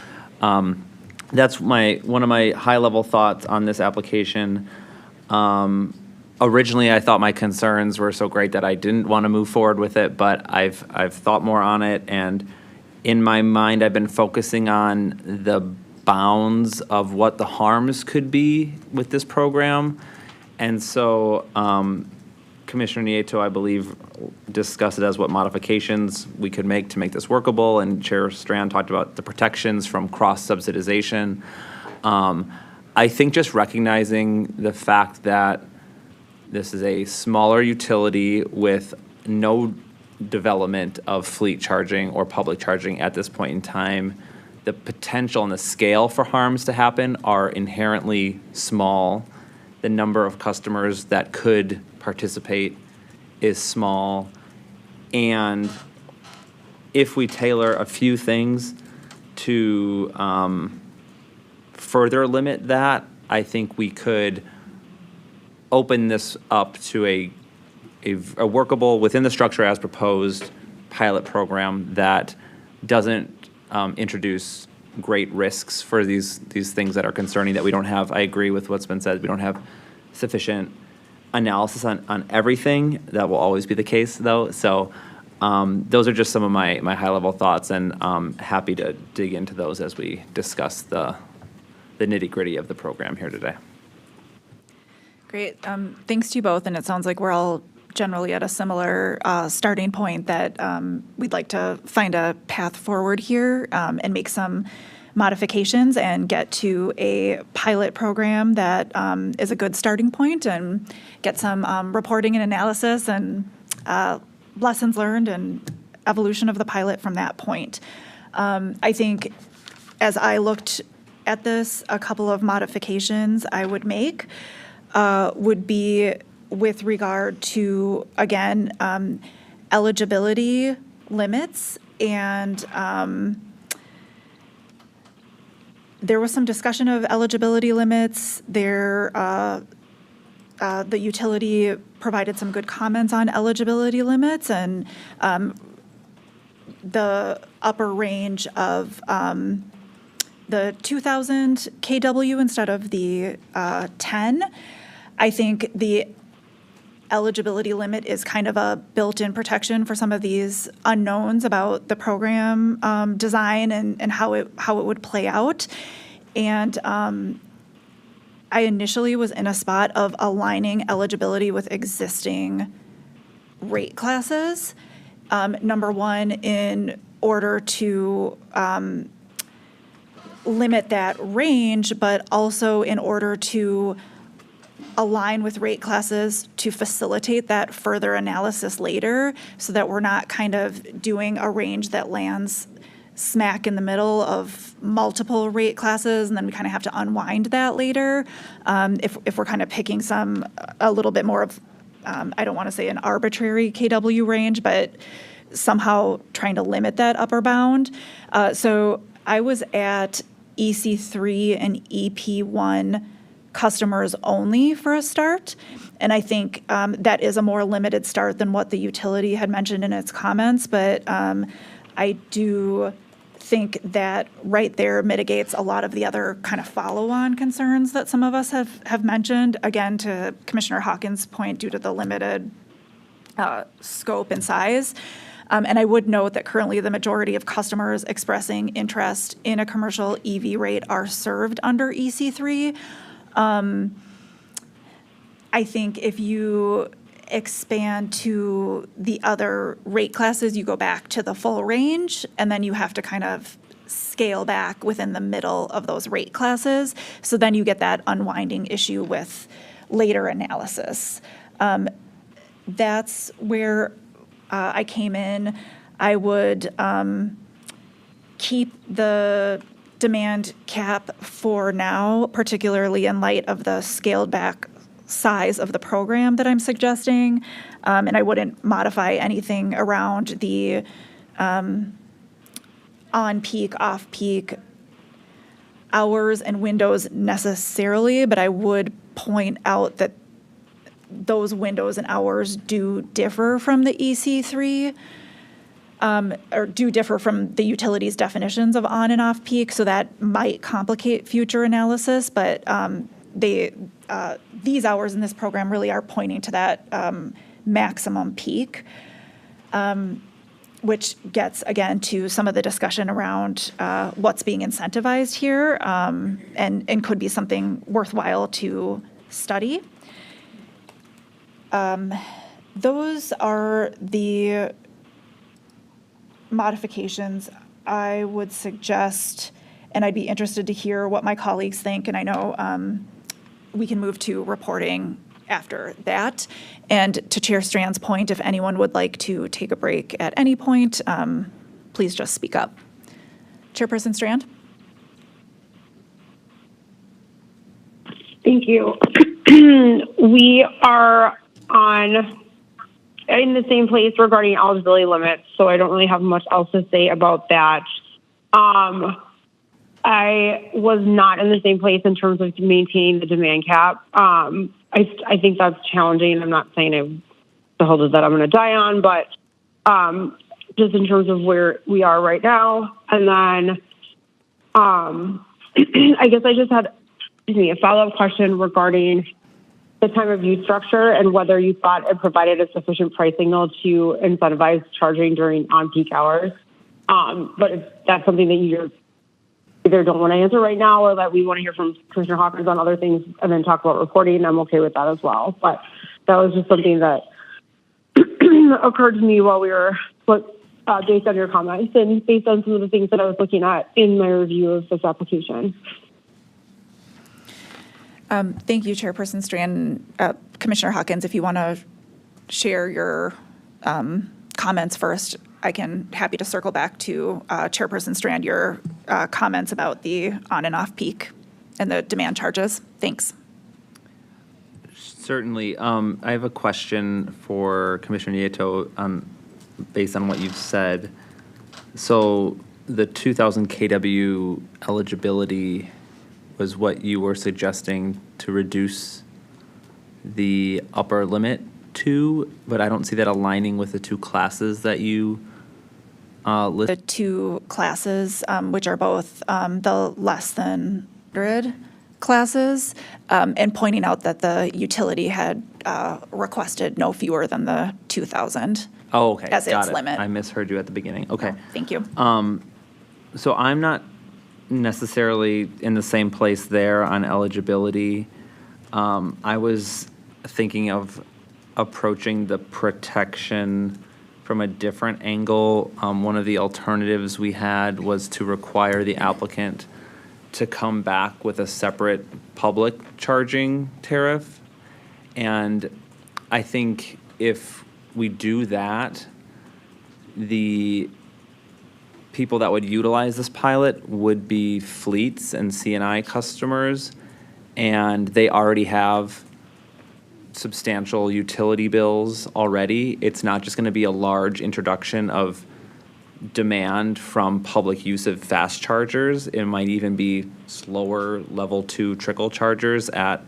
that's one of my high-level thoughts on this application. Originally, I thought my concerns were so great that I didn't want to move forward with it, but I've thought more on it, and in my mind, I've been focusing on the bounds of what the harms could be with this program. And so Commissioner Nieto, I believe, discussed it as what modifications we could make to make this workable, and Chair Strand talked about the protections from cross-subsidization. I think just recognizing the fact that this is a smaller utility with no development of fleet charging or public charging at this point in time, the potential and the scale for harms to happen are inherently small. The number of customers that could participate is small. And if we tailor a few things to further limit that, I think we could open this up to a workable, within the structure as proposed, pilot program that doesn't introduce great risks for these things that are concerning that we don't have. I agree with what's been said. We don't have sufficient analysis on everything. That will always be the case, though. So those are just some of my high-level thoughts, and I'm happy to dig into those as we discuss the nitty-gritty of the program here today. Great. Thanks to you both, and it sounds like we're all generally at a similar starting point that we'd like to find a path forward here and make some modifications and get to a pilot program that is a good starting point and get some reporting and analysis and lessons learned and evolution of the pilot from that point. I think as I looked at this, a couple of modifications I would make would be with regard to, again, eligibility limits. And there was some discussion of eligibility limits. The utility provided some good comments on eligibility limits, and the upper range of the 2,000 kW instead of the 10. I think the eligibility limit is kind of a built-in protection for some of these unknowns about the program design and how it would play out. And I initially was in a spot of aligning eligibility with existing rate classes. Number one, in order to limit that range, but also in order to align with rate classes to facilitate that further analysis later, so that we're not kind of doing a range that lands smack in the middle of multiple rate classes, and then we kind of have to unwind that later. If we're kind of picking a little bit more of, I don't want to say an arbitrary KW range, but somehow trying to limit that upper bound. So I was at EC3 and EP1 customers only for a start. And I think that is a more limited start than what the utility had mentioned in its comments. But I do think that right there mitigates a lot of the other kind of follow-on concerns that some of us have mentioned. Again, to Commissioner Hawkins' point, due to the limited scope and size. And I would note that currently the majority of customers expressing interest in a commercial EV rate are served under EC3. I think if you expand to the other rate classes, you go back to the full range, and then you have to kind of scale back within the middle of those rate classes. So then you get that unwinding issue with later analysis. That's where I came in. I would keep the demand cap for now, particularly in light of the scaled back size of the program that I'm suggesting. And I wouldn't modify anything around the on-peak, off-peak hours and windows necessarily, but I would point out that those windows and hours do differ from the EC3, or do differ from the utilities definitions of on and off peak, so that might complicate future analysis, but these hours in this program really are pointing to that maximum peak, which gets, again, to some of the discussion around what's being incentivized here, and could be something worthwhile to study. Those are the modifications I would suggest, and I'd be interested to hear what my colleagues think, and I know we can move to reporting after that. And to Chair Strand's point, if anyone would like to take a break at any point, please just speak up. Chairperson Strand? Thank you. We are in the same place regarding eligibility limits, so I don't really have much else to say about that. I was not in the same place in terms of maintaining the demand cap. I think that's challenging. I'm not saying the hill that I'm going to die on, but just in terms of where we are right now. And then I guess I just had a follow-up question regarding the time of use structure and whether you thought it provided a sufficient price signal to incentivize charging during on-peak hours. But if that's something that you either don't want to answer right now or that we want to hear from Commissioner Hawkins on other things and then talk about reporting, I'm okay with that as well. But that was just something that occurred to me while we were, based on your comments and based on some of the things that I was looking at in my review of this application. Thank you, Chairperson Strand. Commissioner Hawkins, if you want to share your comments first, I can happy to circle back to Chairperson Strand, your comments about the on and off peak and the demand charges. Thanks. Certainly. I have a question for Commissioner Nieto based on what you've said. So the 2,000 kW eligibility was what you were suggesting to reduce the upper limit to, but I don't see that aligning with the two classes that you listed. The two classes, which are both the less than 100 classes, and pointing out that the utility had requested no fewer than the 2,000. Oh, okay. As Got its it. limit. I misheard you at the beginning. Okay. Thank you. So I'm not necessarily in the same place there on eligibility. I was thinking of approaching the protection from a different angle. One of the alternatives we had was to require the applicant to come back with a separate public charging tariff. And I think if we do that, the people that would utilize this pilot would be fleets and C&I customers, and they already have substantial utility bills already. It's not just going to be a large introduction of demand from public use of fast chargers. It might even be slower level 2 trickle chargers at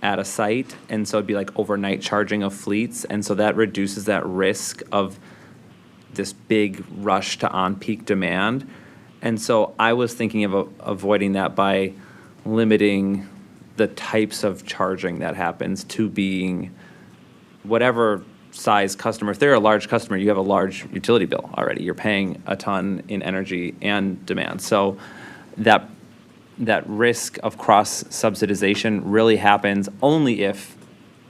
a site, and so it'd be like overnight charging of fleets, and so that reduces that risk of this big rush to on-peak demand. And so I was thinking of avoiding that by limiting the types of charging that happens to being whatever size customer. If they're a large customer, you have a large utility bill already. You're paying a ton in energy and demand. So that risk of cross-subsidization really happens only if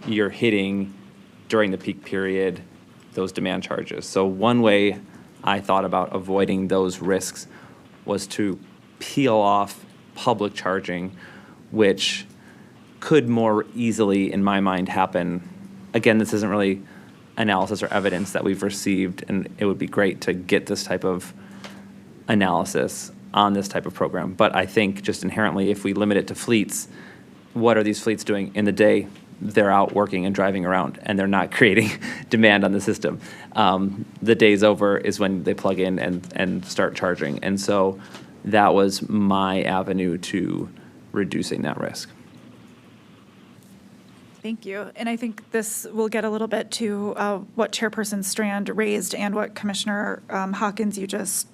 you're hitting during the peak period, those demand charges. So one way I thought about avoiding those risks was to peel off public charging, which could more easily, in my mind, happen. Again, this isn't really analysis or evidence that we've received, and it would be great to get this type of analysis on this type of program. But I think just inherently, if we limit it to fleets, what are these fleets doing in the day? They're out working and driving around, and they're not creating demand on the system. The day's over is when they plug in and start charging. And so that was my avenue to reducing that risk. Thank you. And I think this will get a little bit to what Chairperson Strand raised and what Commissioner Hawkins you just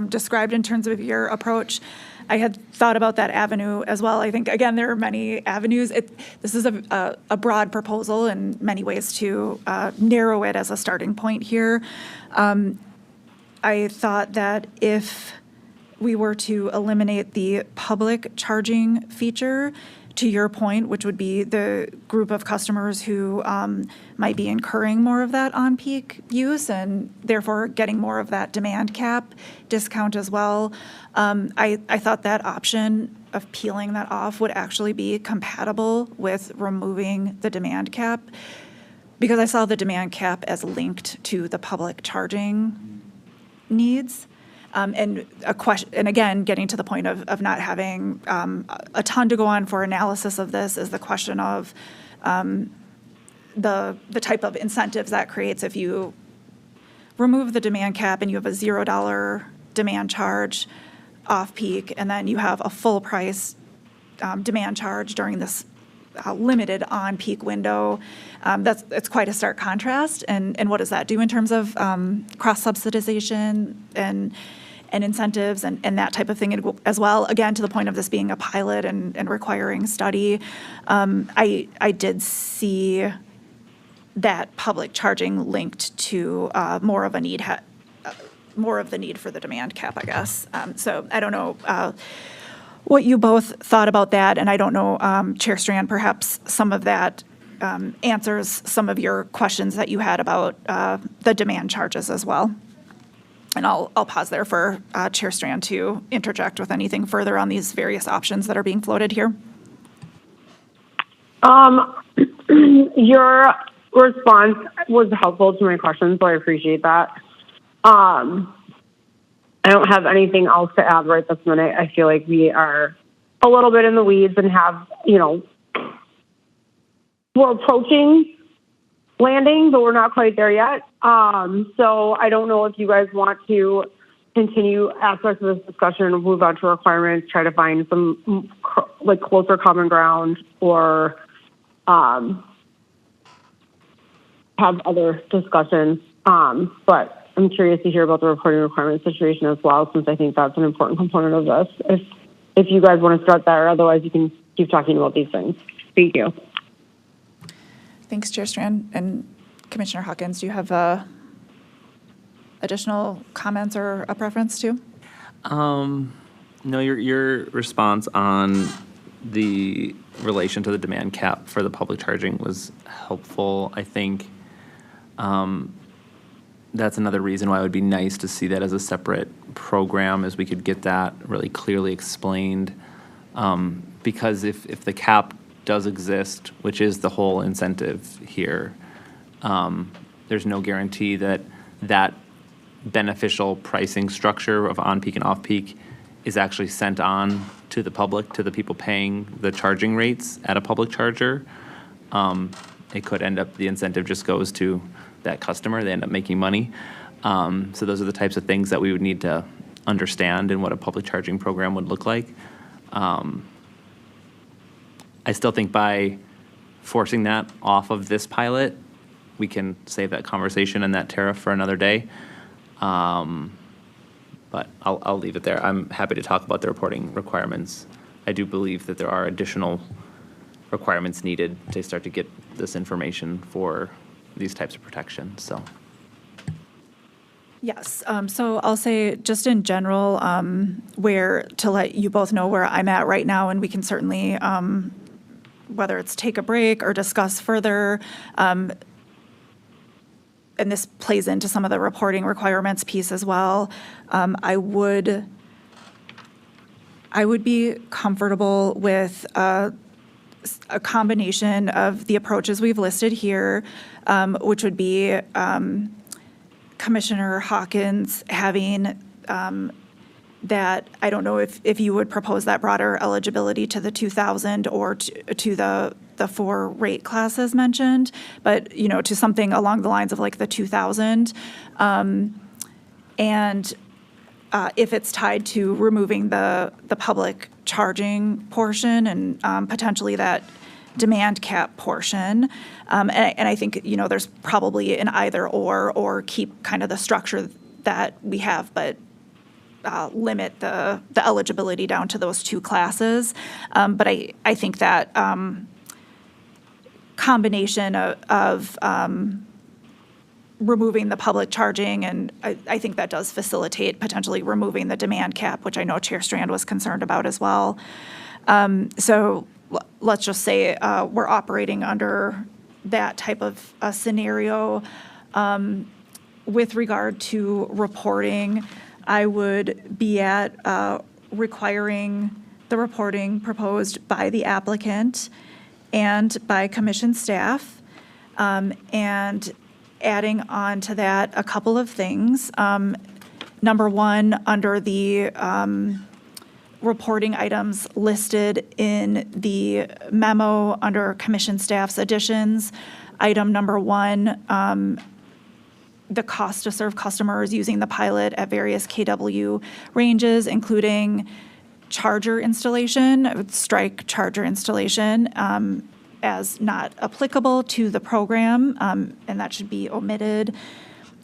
described in terms of your approach. I had thought about that avenue as well. I think, again, there are many avenues. This is a broad proposal in many ways to narrow it as a starting point here. I thought that if we were to eliminate the public charging feature, to your point, which would be the group of customers who might be incurring more of that on-peak use and therefore getting more of that demand cap discount as well. I thought that option of peeling that off would actually be compatible with removing the demand cap, because I saw the demand cap as linked to the public charging needs. And a question, and again, getting to the point of not having a ton to go on for analysis of this is the question of the type of incentives that creates if you remove the demand cap and you have a $0 demand charge off peak, and then you have a full price demand charge during this limited on peak window. It's quite a stark contrast. And what does that do in terms of cross subsidization and incentives and that type of thing as well? Again, to the point of this being a pilot and requiring study, I did see that public charging linked to more of the need for the demand cap, I guess. So I don't know what you both thought about that, and I don't know, Chair Strand, perhaps some of that answers some of your questions that you had about the demand charges as well. And I'll pause there for Chair Strand to interject with anything further on these various options that are being floated here. Your response was helpful to my questions, so I appreciate that. I don't have anything else to add right this minute. I feel like we are a little bit in the weeds and have, we're approaching landing, but we're not quite there yet. So I don't know if you guys want to continue aspects of this discussion and move on to requirements, try to find some closer common ground, or have other discussions. But I'm curious to hear about the reporting requirement situation as well, since I think that's an important component of this. If you guys want to start there, otherwise you can keep talking about these things. Thank you. Thanks, Chair Strand. And Commissioner Hawkins, do you have additional comments or a preference too? No, your response on the relation to the demand cap for the public charging was helpful. I think that's another reason why it would be nice to see that as a separate program, as we could get that really clearly explained. Because if the cap does exist, which is the whole incentive here, there's no guarantee that that beneficial pricing structure of on-peak and off-peak is actually sent on to the public, to the people paying the charging rates at a public charger. It could end up the incentive just goes to that customer. They end up making money. So those are the types of things that we would need to understand in what a public charging program would look like. I still think by forcing that off of this pilot, we can save that conversation and that tariff for another day. But I'll leave it there. I'm happy to talk about the reporting requirements. I do believe that there are additional requirements needed to start to get this information for these types of protections. So. Yes. So I'll say just in general, where to let you both know where I'm at right now, and we can certainly, whether it's take a break or discuss further, and this plays into some of the reporting requirements piece as well, I would be comfortable with a combination of the approaches we've listed here, which would be Commissioner Hawkins having that, I don't know if you would propose that broader eligibility to the 2,000 or to the 4 rate classes mentioned, but, to something along the lines of like the 2,000. And if it's tied to removing the public charging portion and potentially that demand cap portion. And I think, there's probably an either or keep kind of the structure that we have, but limit the eligibility down to those 2 classes. But I think that combination of removing the public charging, and I think that does facilitate potentially removing the demand cap, which I know Chair Strand was concerned about as well. So let's just say we're operating under that type of a scenario. With regard to reporting, I would be at requiring the reporting proposed by the applicant and by commission staff, and adding on to that a couple of things. Number one, under the reporting items listed in the memo under commission staff's additions, item number 1, the cost to serve customers using the pilot at various KW ranges, including charger installation. I would strike charger installation as not applicable to the program, and that should be omitted.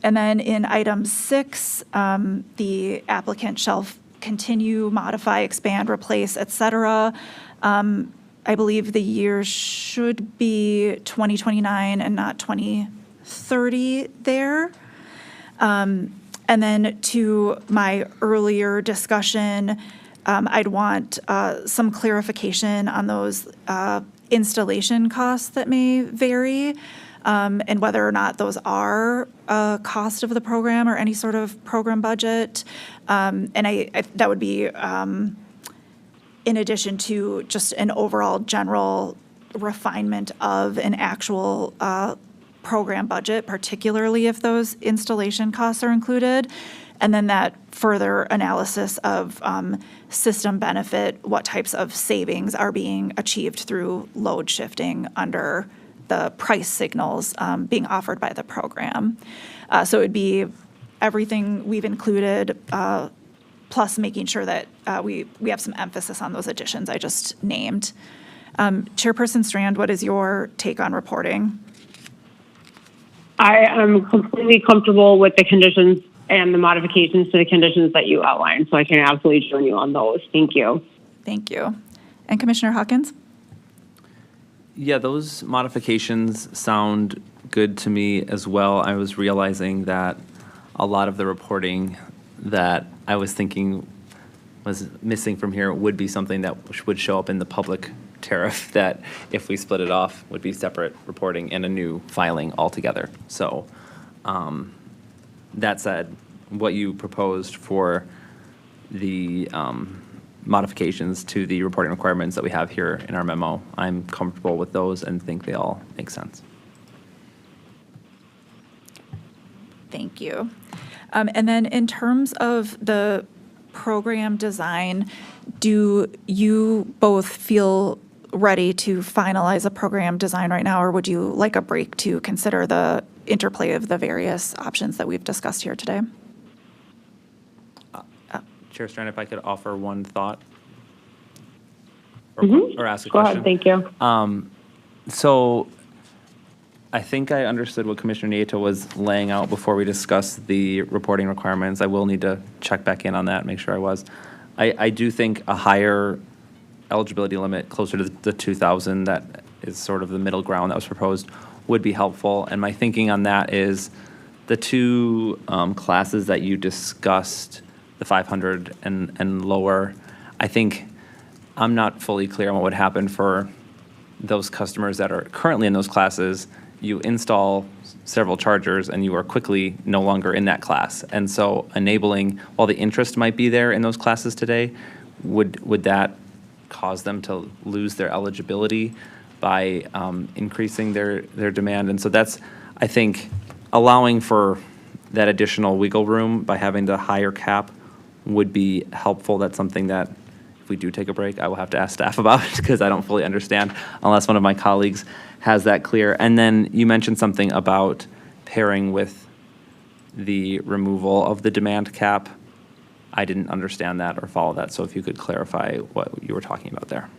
And then in item 6, the applicant shall continue, modify, expand, replace, et cetera. I believe the year should be 2029 and not 2030 there. And then to my earlier discussion, I'd want some clarification on those installation costs that may vary, and whether or not those are a cost of the program or any sort of program budget. And that would be in addition to just an overall general refinement of an actual program budget, particularly if those installation costs are included. And then that further analysis of system benefit, what types of savings are being achieved through load shifting under the price signals being offered by the program. So it would be everything we've included, plus making sure that we have some emphasis on those additions I just named. Chairperson Strand, what is your take on reporting? I am completely comfortable with the conditions and the modifications to the conditions that you outlined, so I can absolutely join you on those. Thank you. Thank you. And Commissioner Hawkins? Yeah, those modifications sound good to me as well. I was realizing that a lot of the reporting that I was thinking was missing from here would be something that would show up in the public tariff, that if we split it off would be separate reporting and a new filing altogether. So that said, what you proposed for the modifications to the reporting requirements that we have here in our memo, I'm comfortable with those and think they all make sense. Thank you. And then in terms of the program design, do you both feel ready to finalize a program design right now, or would you like a break to consider the interplay of the various options that we've discussed here today? Chair Strand, if I could offer one thought or ask a Go question. ahead, thank you. So I think I understood what Commissioner Nieto was laying out before we discussed the reporting requirements. I will need to check back in on that, make sure I was. I do think a higher eligibility limit, closer to the 2,000, that is sort of the middle ground that was proposed, would be helpful. And my thinking on that is the 2 classes that you discussed, the 500 and lower, I think I'm not fully clear on what would happen for those customers that are currently in those classes you install several chargers and you are quickly no longer in that class. And so enabling, while the interest might be there in those classes today, would that cause them to lose their eligibility by increasing their demand? And so that's, I think, allowing for that additional wiggle room by having the higher cap would be helpful. That's something that if we do take a break, I will have to ask staff about because I don't fully understand unless one of my colleagues has that clear. And then you mentioned something about pairing with the removal of the demand cap. I didn't understand that or follow that. So if you could clarify what you were talking about there.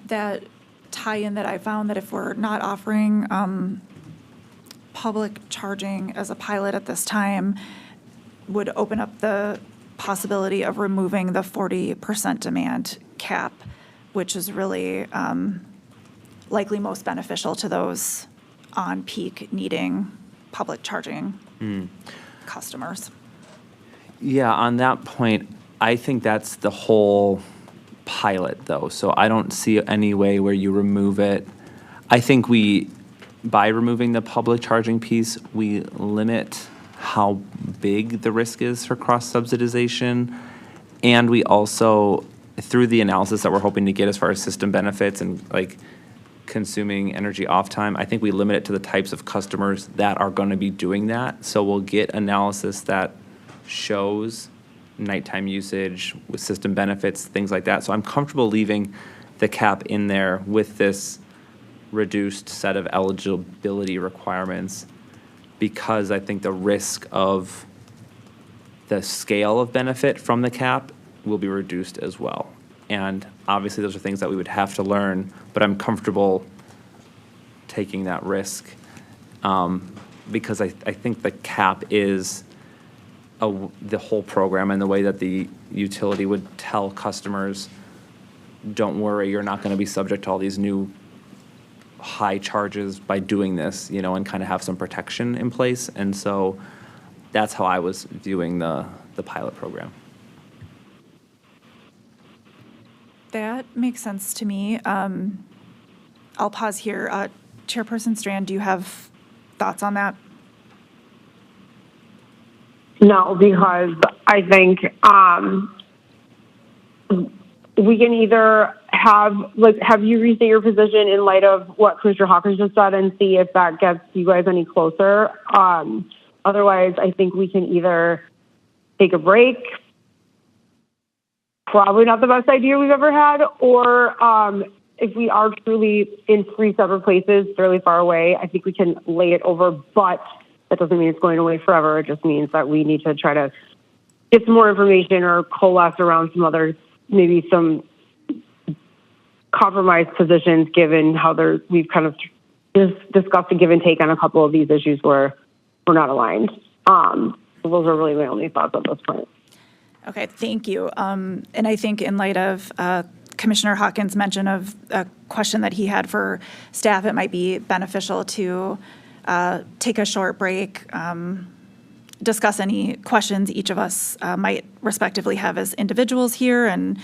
That tie-in that I found that if we're not offering public charging as a pilot at this time would open up the possibility of removing the 40% demand cap, which is really likely most beneficial to those on peak needing public charging customers. Yeah, on that point, I think that's the whole pilot though. So I don't see any way where you remove it. I think by removing the public charging piece, we limit how big the risk is for cross-subsidization. And we also, through the analysis that we're hoping to get as far as system benefits and like consuming energy off time, I think we limit it to the types of customers that are going to be doing that. So we'll get analysis that shows nighttime usage with system benefits, things like that. So I'm comfortable leaving the cap in there with this reduced set of eligibility requirements because I think the risk of the scale of benefit from the cap will be reduced as well. And obviously those are things that we would have to learn, but I'm comfortable taking that risk because I think the cap is the whole program and the way that the utility would tell customers, don't worry, you're not going to be subject to all these new high charges by doing this, and kind of have some protection in place. And so that's how I was viewing the pilot program. That makes sense to me. I'll pause here. Chairperson Strand, do you have thoughts on that? No, because I think we can either have you restate your position in light of what Commissioner Hawkins just said and see if that gets you guys any closer. Otherwise, I think we can either take a break, probably not the best idea we've ever had, or if we are truly in three separate places fairly far away, I think we can lay it over, but that doesn't mean it's going away forever. It just means that we need to try to get some more information or coalesce around some other, maybe some compromise positions given how we've kind of just discussed a give and take on a couple of these issues where we're not aligned. So those are really my only thoughts at this point. Okay, thank you. And I think in light of Commissioner Hawkins' mention of a question that he had for staff, it might be beneficial to take a short break, discuss any questions each of us might respectively have as individuals here, and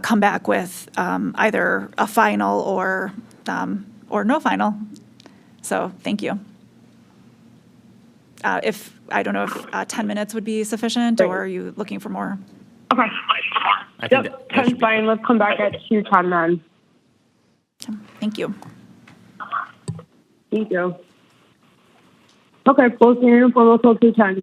come back with either a final or no final. So thank you. If I don't know if 10 minutes would be sufficient, or are you looking for more? Okay. I think Yep, that should 10's be fine. Let's come back at 2:10 then. Thank you. Thank you. Okay, close the hearing for local 2:10.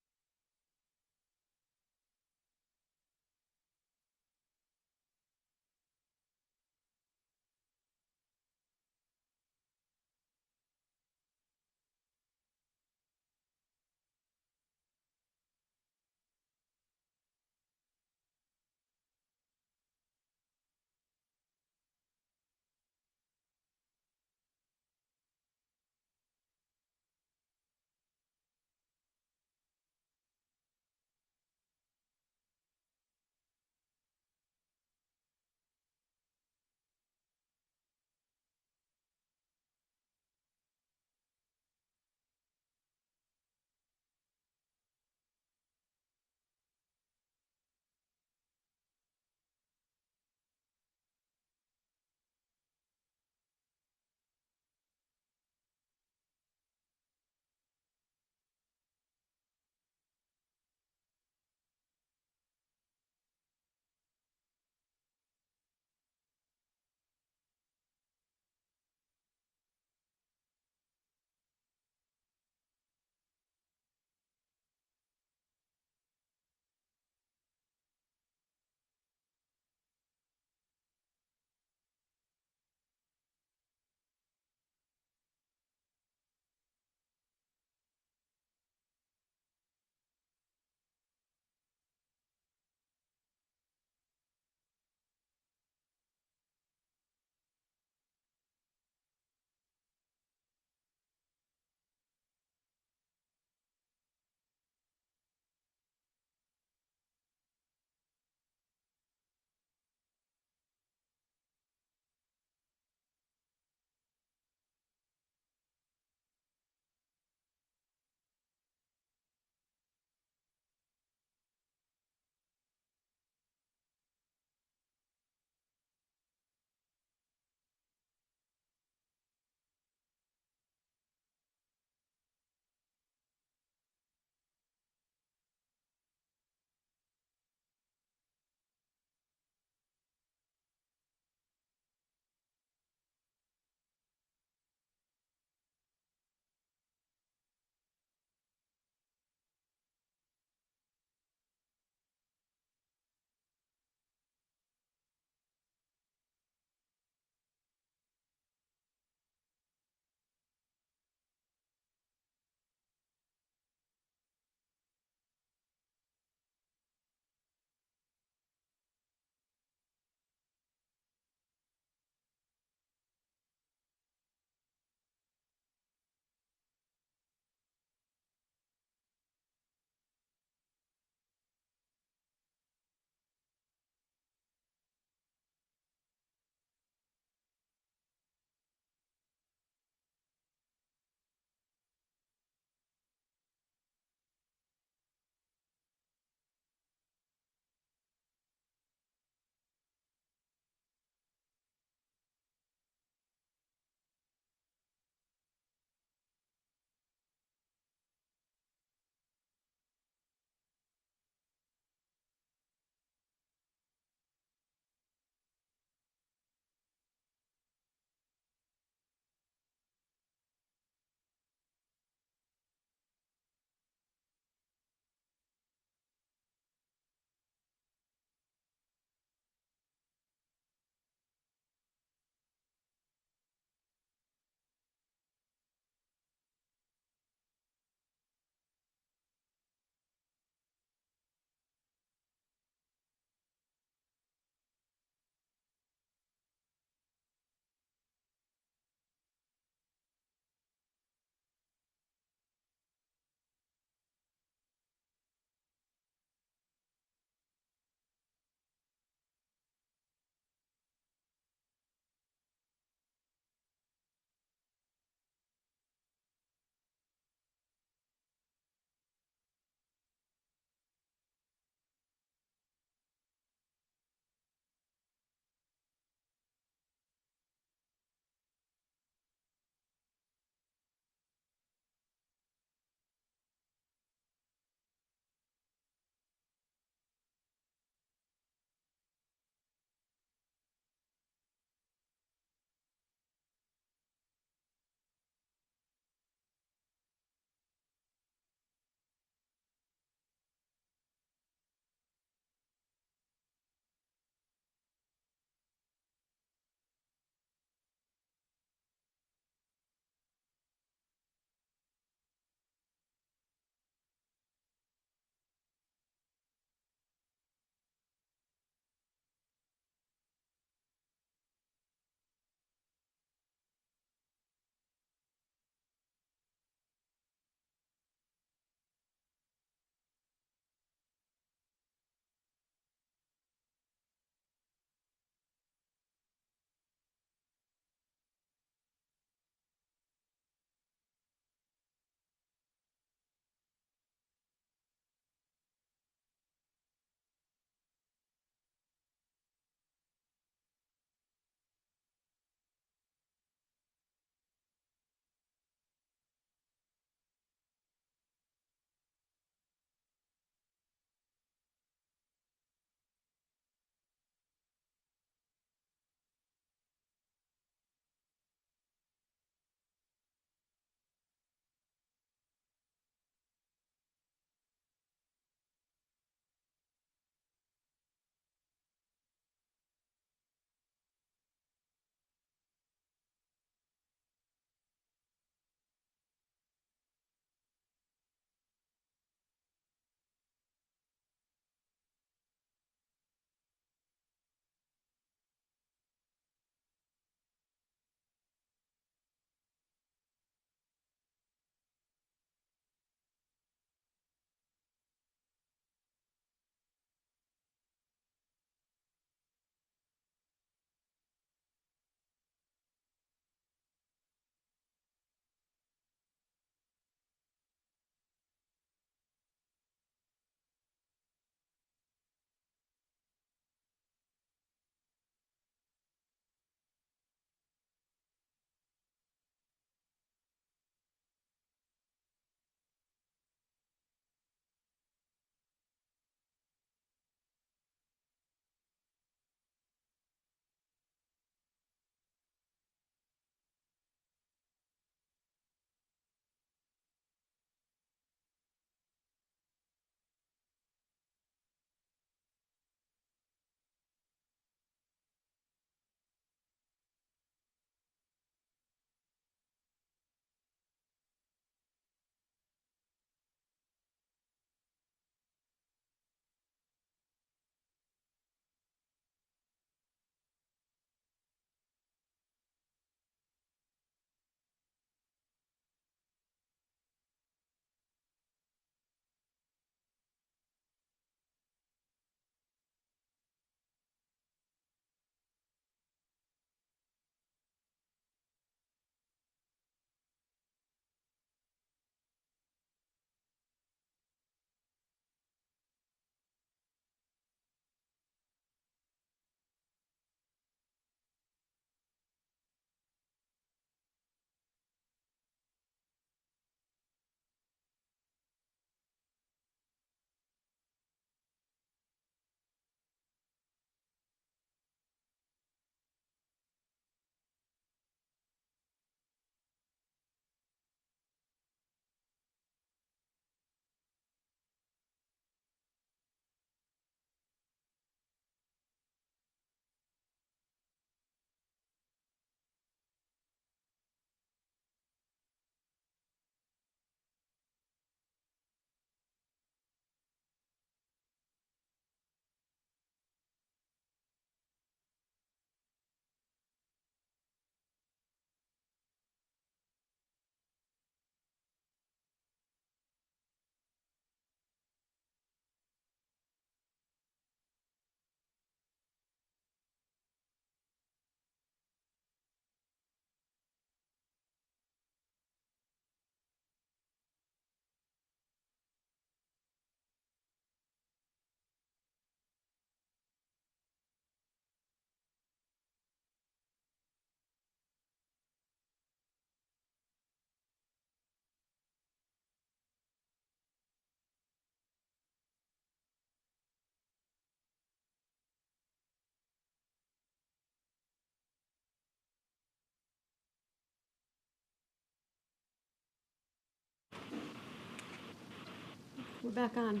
We're back on.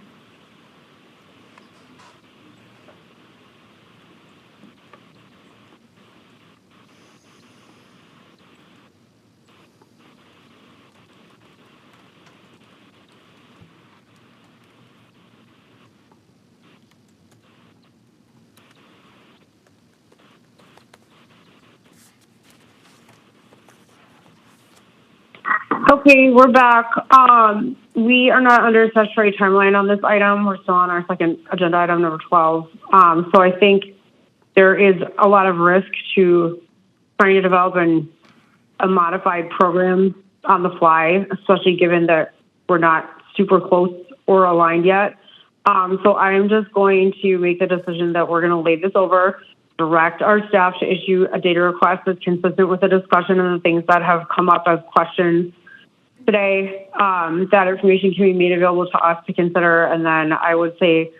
Okay, we're back. We are not under a statutory timeline on this item. We're still on our second agenda item, number 12. So I think there is a lot of risk to trying to develop a modified program on the fly, especially given that we're not super close or aligned yet. So I am just going to make the decision that we're going to lay this over, direct our staff to issue a data request that's consistent with the discussion and the things that have come up as questions today. That information can be made available to us to consider. And then I would say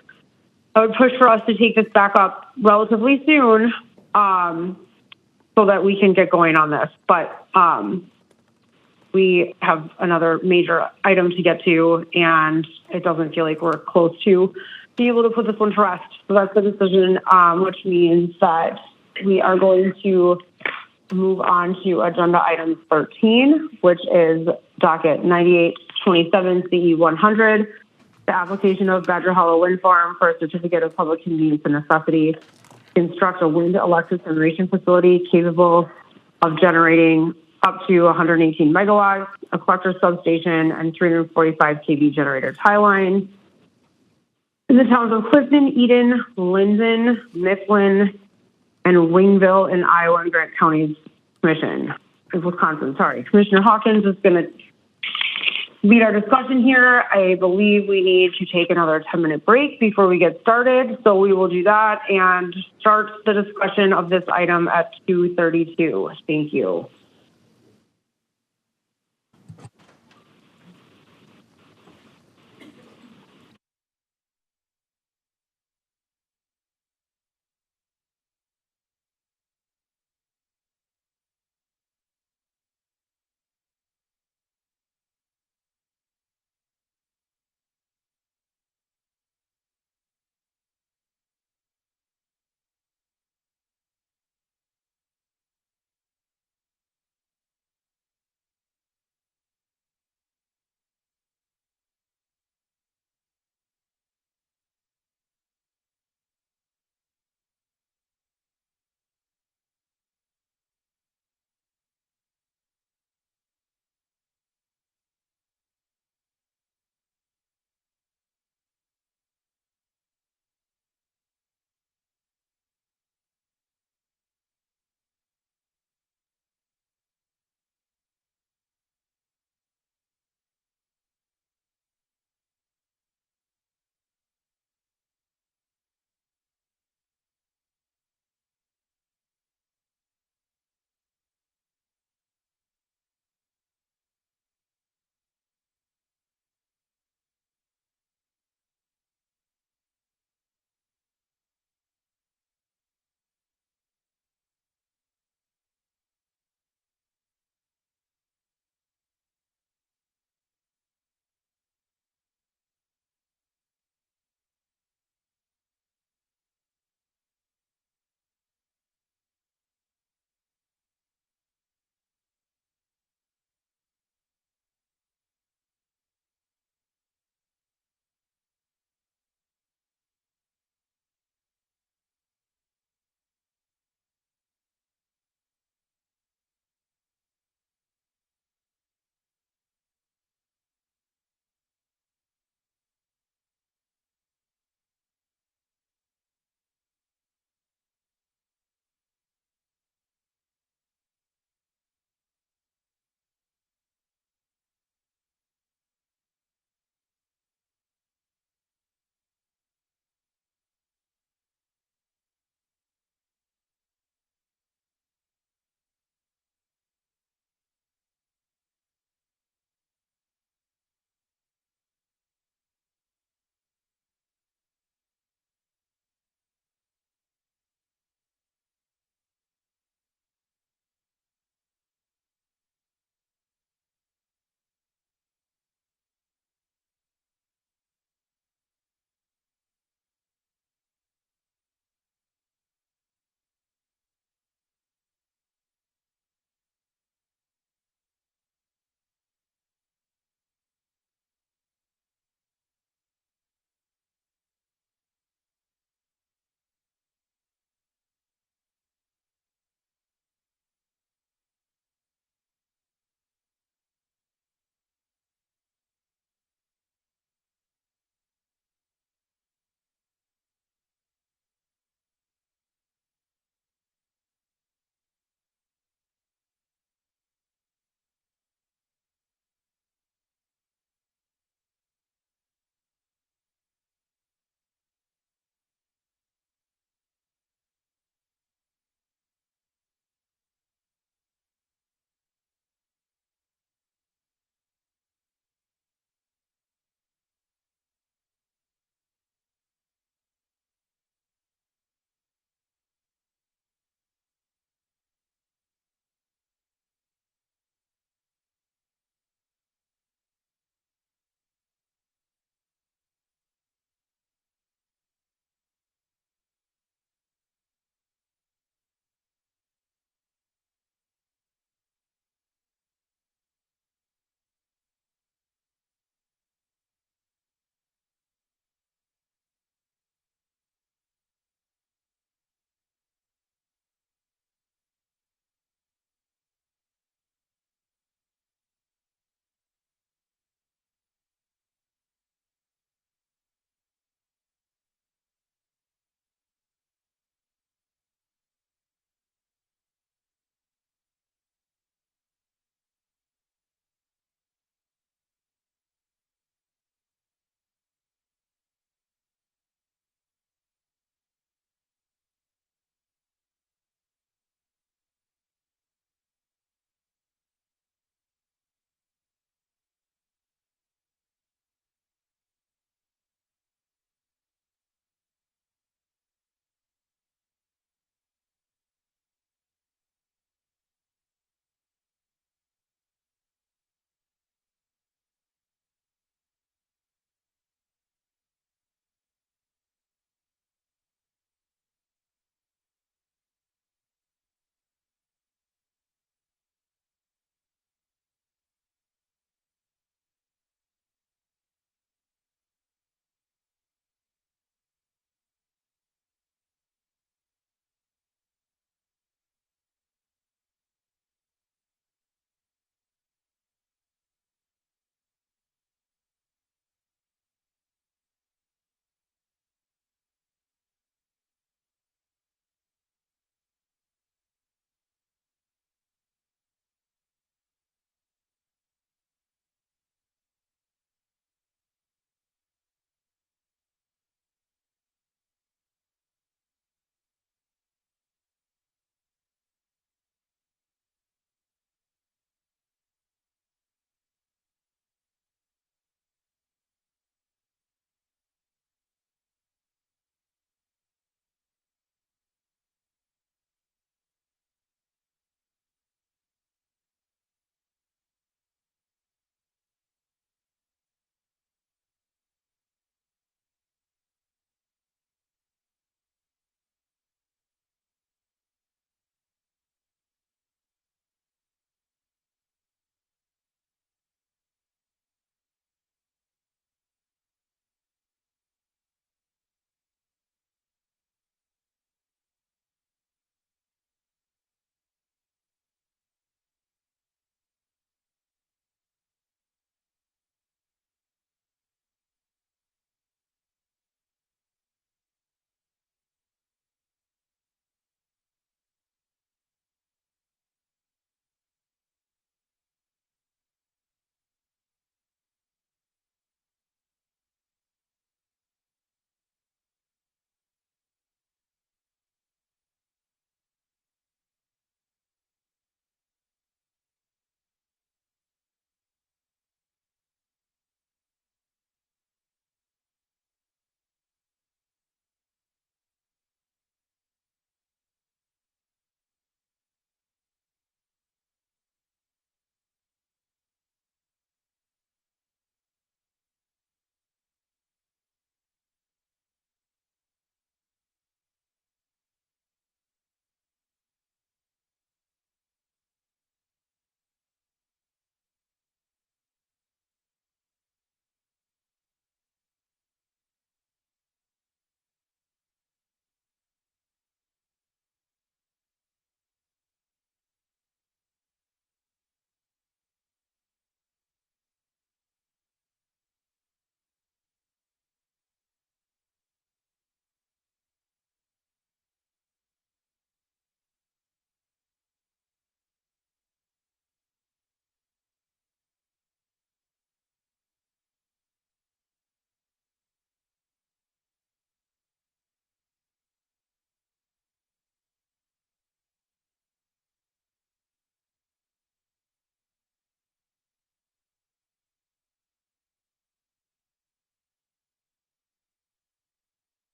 I would push for us to take this back up relatively soon so that we can get going on this. But we have another major item to get to, and it doesn't feel like we're close to being able to put this one to rest. So that's the decision, which means that we are going to move on to agenda item 13, which is docket 9827 CE 100, the application of Badger Hollow Wind Farm for a certificate of public convenience and necessity to construct a wind electric generation facility capable of generating up to 118 megawatts, a collector substation, and 345 kV generator tie line in the towns of Clifton, Eden, Linden, Mifflin, and Wingville in Iowa and Grant Counties Wisconsin. Sorry. Commissioner Hawkins is going to lead our discussion here. I believe we need to take another 10-minute break before we get started. So we will do that and start the discussion of this item at 2:32. Thank you.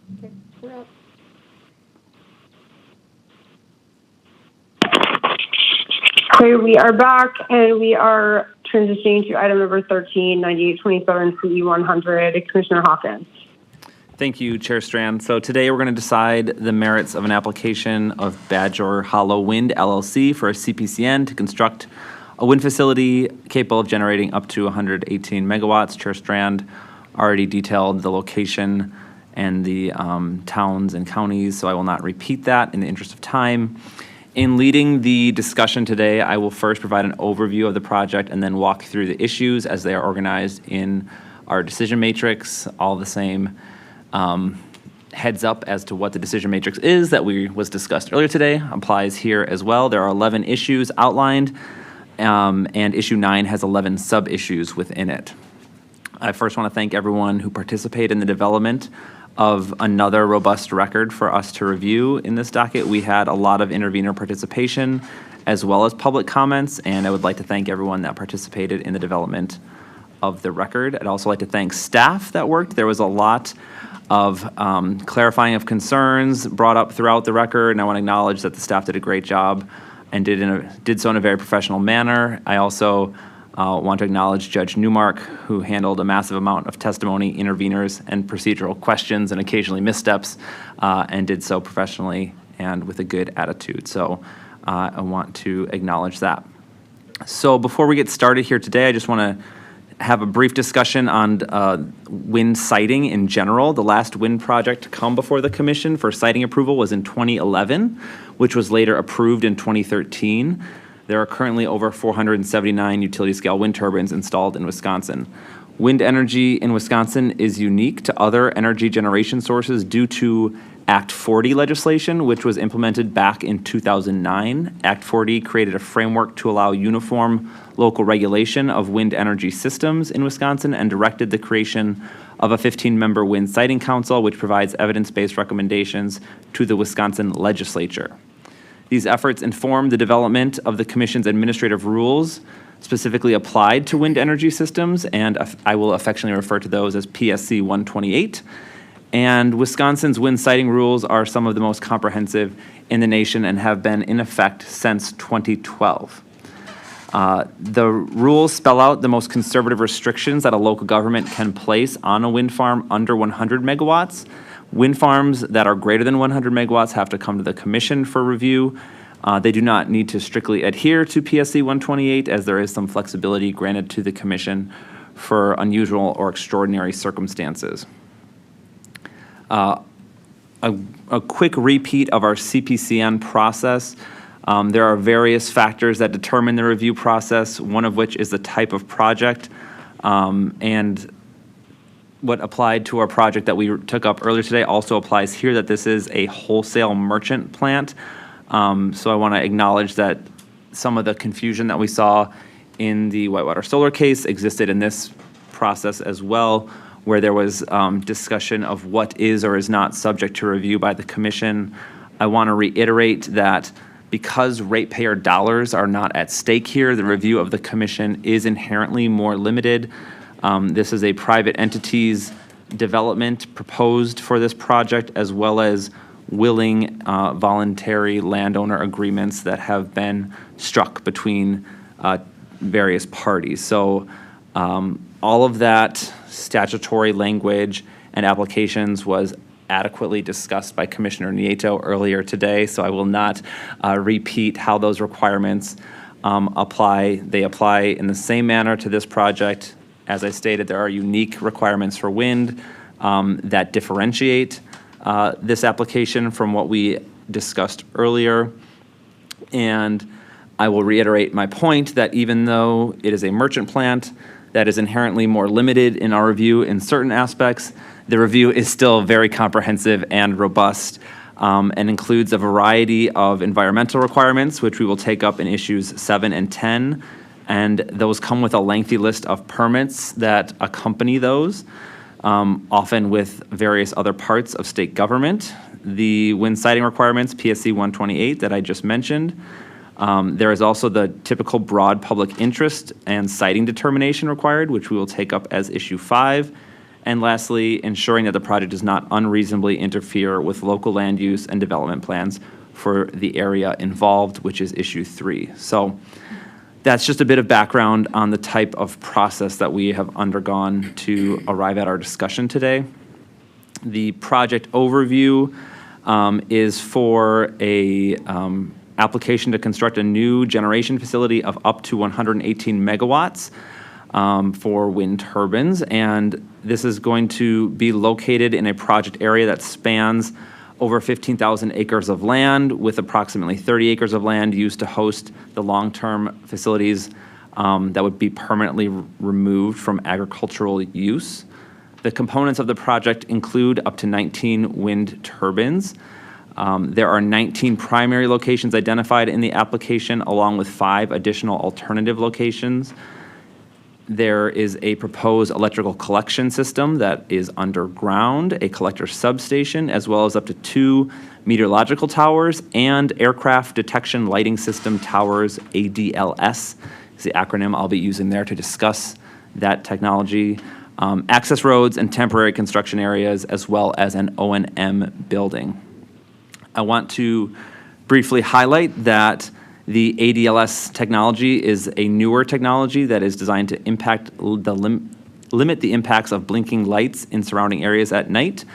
Okay, we are back and we are transitioning to item number 13, 9827 CE 100. Commissioner Hawkins. Thank you, Chair Strand. So today we're going to decide the merits of an application of Badger Hollow Wind LLC for a CPCN to construct a wind facility capable of generating up to 118 megawatts. Chair Strand already detailed the location and the towns and counties, so I will not repeat that in the interest of time. In leading the discussion today, I will first provide an overview of the project and then walk through the issues as they are organized in our decision matrix. All the same heads up as to what the decision matrix is that was discussed earlier today applies here as well. There are 11 issues outlined, and issue 9 has 11 sub-issues within it. I first want to thank everyone who participated in the development of another robust record for us to review in this docket. We had a lot of intervener participation as well as public comments, and I would like to thank everyone that participated in the development of the record. I'd also like to thank staff that worked. There was a lot of clarifying of concerns brought up throughout the record, and I want to acknowledge that the staff did a great job and did so in a very professional manner. I also want to acknowledge Judge Newmark, who handled a massive amount of testimony, interveners, and procedural questions and occasionally missteps, and did so professionally and with a good attitude. So I want to acknowledge that. So before we get started here today, I just want to have a brief discussion on wind siting in general. The last wind project to come before the commission for siting approval was in 2011, which was later approved in 2013. There are currently over 479 utility-scale wind turbines installed in Wisconsin. Wind energy in Wisconsin is unique to other energy generation sources due to Act 40 legislation, which was implemented back in 2009. Act 40 created a framework to allow uniform local regulation of wind energy systems in Wisconsin and directed the creation of a 15-member wind siting council, which provides evidence-based recommendations to the Wisconsin legislature. These efforts inform the development of the Commission's administrative rules specifically applied to wind energy systems, and I will affectionately refer to those as PSC 128. And Wisconsin's wind siting rules are some of the most comprehensive in the nation and have been in effect since 2012. The rules spell out the most conservative restrictions that a local government can place on a wind farm under 100 megawatts. Wind farms that are greater than 100 megawatts have to come to the commission for review. They do not need to strictly adhere to PSC 128, as there is some flexibility granted to the commission for unusual or extraordinary circumstances. A quick repeat of our CPCN process. There are various factors that determine the review process, one of which is the type of project, and what applied to our project that we took up earlier today also applies here, that this is a wholesale merchant plant. So I want to acknowledge that some of the confusion that we saw in the Whitewater Solar case existed in this process as well, where there was discussion of what is or is not subject to review by the commission. I want to reiterate that because ratepayer dollars are not at stake here, the review of the commission is inherently more limited. This is a private entity's development proposed for this project, as well as willing voluntary landowner agreements that have been struck between various parties. So all of that statutory language and applications was adequately discussed by Commissioner Nieto earlier today, so I will not repeat how those requirements apply. They apply in the same manner to this project. As I stated, there are unique requirements for wind that differentiate this application from what we discussed earlier. And I will reiterate my point that even though it is a merchant plant that is inherently more limited in our review in certain aspects, the review is still very comprehensive and robust, and includes a variety of environmental requirements, which we will take up in issues 7 and 10. And those come with a lengthy list of permits that accompany those, often with various other parts of state government. The wind siting requirements, PSC 128 that I just mentioned. There is also the typical broad public interest and siting determination required, which we will take up as issue 5. And lastly, ensuring that the project does not unreasonably interfere with local land use and development plans for the area involved, which is issue 3. So that's just a bit of background on the type of process that we have undergone to arrive at our discussion today. The project overview is for a application to construct a new generation facility of up to 118 megawatts for wind turbines. And this is going to be located in a project area that spans over 15,000 acres of land, with approximately 30 acres of land used to host the long-term facilities that would be permanently removed from agricultural use. The components of the project include up to 19 wind turbines. There are 19 primary locations identified in the application, along with 5 additional alternative locations. There is a proposed electrical collection system that is underground, a collector substation, as well as up to 2 meteorological towers and aircraft detection lighting system towers, ADLS is the acronym I'll be using there to discuss that technology. Access roads and temporary construction areas, as well as an O&M building. I want to briefly highlight that the ADLS technology is a newer technology that is designed to limit the impacts of blinking lights in surrounding areas at night.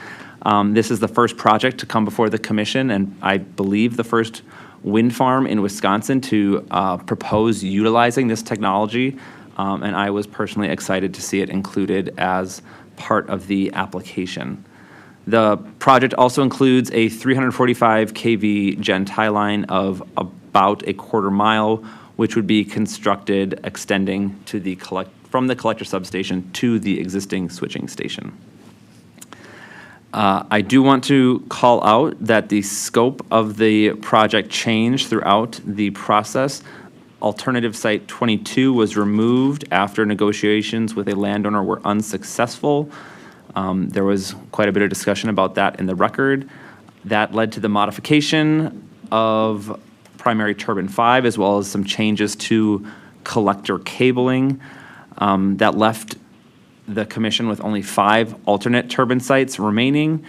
This is the first project to come before the commission, and I believe the first wind farm in Wisconsin to propose utilizing this technology. And I was personally excited to see it included as part of the application. The project also includes a 345 kV gen tie line of about a quarter mile, which would be constructed extending to the from the collector substation to the existing switching station. I do want to call out that the scope of the project changed throughout the process. Alternative Site 22 was removed after negotiations with a landowner were unsuccessful. There was quite a bit of discussion about that in the record. That led to the modification of primary turbine 5, as well as some changes to collector cabling. That left the commission with only 5 alternate turbine sites remaining,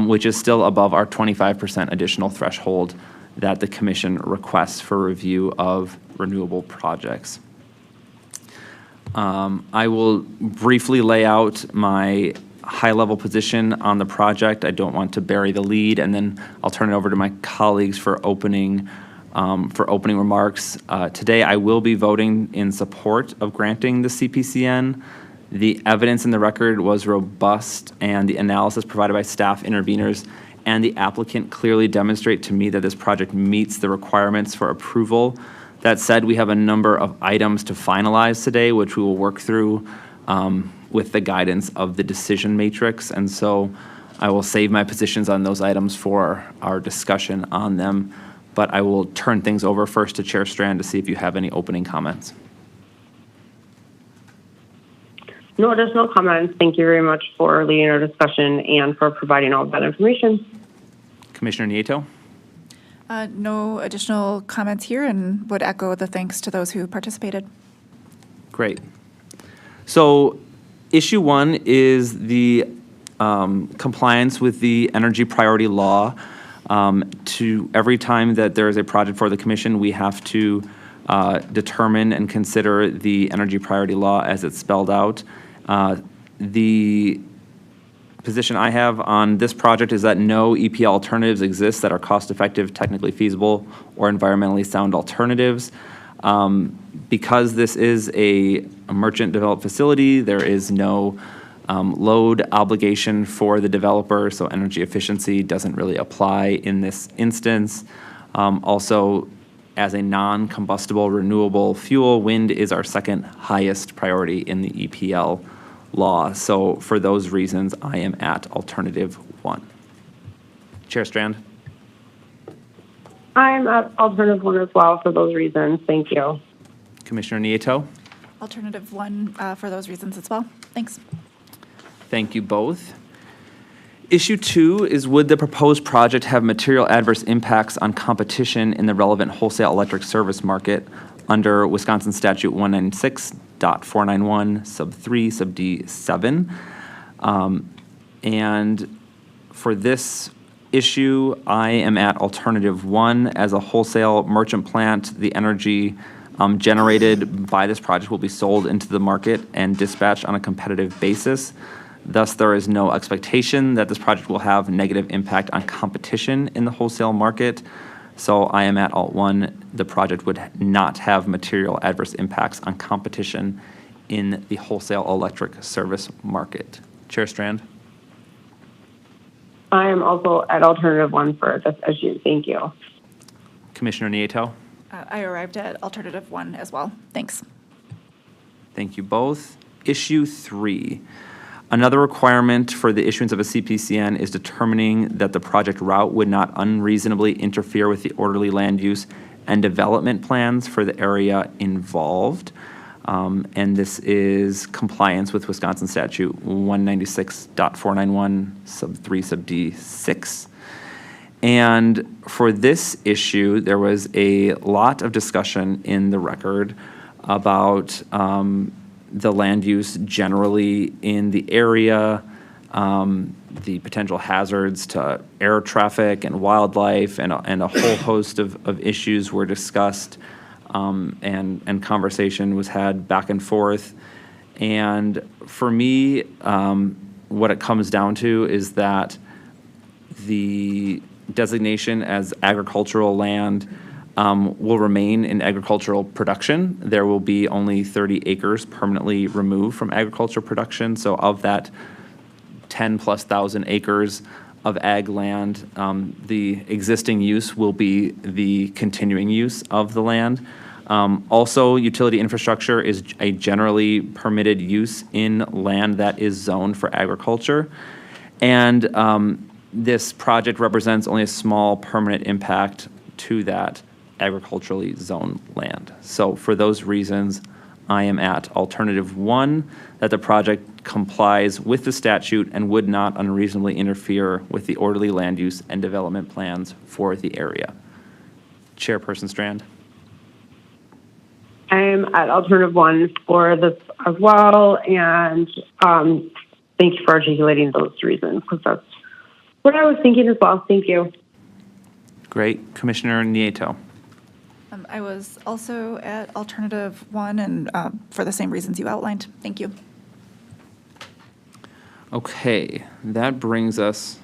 which is still above our 25% additional threshold that the commission requests for review of renewable projects. I will briefly lay out my high-level position on the project. I don't want to bury the lead, and then I'll turn it over to my colleagues for opening remarks. Today, I will be voting in support of granting the CPCN. The evidence in the record was robust, and the analysis provided by staff interveners and the applicant clearly demonstrate to me that this project meets the requirements for approval. That said, we have a number of items to finalize today, which we will work through with the guidance of the decision matrix. And so I will save my positions on those items for our discussion on them. But I will turn things over first to Chair Strand to see if you have any opening comments. No additional comments. Thank you very much for leading our discussion and for providing all of that information. Commissioner Nieto? No additional comments here, and would echo the thanks to those who participated. Great. So issue 1 is the compliance with the energy priority law. To every time that there is a project for the commission, we have to determine and consider the energy priority law as it's spelled out. The position I have on this project is that no EPL alternatives exist that are cost-effective, technically feasible, or environmentally sound alternatives. Because this is a merchant-developed facility, there is no load obligation for the developer, so energy efficiency doesn't really apply in this instance. Also, as a non-combustible renewable fuel, wind is our second highest priority in the EPL law. So for those reasons, I am at alternative 1. Chair Strand? I'm at alternative 1 as well for those reasons. Thank you. Commissioner Nieto? Alternative 1 for those reasons as well. Thanks. Thank you both. Issue 2 is, would the proposed project have material adverse impacts on competition in the relevant wholesale electric service market under Wisconsin Statute 196.491 sub 3 sub D 7? And for this issue, I am at alternative 1. As a wholesale merchant plant, the energy generated by this project will be sold into the market and dispatched on a competitive basis. Thus, there is no expectation that this project will have negative impact on competition in the wholesale market. So I am at Alt 1. The project would not have material adverse impacts on competition in the wholesale electric service market. Chair Strand? I am also at alternative 1 for this issue. Thank you. Commissioner Nieto? I arrived at alternative 1 as well. Thanks. Thank you both. Issue 3. Another requirement for the issuance of a CPCN is determining that the project route would not unreasonably interfere with the orderly land use and development plans for the area involved. And this is compliance with Wisconsin Statute 196.491 sub 3 sub D 6. And for this issue, there was a lot of discussion in the record about the land use generally in the area, the potential hazards to air traffic and wildlife, and a whole host of issues were discussed, and conversation was had back and forth. And for me, what it comes down to is that the designation as agricultural land will remain in agricultural production. There will be only 30 acres permanently removed from agricultural production. So of that 10,000+ acres of ag land, the existing use will be the continuing use of the land. Also, utility infrastructure is a generally permitted use in land that is zoned for agriculture. And this project represents only a small permanent impact to that agriculturally zoned land. So for those reasons, I am at alternative 1, that the project complies with the statute and would not unreasonably interfere with the orderly land use and development plans for the area. Chairperson Strand? I am at alternative 1 for this as well, and thank you for articulating those reasons, because that's what I was thinking as well. Thank you. Great. Commissioner Nieto? I was also at alternative 1, and for the same reasons you outlined. Thank you. Okay, that brings us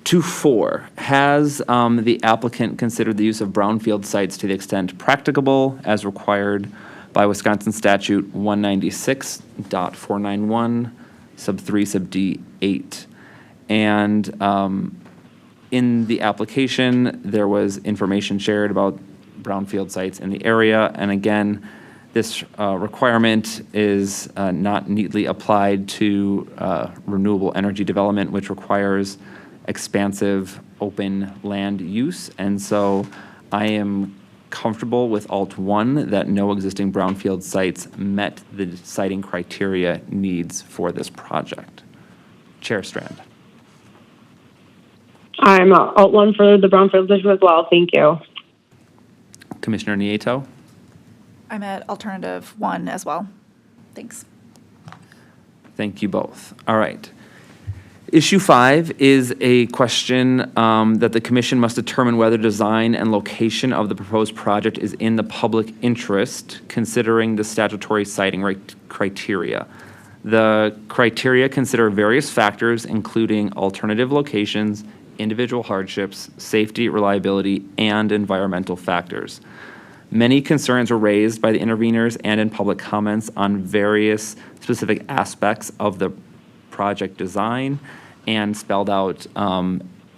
to 4. Has the applicant considered the use of brownfield sites to the extent practicable as required by Wisconsin Statute 196.491 sub 3 sub D 8? And in the application, there was information shared about brownfield sites in the area. And again, this requirement is not neatly applied to renewable energy development, which requires expansive open land use. And so I am comfortable with Alt 1 that no existing brownfield sites met the siting criteria needs for this project. Chair Strand. I'm Alt 1 for the brownfield issue as well. Thank you. Commissioner Nieto? I'm at alternative 1 as well. Thanks. Thank you both. All right. Issue 5 is a question that the commission must determine whether design and location of the proposed project is in the public interest, considering the statutory siting criteria. The criteria consider various factors, including alternative locations, individual hardships, safety, reliability, and environmental factors. Many concerns were raised by the interveners and in public comments on various specific aspects of the project design, and spelled out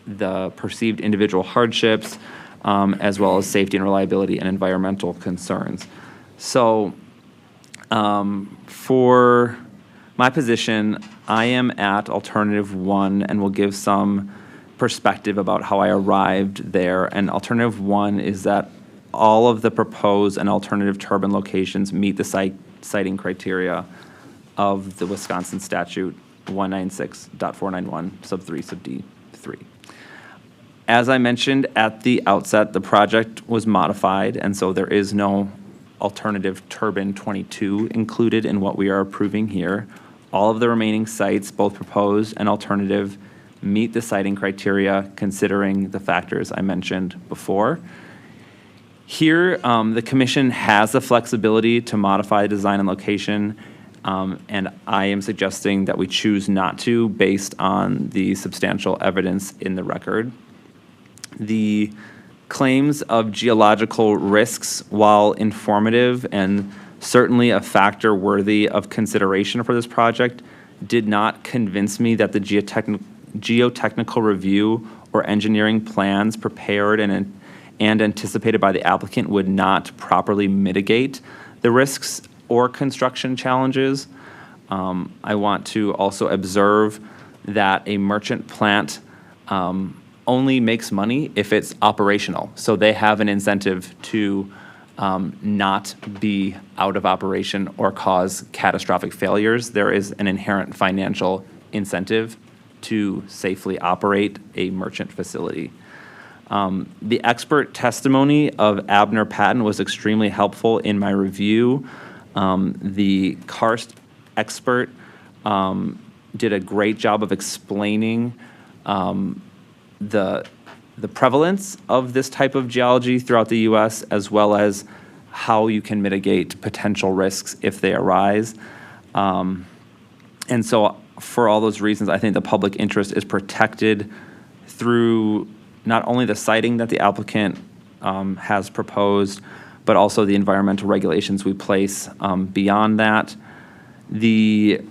the perceived individual hardships, as well as safety and reliability and environmental concerns. So for my position, I am at alternative 1 and will give some perspective about how I arrived there. And alternative 1 is that all of the proposed and alternative turbine locations meet the siting criteria of the Wisconsin Statute 196.491 sub 3 sub D 3. As I mentioned at the outset, the project was modified, and so there is no alternative turbine 22 included in what we are approving here. all of the remaining sites, both proposed and alternative, meet the siting criteria considering the factors I mentioned before. Here, the commission has the flexibility to modify design and location, and I am suggesting that we choose not to based on the substantial evidence in the record. The claims of geological risks, while informative and certainly a factor worthy of consideration for this project, did not convince me that the geotechnical review or engineering plans prepared and anticipated by the applicant would not properly mitigate the risks or construction challenges. I want to also observe that a merchant plant only makes money if it's operational. So they have an incentive to not be out of operation or cause catastrophic failures. There is an inherent financial incentive to safely operate a merchant facility. The expert testimony of Abner Patton was extremely helpful in my review. The karst expert did a great job of explaining the prevalence of this type of geology throughout the U.S., as well as how you can mitigate potential risks if they arise. And so for all those reasons, I think the public interest is protected through not only the siting that the applicant has proposed, but also the environmental regulations we place beyond that. The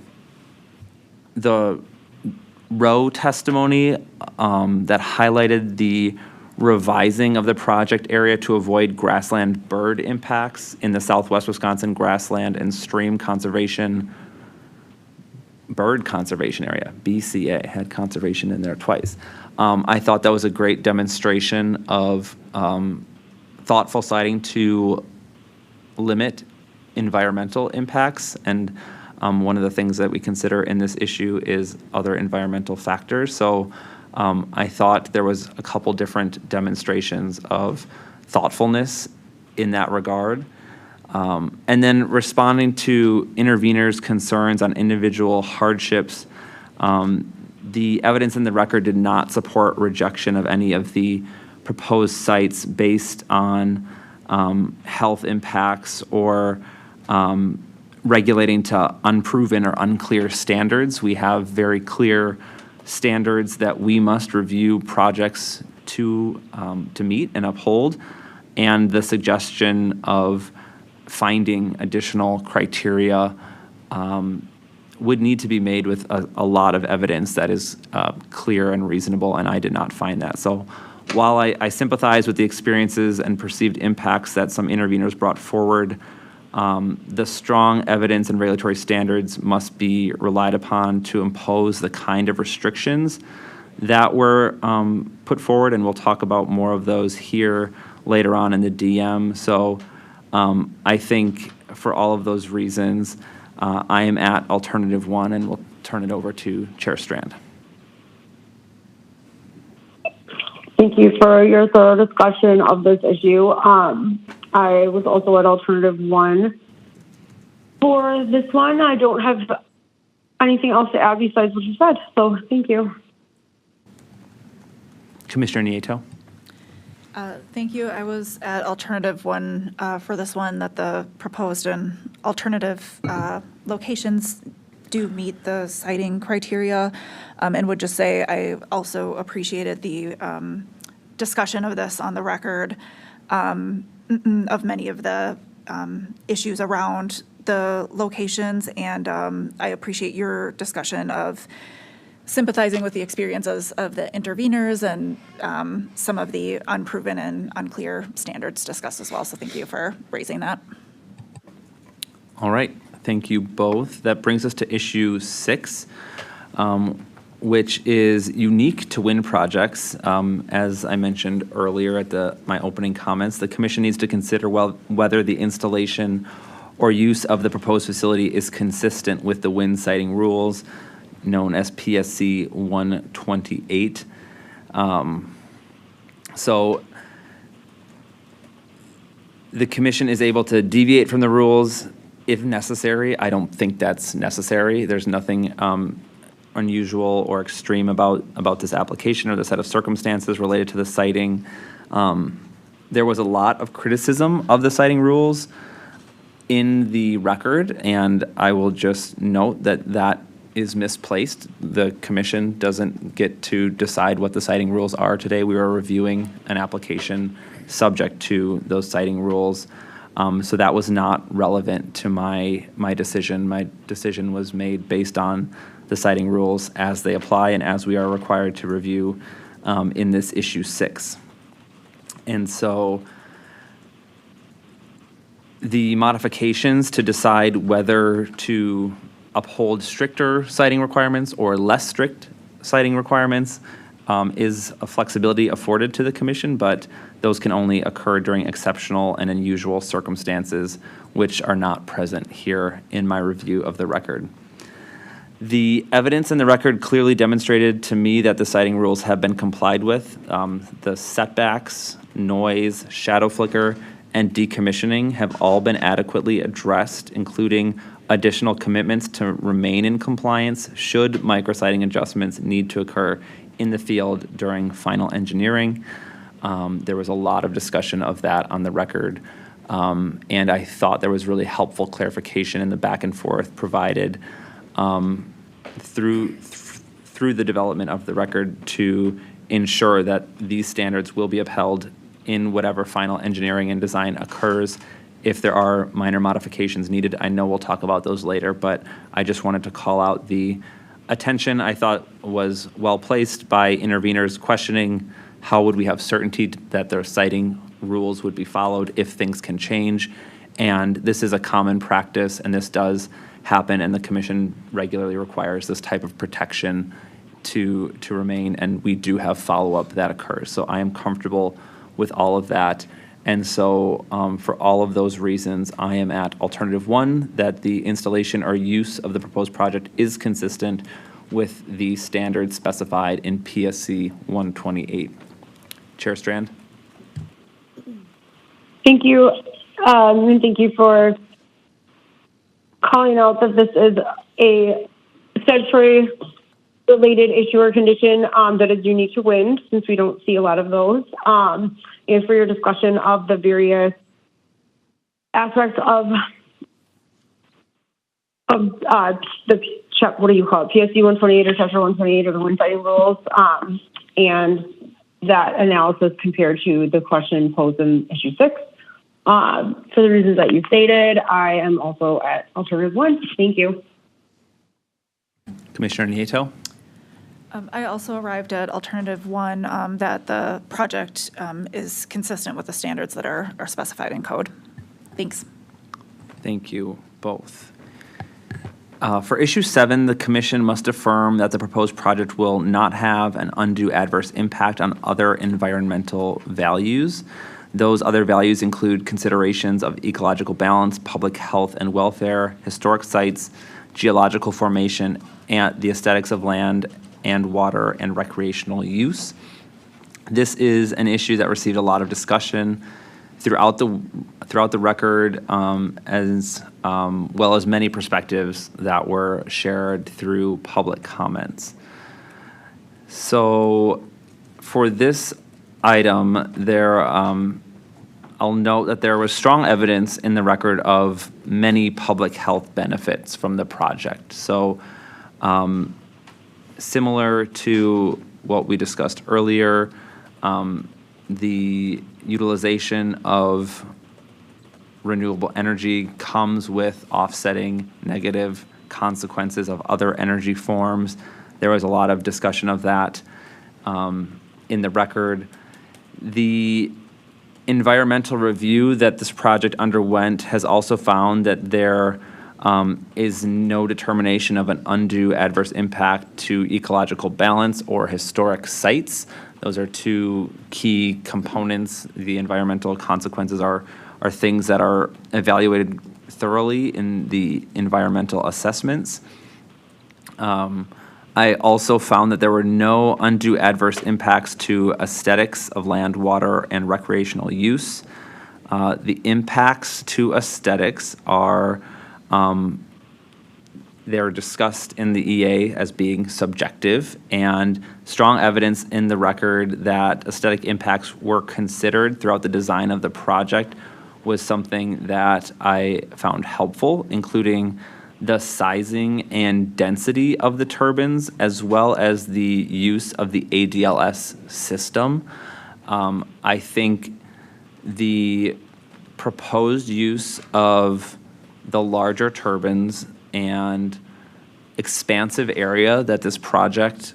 Rowe testimony that highlighted the revising of the project area to avoid grassland bird impacts in the Southwest Wisconsin grassland and stream conservation, bird conservation area, BCA, had conservation in there twice. I thought that was a great demonstration of thoughtful siting to limit environmental impacts, and one of the things that we consider in this issue is other environmental factors. So I thought there was a couple different demonstrations of thoughtfulness in that regard. And then responding to interveners' concerns on individual hardships, the evidence in the record did not support rejection of any of the proposed sites based on health impacts or regulating to unproven or unclear standards. We have very clear standards that we must review projects to meet and uphold, and the suggestion of finding additional criteria would need to be made with a lot of evidence that is clear and reasonable, and I did not find that. So while I sympathize with the experiences and perceived impacts that some interveners brought forward, the strong evidence and regulatory standards must be relied upon to impose the kind of restrictions that were put forward, and we'll talk about more of those here later on in the DM. So I think for all of those reasons, I am at alternative one, and we'll turn it over to Chair Strand. Thank you for your thorough discussion of this issue. I was also at alternative one. For this one, I don't have anything else to add besides what you said, so thank you. Commissioner Nieto. Thank you. I was at alternative one for this one, that the proposed and alternative locations do meet the siting criteria, and would just say I also appreciated the discussion of this on the record of many of the issues around the locations, and I appreciate your discussion of sympathizing with the experiences of the interveners and some of the unproven and unclear standards discussed as well. So thank you for raising that. All right, thank you both. That brings us to issue 6, which is unique to wind projects. As I mentioned earlier at my opening comments, the commission needs to consider whether the installation or use of the proposed facility is consistent with the wind siting rules, known as PSC 128. So the commission is able to deviate from the rules if necessary. I don't think that's necessary. There's nothing unusual or extreme about this application or the set of circumstances related to the citing. There was a lot of criticism of the citing rules in the record, and I will just note that that is misplaced. The commission doesn't get to decide what the citing rules are today. We were reviewing an application subject to those citing rules. So that was not relevant to my decision. My decision was made based on the citing rules as they apply and as we are required to review in this issue 6. And so the modifications to decide whether to uphold stricter citing requirements or less strict citing requirements is a flexibility afforded to the commission, but those can only occur during exceptional and unusual circumstances, which are not present here in my review of the record. The evidence in the record clearly demonstrated to me that the citing rules have been complied with. The setbacks, noise, shadow flicker, and decommissioning have all been adequately addressed, including additional commitments to remain in compliance should micrositing adjustments need to occur in the field during final engineering. There was a lot of discussion of that on the record, and I thought there was really helpful clarification in the back and forth provided through the development of the record to ensure that these standards will be upheld in whatever final engineering and design occurs. If there are minor modifications needed, I know we'll talk about those later, but I just wanted to call out the attention I thought was well placed by interveners questioning how would we have certainty that their citing rules would be followed if things can change. And this is a common practice, and this does happen, and the commission regularly requires this type of protection to remain, and we do have follow-up that occurs. So I am comfortable with all of that. And so for all of those reasons, I am at alternative 1, that the installation or use of the proposed project is consistent with the standards specified in PSC 128. Chair Strand? Thank you. And thank you for calling out that this is a statutory related issue or condition that is unique to wind, since we don't see a lot of those. And for your discussion of the various aspects of the what do you call it, PSC 128 or Chapter 128 or the wind siting rules, and that analysis compared to the question posed in issue 6. For the reasons that you stated, I am also at alternative 1. Thank you. Commissioner Nieto? I also arrived at alternative 1, that the project is consistent with the standards that are specified in code. Thanks. Thank you both. For issue 7, the commission must affirm that the proposed project will not have an undue adverse impact on other environmental values. Those other values include considerations of ecological balance, public health and welfare, historic sites, geological formation, and the aesthetics of land and water and recreational use. This is an issue that received a lot of discussion throughout the record, as well as many perspectives that were shared through public comments. So for this item, I'll note that there was strong evidence in the record of many public health benefits from the project. So similar to what we discussed earlier, the utilization of renewable energy comes with offsetting negative consequences of other energy forms. There was a lot of discussion of that in the record. The environmental review that this project underwent has also found that there is no determination of an undue adverse impact to ecological balance or historic sites. Those are two key components. The environmental consequences are things that are evaluated thoroughly in the environmental assessments. I also found that there were no undue adverse impacts to aesthetics of land, water, and recreational use. The impacts to aesthetics are They're discussed in the EA as being subjective, and strong evidence in the record that aesthetic impacts were considered throughout the design of the project was something that I found helpful, including the sizing and density of the turbines, as well as the use of the ADLS system. I think the proposed use of the larger turbines and expansive area that this project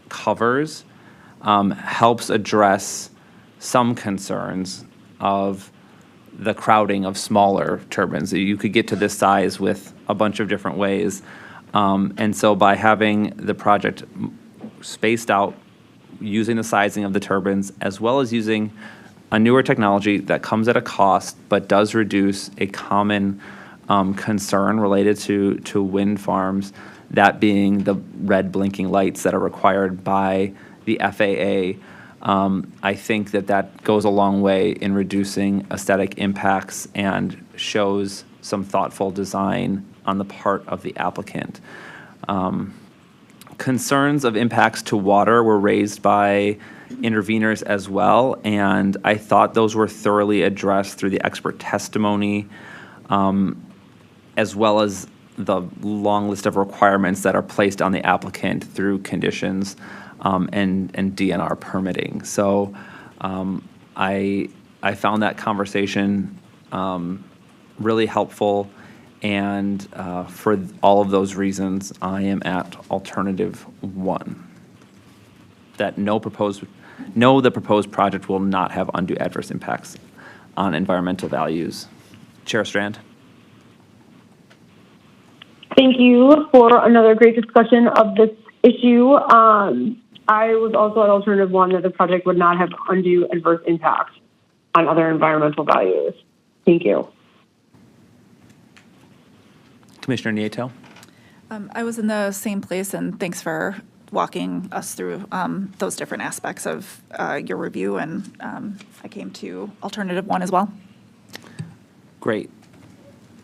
covers helps address some concerns of the crowding of smaller turbines. You could get to this size with a bunch of different ways. And so by having the project spaced out, using the sizing of the turbines, as well as using a newer technology that comes at a cost but does reduce a common concern related to wind farms, that being the red blinking lights that are required by the FAA. I think that goes a long way in reducing aesthetic impacts and shows some thoughtful design on the part of the applicant. Concerns of impacts to water were raised by interveners as well, and I thought those were thoroughly addressed through the expert testimony, as well as the long list of requirements that are placed on the applicant through conditions and DNR permitting. So I found that conversation really helpful, and for all of those reasons, I am at alternative 1. That the proposed project will not have undue adverse impacts on environmental values. Chair Strand. Thank you for another great discussion of this issue. I was also at alternative 1 that the project would not have undue adverse impacts on other environmental values. Thank you. Commissioner Nieto. I was in the same place, and thanks for walking us through those different aspects of your review, and I came to alternative 1 as well. Great.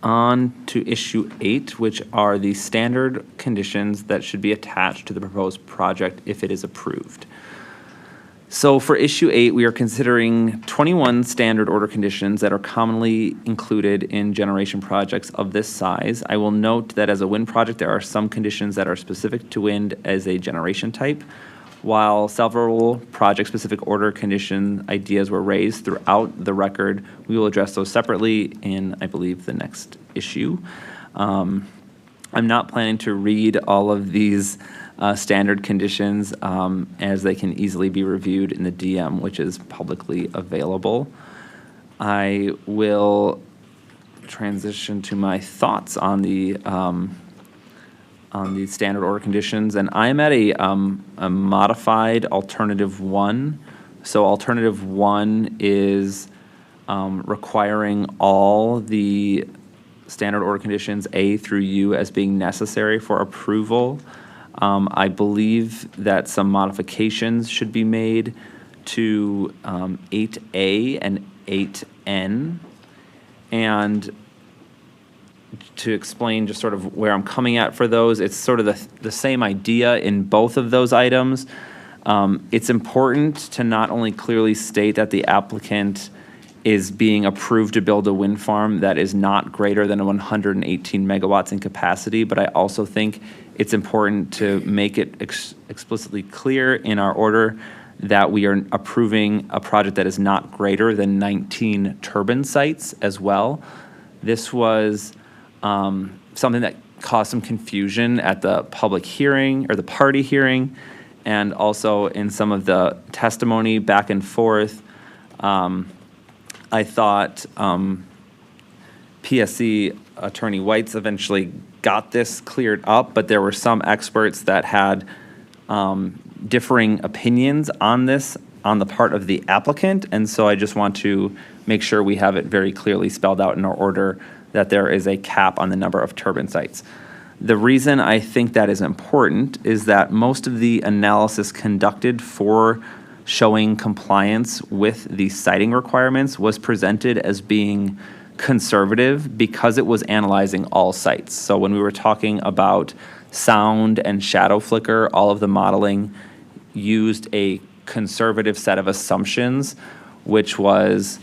On to issue 8, which are the standard conditions that should be attached to the proposed project if it is approved. So for issue 8, we are considering 21 standard order conditions that are commonly included in generation projects of this size. I will note that as a wind project, there are some conditions that are specific to wind as a generation type, while several project-specific order condition ideas were raised throughout the record. We will address those separately in, I believe, the next issue. I'm not planning to read all of these standard conditions as they can easily be reviewed in the DM, which is publicly available. I will transition to my thoughts on the standard order conditions, and I'm at a modified alternative 1. So alternative 1 is requiring all the standard order conditions A through U as being necessary for approval. I believe that some modifications should be made to 8A and 8N, and to explain just sort of where I'm coming at for those, it's sort of the same idea in both of those items. It's important to not only clearly state that the applicant is being approved to build a wind farm that is not greater than 118 megawatts in capacity, but I also think it's important to make it explicitly clear in our order that we are approving a project that is not greater than 19 turbine sites as well. This was something that caused some confusion at the public hearing or the party hearing, and also in some of the testimony back and forth. I thought PSC Attorney White's eventually got this cleared up, but there were some experts that had differing opinions on this on the part of the applicant, and so I just want to make sure we have it very clearly spelled out in our order that there is a cap on the number of turbine sites. The reason I think that is important is that most of the analysis conducted for showing compliance with the siting requirements was presented as being conservative because it was analyzing all sites. So when we were talking about sound and shadow flicker, all of the modeling used a conservative set of assumptions, which was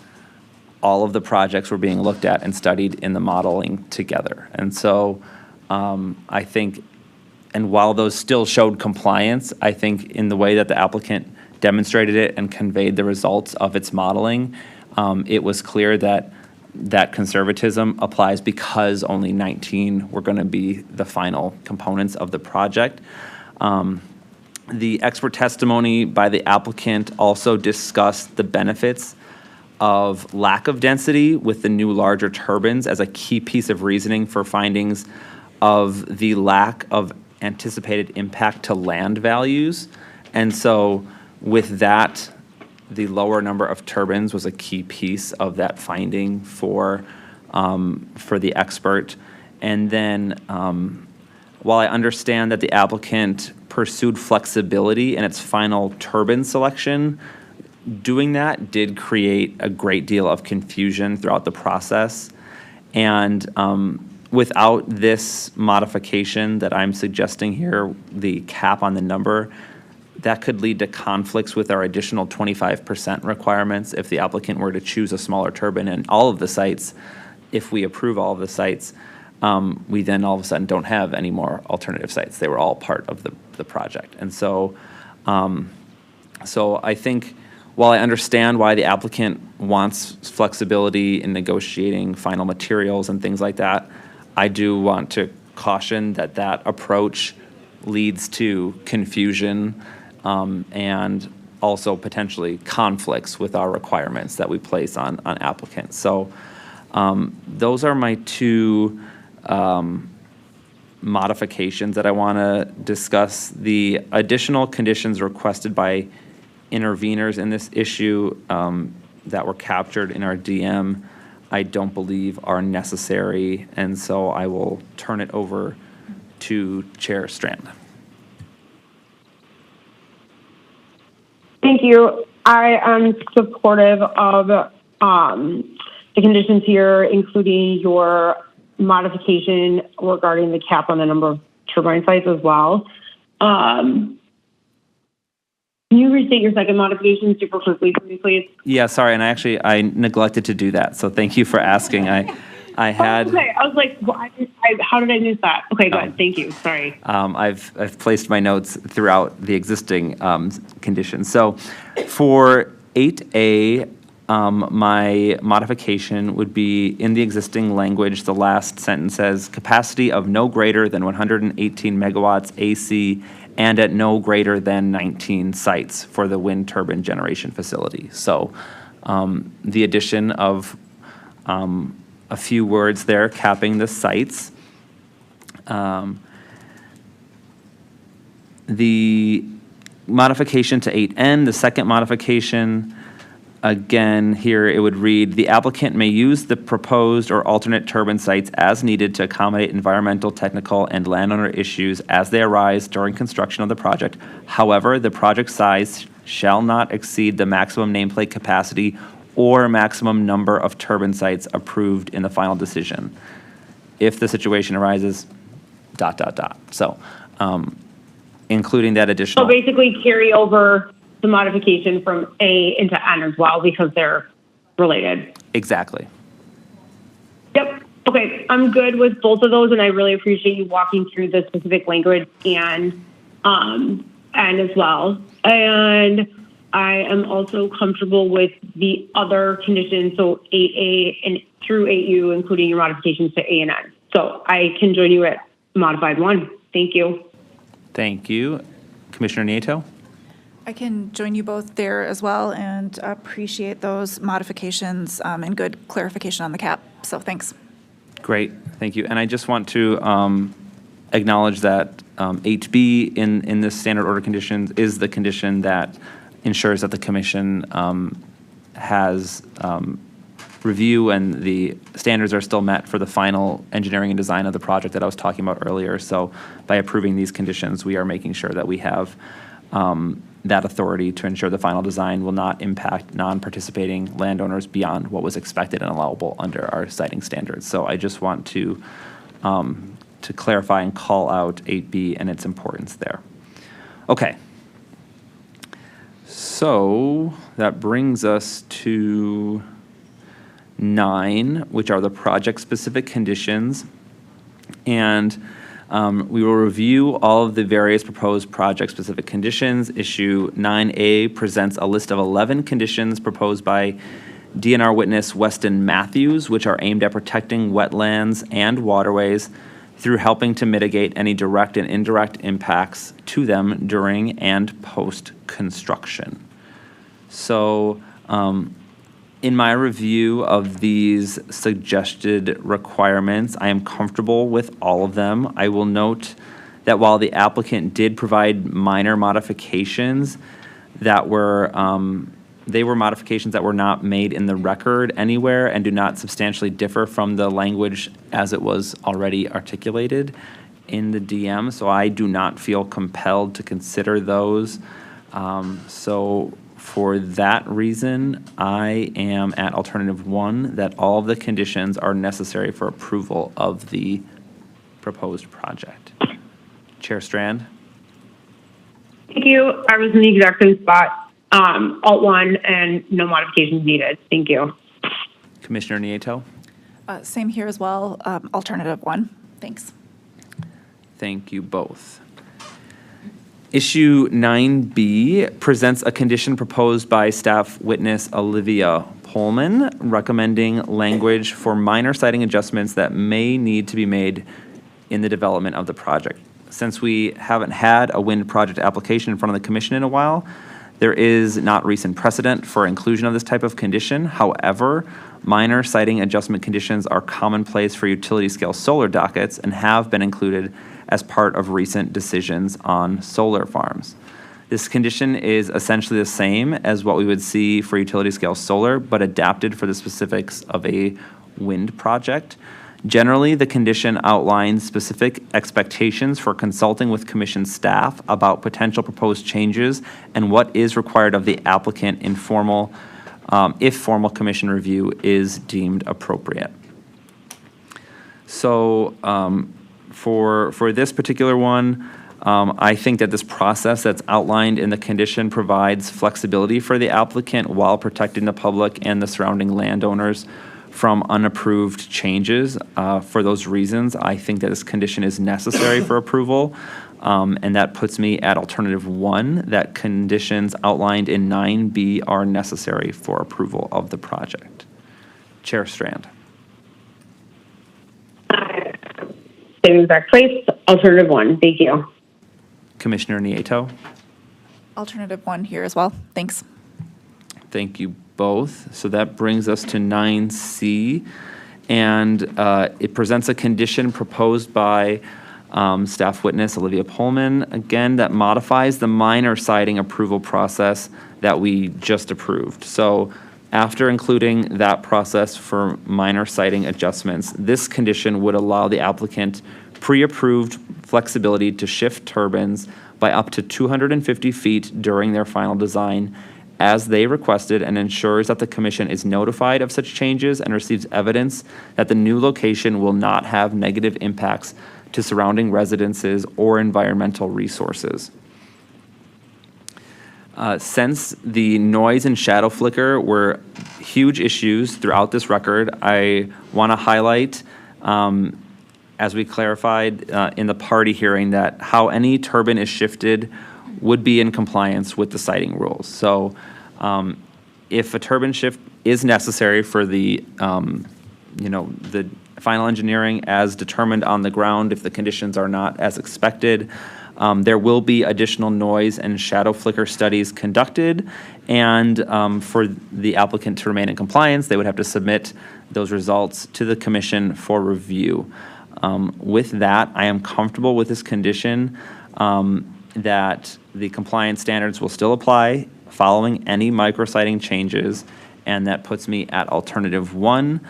all of the projects were being looked at and studied in the modeling together. And so I think, and while those still showed compliance, I think in the way that the applicant demonstrated it and conveyed the results of its modeling, it was clear that that conservatism applies because only 19 were going to be the final components of the project. The expert testimony by the applicant also discussed the benefits of lack of density with the new larger turbines as a key piece of reasoning for findings of the lack of anticipated impact to land values. And so with that, the lower number of turbines was a key piece of that finding for the expert. And then while I understand that the applicant pursued flexibility in its final turbine selection, doing that did create a great deal of confusion throughout the process. And without this modification that I'm suggesting here, the cap on the number, that could lead to conflicts with our additional 25% requirements if the applicant were to choose a smaller turbine in all of the sites. If we approve all of the sites, we then all of a sudden don't have any more alternative sites. They were all part of the project. And so, so I think while I understand why the applicant wants flexibility in negotiating final materials and things like that, I do want to caution that that approach leads to confusion and also potentially conflicts with our requirements that we place on applicants. So those are my two modifications that I want to discuss. The additional conditions requested by interveners in this issue that were captured in our DM, I don't believe are necessary, and so I will turn it over to Chair Strand. Thank you. I am supportive of the conditions here, including your modification regarding the cap on the number of turbine sites as well. Can you restate your second modification super quickly for me, please? Yeah, sorry, and I neglected to do that, so thank you for asking. I had. Okay, I was like, well, how did I miss that? Okay, good. Thank you. Sorry. I've placed my notes throughout the existing conditions. So for 8A, my modification would be in the existing language, the last sentence says capacity of no greater than 118 megawatts AC and at no greater than 19 sites for the wind turbine generation facility. So the addition of a few words there capping the sites. The modification to 8N, the second modification, again, here it would read, the applicant may use the proposed or alternate turbine sites as needed to accommodate environmental, technical, and landowner issues as they arise during construction of the project. However, the project size shall not exceed the maximum nameplate capacity or maximum number of turbine sites approved in the final decision. If the situation arises, ... So, including that additional. So basically carry over the modification from A into N as well because they're related. Exactly. Yep. Okay. I'm good with both of those, and I really appreciate you walking through the specific language and as well. And I am also comfortable with the other conditions, so 8A and through 8U, including your modifications to A and N. So I can join you at modified 1. Thank you. Thank you. Commissioner Nieto? I can join you both there as well and appreciate those modifications and good clarification on the cap. So thanks. Great, thank you. And I just want to acknowledge that 8B in the standard order conditions is the condition that ensures that the commission has review and the standards are still met for the final engineering and design of the project that I was talking about earlier. So by approving these conditions, we are making sure that we have that authority to ensure the final design will not impact non-participating landowners beyond what was expected and allowable under our siting standards. So I just want to clarify and call out 8B and its importance there. Okay. So that brings us to 9, which are the project-specific conditions. And we will review all of the various proposed project-specific conditions. Issue 9A presents a list of 11 conditions proposed by DNR witness Weston Matthews, which are aimed at protecting wetlands and waterways through helping to mitigate any direct and indirect impacts to them during and post-construction. So, in my review of these suggested requirements, I am comfortable with all of them. I will note that while the applicant did provide minor modifications that were, they were modifications that were not made in the record anywhere and do not substantially differ from the language as it was already articulated in the DM. So I do not feel compelled to consider those. So for that reason, I am at alternative 1, that all of the conditions are necessary for approval of the proposed project. Chair Strand? Thank you. I was in the exact same spot. Alt 1 and no modifications needed. Thank you. Commissioner Nieto? Same here as well. Alternative 1. Thanks. Thank you both. Issue 9B presents a condition proposed by staff witness Olivia Pullman, recommending language for minor siting adjustments that may need to be made in the development of the project. Since we haven't had a wind project application in front of the commission in a while, there is not recent precedent for inclusion of this type of condition. However, minor siting adjustment conditions are commonplace for utility scale solar dockets and have been included as part of recent decisions on solar farms. This condition is essentially the same as what we would see for utility scale solar, but adapted for the specifics of a wind project. Generally, the condition outlines specific expectations for consulting with commission staff about potential proposed changes and what is required of the applicant in formal, if formal commission review is deemed appropriate. So, for this particular one, I think that this process that's outlined in the condition provides flexibility for the applicant while protecting the public and the surrounding landowners from unapproved changes. For those reasons, I think that this condition is necessary for approval, and that puts me at alternative 1, that conditions outlined in 9B are necessary for approval of the project. Chair Strand. Same exact place. Alternative 1. Thank you. Commissioner Nieto. Alternative 1 here as well. Thanks. Thank you both. So that brings us to 9C, and it presents a condition proposed by staff witness Olivia Pullman, again, that modifies the minor siting approval process that we just approved. So after including that process for minor siting adjustments, this condition would allow the applicant pre-approved flexibility to shift turbines by up to 250 feet during their final design as they requested, and ensures that the commission is notified of such changes and receives evidence that the new location will not have negative impacts to surrounding residences or environmental resources. Since the noise and shadow flicker were huge issues throughout this record, I want to highlight, as we clarified in the party hearing, that how any turbine is shifted would be in compliance with the siting rules. So if a turbine shift is necessary for the, the final engineering as determined on the ground, if the conditions are not as expected, there will be additional noise and shadow flicker studies conducted, and for the applicant to remain in compliance, they would have to submit those results to the commission for review. With that, I am comfortable with this condition that the compliance standards will still apply following any micrositing changes, and that puts me at alternative 1,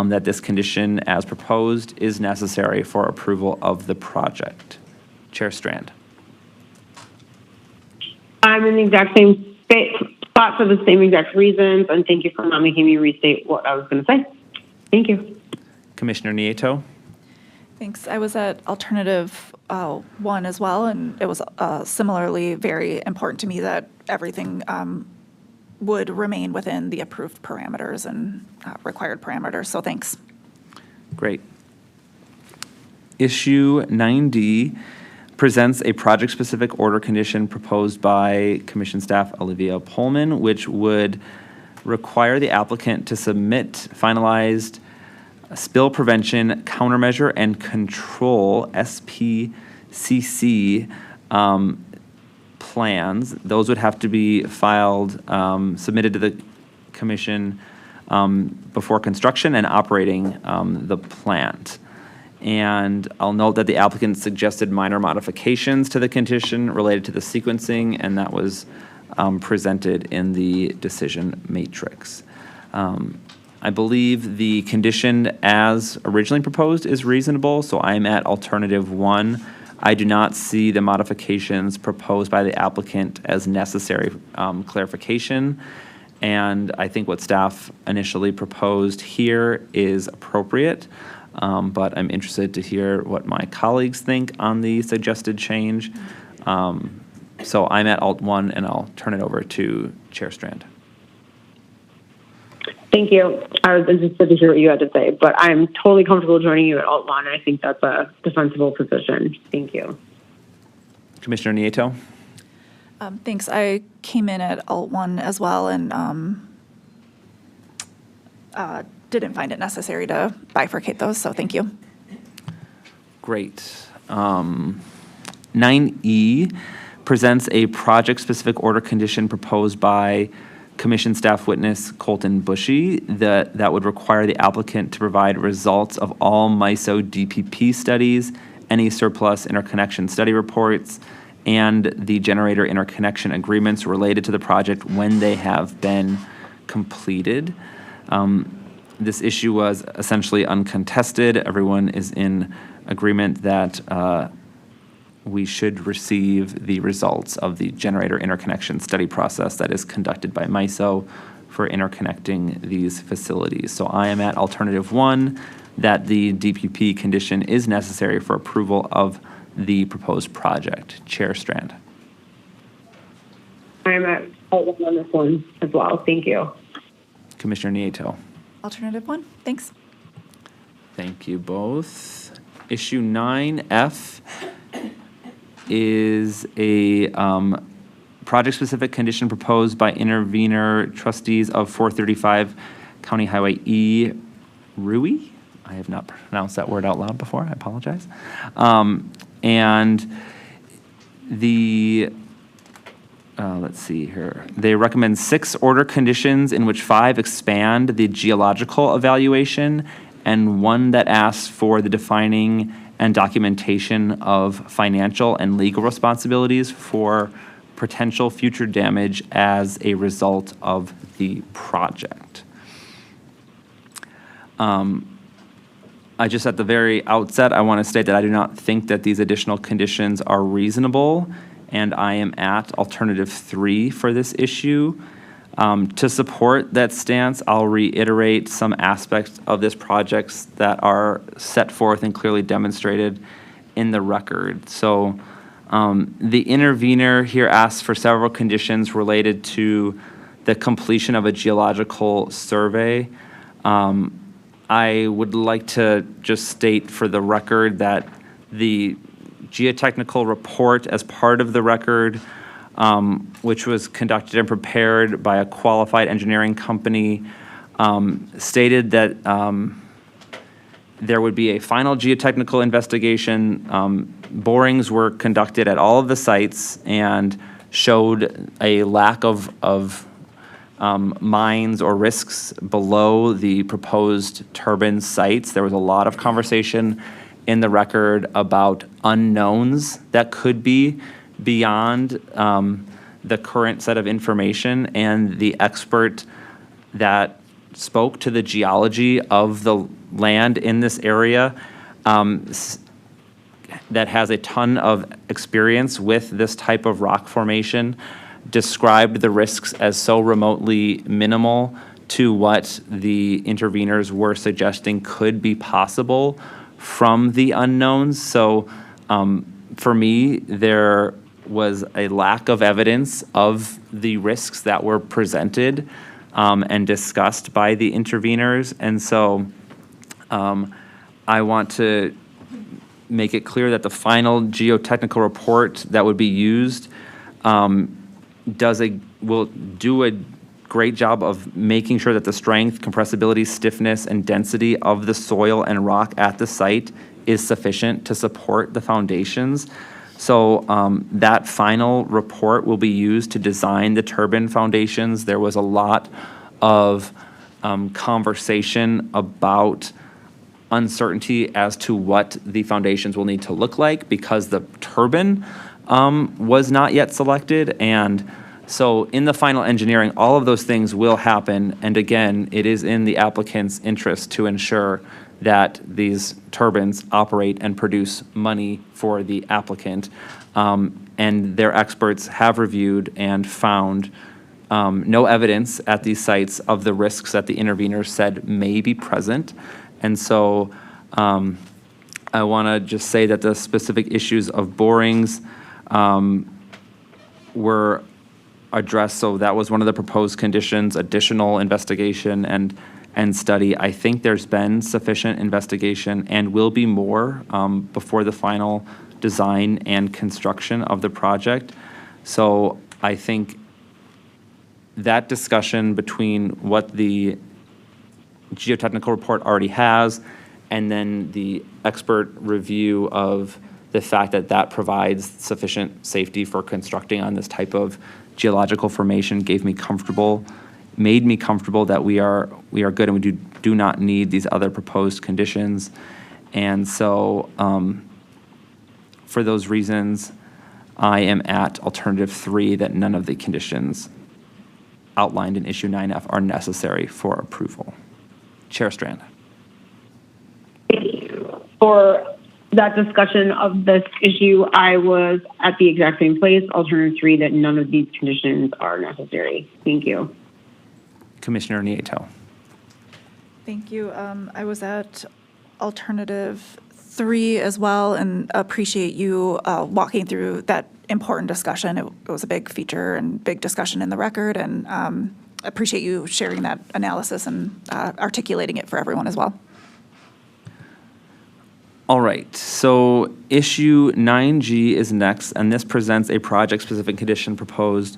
that this condition as proposed is necessary for approval of the project. Chair Strand. I'm in the exact same spot for the same exact reasons, and thank you for not making me restate what I was going to say. Thank you. Commissioner Nieto. Thanks. I was at alternative 1 as well, and it was similarly very important to me that everything would remain within the approved parameters and required parameters. So thanks. Great. Issue 9D presents a project-specific order condition proposed by Commission staff Olivia Pullman, which would require the applicant to submit finalized spill prevention countermeasure and control SPCC plans. Those would have to be filed, submitted to the commission before construction and operating the plant. And I'll note that the applicant suggested minor modifications to the condition related to the sequencing, and that was presented in the decision matrix. I believe the condition as originally proposed is reasonable, so I'm at alternative 1. I do not see the modifications proposed by the applicant as necessary clarification, and I think what staff initially proposed here is appropriate. But I'm interested to hear what my colleagues think on the suggested change. So I'm at Alt 1, and I'll turn it over to Chair Strand. Thank you. I was interested to hear what you had to say, but I'm totally comfortable joining you at Alt 1, and I think that's a defensible position. Thank you. Commissioner Nieto. Thanks. I came in at Alt 1 as well, and didn't find it necessary to bifurcate those, so thank you. Great. 9E presents a project-specific order condition proposed by Commission staff witness Colton Bushy that would require the applicant to provide results of all MISO DPP studies, any surplus interconnection study reports, and the generator interconnection agreements related to the project when they have been completed. This issue was essentially uncontested. Everyone is in agreement that we should receive the results of the generator interconnection study process that is conducted by MISO for interconnecting these facilities. So I am at alternative 1, that the DPP condition is necessary for approval of the proposed project. Chair Strand. I'm at Alt 1 on this one as well. Thank you. Commissioner Nieto. Alternative 1, thanks. Thank you both. Issue 9F is a project-specific condition proposed by intervenor trustees of 435 County Highway E, Rui. I have not pronounced that word out loud before. I apologize. And the let's see here. They recommend 6 order conditions, in which 5 expand the geological evaluation and 1 that asks for the defining and documentation of financial and legal responsibilities for potential future damage as a result of the project. I just at the very outset, I want to state that I do not think that these additional conditions are reasonable, and I am at alternative 3 for this issue. To support that stance, I'll reiterate some aspects of this project that are set forth and clearly demonstrated in the record. So the intervenor here asks for several conditions related to the completion of a geological survey. I would like to just state for the record that the geotechnical report as part of the record, which was conducted and prepared by a qualified engineering company, stated that there would be a final geotechnical investigation. Borings were conducted at all of the sites and showed a lack of mines or risks below the proposed turbine sites. There was a lot of conversation in the record about unknowns that could be beyond the current set of information, and the expert that spoke to the geology of the land in this area that has a ton of experience with this type of rock formation described the risks as so remotely minimal to what the interveners were suggesting could be possible from the unknowns. So for me, there was a lack of evidence of the risks that were presented and discussed by the interveners. And so I want to make it clear that the final geotechnical report that would be used will do a great job of making sure that the strength, compressibility, stiffness, and density of the soil and rock at the site is sufficient to support the foundations. So that final report will be used to design the turbine foundations. There was a lot of conversation about uncertainty as to what the foundations will need to look like because the turbine was not yet selected. And so in the final engineering, all of those things will happen. And again, it is in the applicant's interest to ensure that these turbines operate and produce money for the applicant. And their experts have reviewed and found no evidence at these sites of the risks that the interveners said may be present. And so I want to just say that the specific issues of borings were addressed. So that was one of the proposed conditions, additional investigation and study. I think there's been sufficient investigation and will be more before the final design and construction of the project. So I think that discussion between what the geotechnical report already has and then the expert review of the fact that that provides sufficient safety for constructing on this type of geological formation made me comfortable that we are good and we do not need these other proposed conditions. And so for those reasons, I am at alternative 3 that none of the conditions outlined in issue 9F are necessary for approval. Chair Strand. For that discussion of this issue, I was at the exact same place, alternative 3, that none of these conditions are necessary. Thank you. Commissioner Nieto. Thank you. I was at alternative 3 as well, and appreciate you walking through that important discussion. It was a big feature and big discussion in the record, and appreciate you sharing that analysis and articulating it for everyone as well. All right, so issue 9G is next, and this presents a project-specific condition proposed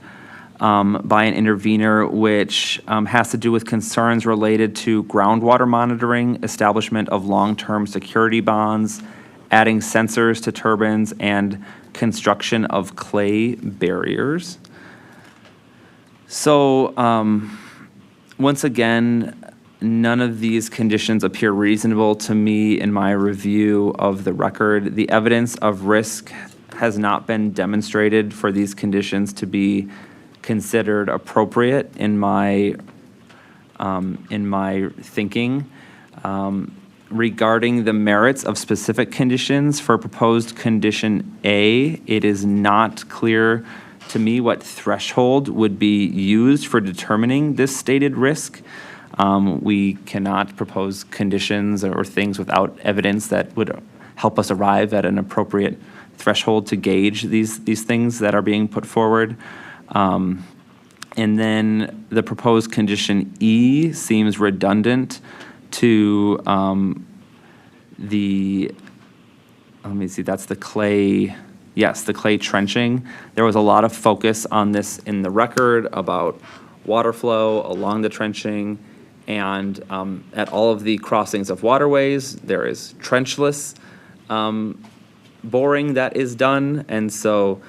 by an intervener, which has to do with concerns related to groundwater monitoring, establishment of long-term security bonds, adding sensors to turbines, and construction of clay barriers. So once again, none of these conditions appear reasonable to me in my review of the record. The evidence of risk has not been demonstrated for these conditions to be considered appropriate in my thinking. Regarding the merits of specific conditions for proposed condition A, it is not clear to me what threshold would be used for determining this stated risk. We cannot propose conditions or things without evidence that would help us arrive at an appropriate threshold to gauge these things that are being put forward. And then the proposed condition E seems redundant to let me see, that's the clay, yes, the clay trenching. There was a lot of focus on this in the record about water flow along the trenching, and at all of the crossings of waterways, there is trenchless boring that is done, and so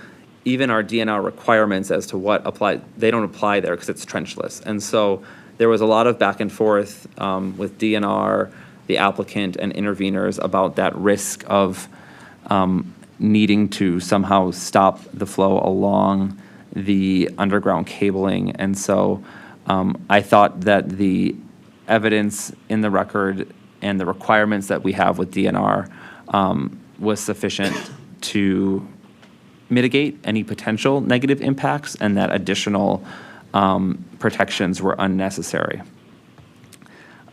even our DNR requirements as to what apply, they don't apply there because it's trenchless. And so there was a lot of back and forth with DNR, the applicant, and interveners about that risk of needing to somehow stop the flow along the underground cabling. And so I thought that the evidence in the record and the requirements that we have with DNR was sufficient to mitigate any potential negative impacts and that additional protections were unnecessary.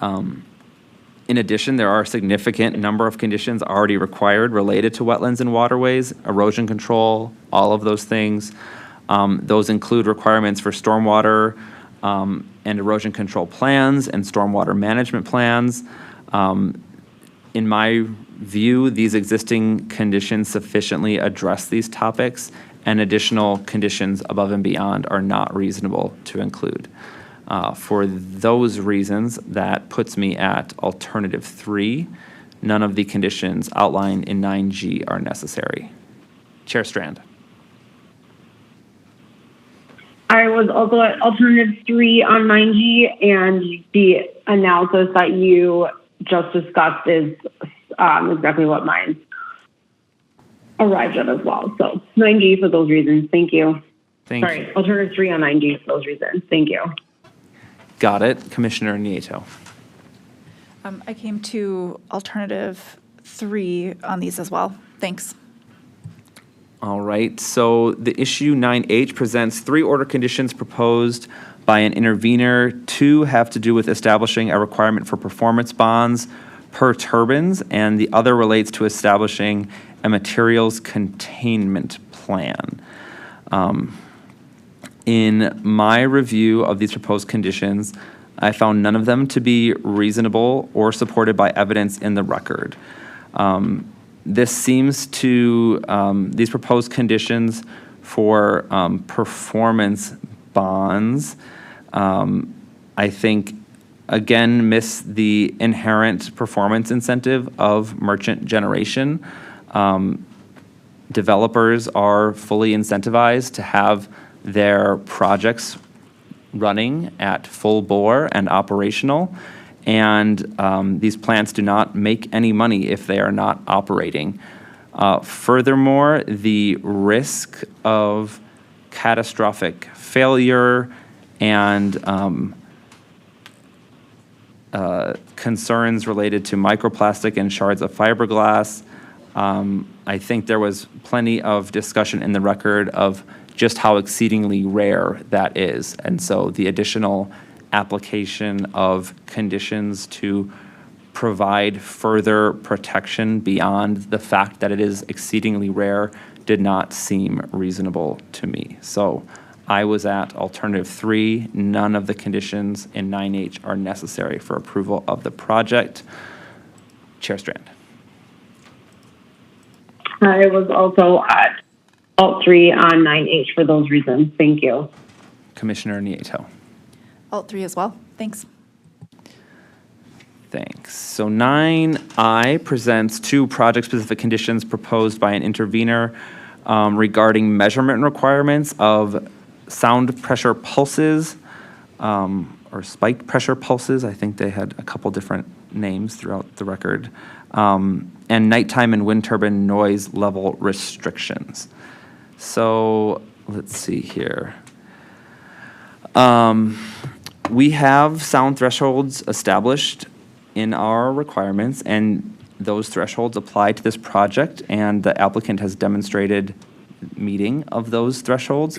In addition, there are a significant number of conditions already required related to wetlands and waterways, erosion control, all of those things. Those include requirements for stormwater and erosion control plans and stormwater management plans. In my view, these existing conditions sufficiently address these topics, and additional conditions above and beyond are not reasonable to include. For those reasons, that puts me at alternative 3. None of the conditions outlined in 9G are necessary. Chair Strand. I was also at alternative 3 on 9G, and the analysis that you just discussed is exactly what mine arrived at as well. So 9G for those reasons. Thank you. Thank you. Alternative 3 on 9G for those reasons. Thank you. Got it. Commissioner Nieto. I came to alternative 3 on these as well. Thanks. All right, so the issue 9H presents 3 order conditions proposed by an intervener. 2 have to do with establishing a requirement for performance bonds per turbines, and the other relates to establishing a materials containment plan. In my review of these proposed conditions, I found none of them to be reasonable or supported by evidence in the record. This seems to, these proposed conditions for performance bonds, I think, again, miss the inherent performance incentive of merchant generation. Developers are fully incentivized to have their projects running at full bore and operational. And these plants do not make any money if they are not operating. Furthermore, the risk of catastrophic failure and concerns related to microplastic and shards of fiberglass. I think there was plenty of discussion in the record of just how exceedingly rare that is. And so the additional application of conditions to provide further protection beyond the fact that it is exceedingly rare did not seem reasonable to me. So I was at alternative 3. None of the conditions in 9H are necessary for approval of the project. Chair Strand. I was also at alt 3 on 9H for those reasons. Thank you. Commissioner Nieto. Alt 3 as well. Thanks. Thanks. So 9I presents 2 project-specific conditions proposed by an intervener regarding measurement requirements of sound pressure pulses or spiked pressure pulses. I think they had a couple different names throughout the record. And nighttime and wind turbine noise level restrictions. So let's see here. We have sound thresholds established in our requirements, and those thresholds apply to this project, and the applicant has demonstrated meeting of those thresholds.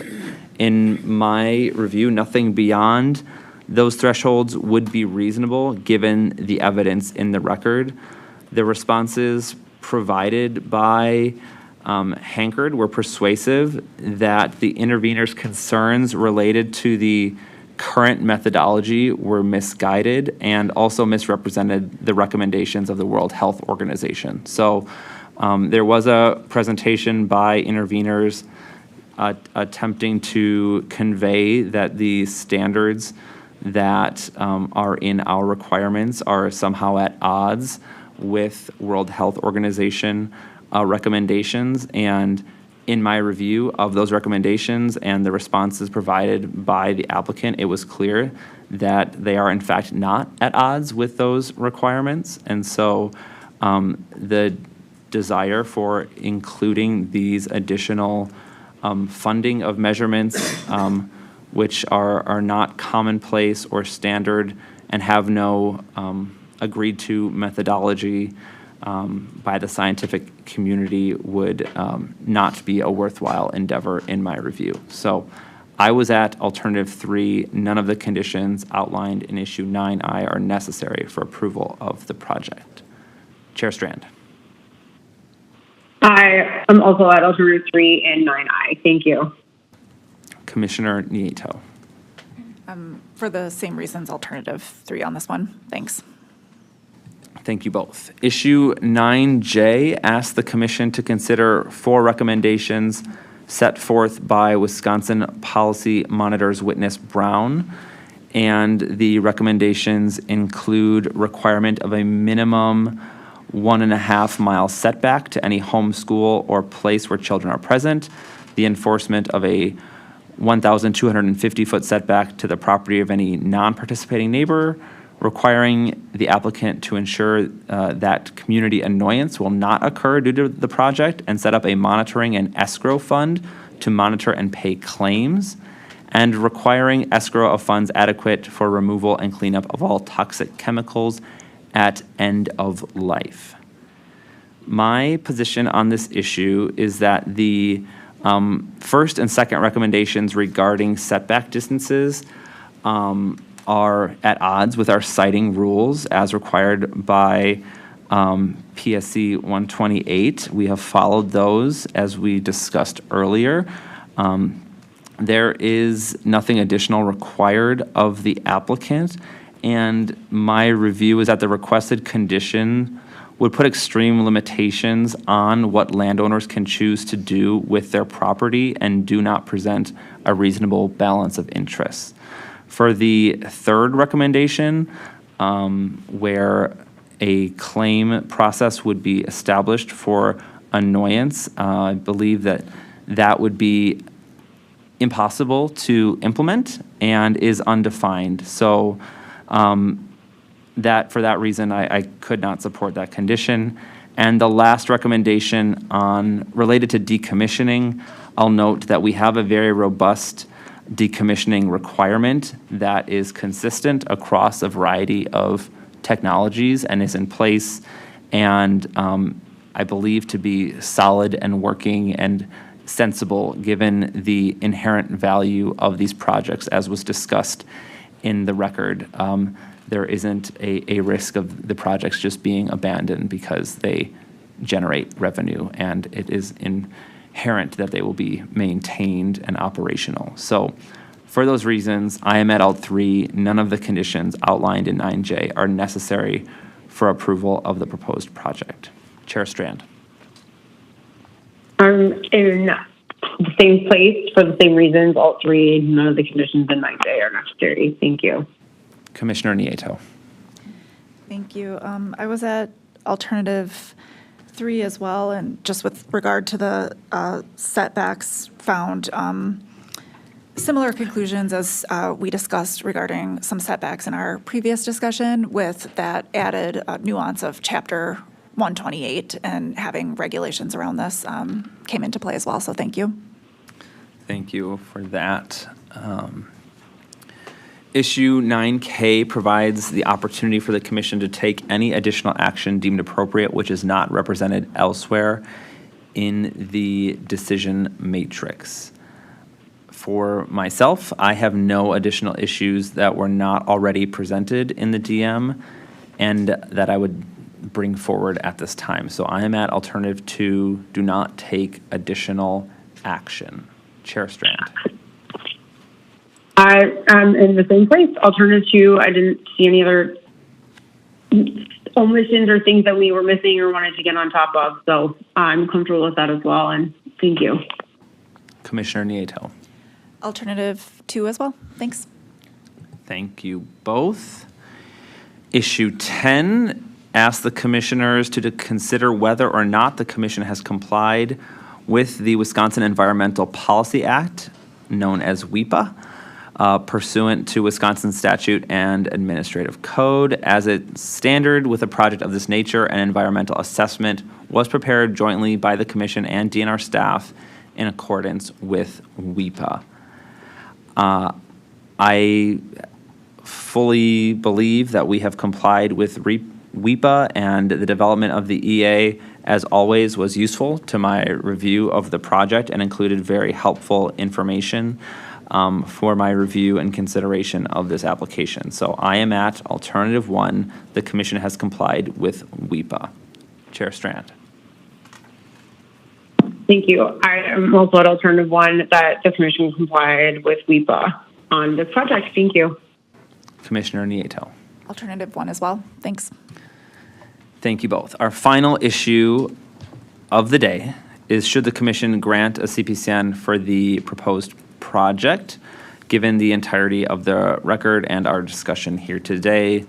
In my review, nothing beyond those thresholds would be reasonable given the evidence in the record. The responses provided by Hankard were persuasive that the intervener's concerns related to the current methodology were misguided and also misrepresented the recommendations of the World Health Organization. So there was a presentation by interveners attempting to convey that the standards that are in our requirements are somehow at odds with World Health Organization recommendations. And in my review of those recommendations and the responses provided by the applicant, it was clear that they are in fact not at odds with those requirements. And so the desire for including these additional funding of measurements which are not commonplace or standard and have no agreed to methodology by the scientific community would not be a worthwhile endeavor in my review. So I was at alternative 3. None of the conditions outlined in issue 9I are necessary for approval of the project. Chair Strand. I am also at alternative 3 and 9I. Thank you. Commissioner Nieto. For the same reasons, alternative 3 on this one. Thanks. Thank you both. Issue 9J asks the commission to consider 4 recommendations set forth by Wisconsin Policy Monitors Witness Brown. And the recommendations include requirement of a minimum 1.5 mile setback to any home, school, or place where children are present, the enforcement of a 1,250-foot setback to the property of any non-participating neighbor, requiring the applicant to ensure that community annoyance will not occur due to the project and set up a monitoring and escrow fund to monitor and pay claims, and requiring escrow of funds adequate for removal and cleanup of all toxic chemicals at end of life. My position on this issue is that the first and second recommendations regarding setback distances are at odds with our siting rules as required by PSC 128. We have followed those as we discussed earlier. There is nothing additional required of the applicant, and my review is that the requested condition would put extreme limitations on what landowners can choose to do with their property and do not present a reasonable balance of interests. For the third recommendation, where a claim process would be established for annoyance, I believe that that would be impossible to implement and is undefined. So for that reason, I could not support that condition. And the last recommendation related to decommissioning, I'll note that we have a very robust decommissioning requirement that is consistent across a variety of technologies and is in place, and I believe to be solid and working and sensible given the inherent value of these projects as was discussed in the record. There isn't a risk of the projects just being abandoned because they generate revenue, and it is inherent that they will be maintained and operational. So for those reasons, I am at alt 3. None of the conditions outlined in 9J are necessary for approval of the proposed project. Chair Strand. I'm in the same place for the same reasons, alt 3. None of the conditions in 9J are necessary. Thank you. Commissioner Nieto. Thank you. I was at alternative 3 as well, and just with regard to the setbacks, found similar conclusions as we discussed regarding some setbacks in our previous discussion, with that added nuance of Chapter 128 and having regulations around this came into play as well. So thank you. Thank you for that. Issue 9K provides the opportunity for the commission to take any additional action deemed appropriate which is not represented elsewhere in the decision matrix. For myself, I have no additional issues that were not already presented in the DM and that I would bring forward at this time. So I am at alternative 2, do not take additional action. Chair Strand. I am in the same place. Alternative 2, I didn't see any other omissions or things that we were missing or wanted to get on top of. So I'm comfortable with that as well. And thank you. Commissioner Nieto. Alternative 2 as well. Thanks. Thank you both. Issue 10 asks the commissioners to consider whether or not the commission has complied with the Wisconsin Environmental Policy Act, known as WEPA, pursuant to Wisconsin statute and administrative code. As a standard with a project of this nature, an environmental assessment was prepared jointly by the commission and DNR staff in accordance with WEPA. I fully believe that we have complied with WEPA and the development of the EA, as always, was useful to my review of the project and included very helpful information for my review and consideration of this application. So I am at alternative 1. The commission has complied with WEPA. Chair Strand. Thank you. I am also at alternative 1 that the commission complied with WEPA on this project. Thank you. Commissioner Nieto. Alternative 1 as well. Thanks. Thank you both. Our final issue of the day is should the commission grant a CPCN for the proposed project, given the entirety of the record and our discussion here today.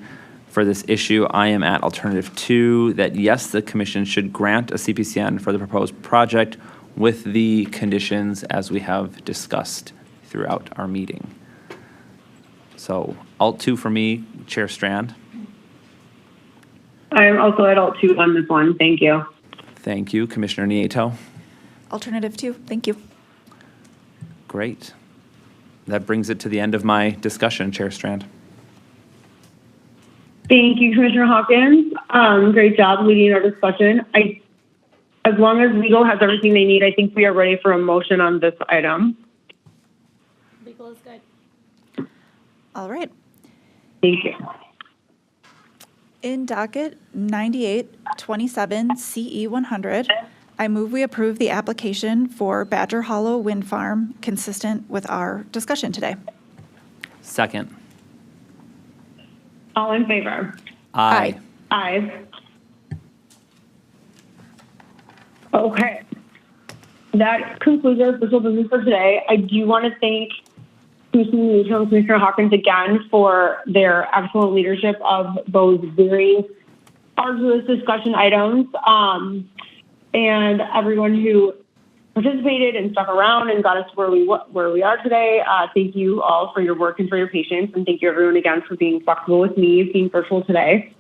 For this issue, I am at alternative 2, that yes, the commission should grant a CPCN for the proposed project with the conditions as we have discussed throughout our meeting. So alt 2 for me, Chair Strand. I am also at alt 2 on this one. Thank you. Thank you. Commissioner Nieto. Alternative 2. Thank you. Great. That brings it to the end of my discussion, Chair Strand. Thank you, Commissioner Hawkins. Great job leading our discussion. As long as legal has everything they need, I think we are ready for a motion on this item. Legal is good. All right. Thank you. In docket 9827 CE 100, I move we approve the application for Badger Hollow Wind Farm consistent with our discussion today. Second. All in favor? Aye. Aye. Okay. That concludes our official business for today. I do want to thank Commissioner Nieto and Commissioner Hawkins again for their excellent leadership of those very arduous discussion items, and everyone who participated and stuck around and got us where we are today. Thank you all for your work and for your patience, and thank you everyone again for being flexible with me being virtual today.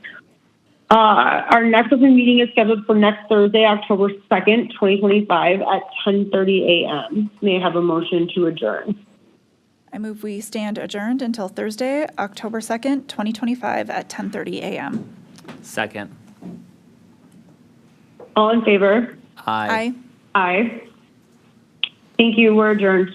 Our next open meeting is scheduled for next Thursday, October 2nd, 2025 at 10:30 a.m. May I have a motion to adjourn? I move we stand adjourned until Thursday, October 2nd, 2025 at 10:30 a.m. Second. All in favor? Aye. Aye. Aye. Thank you. We're adjourned.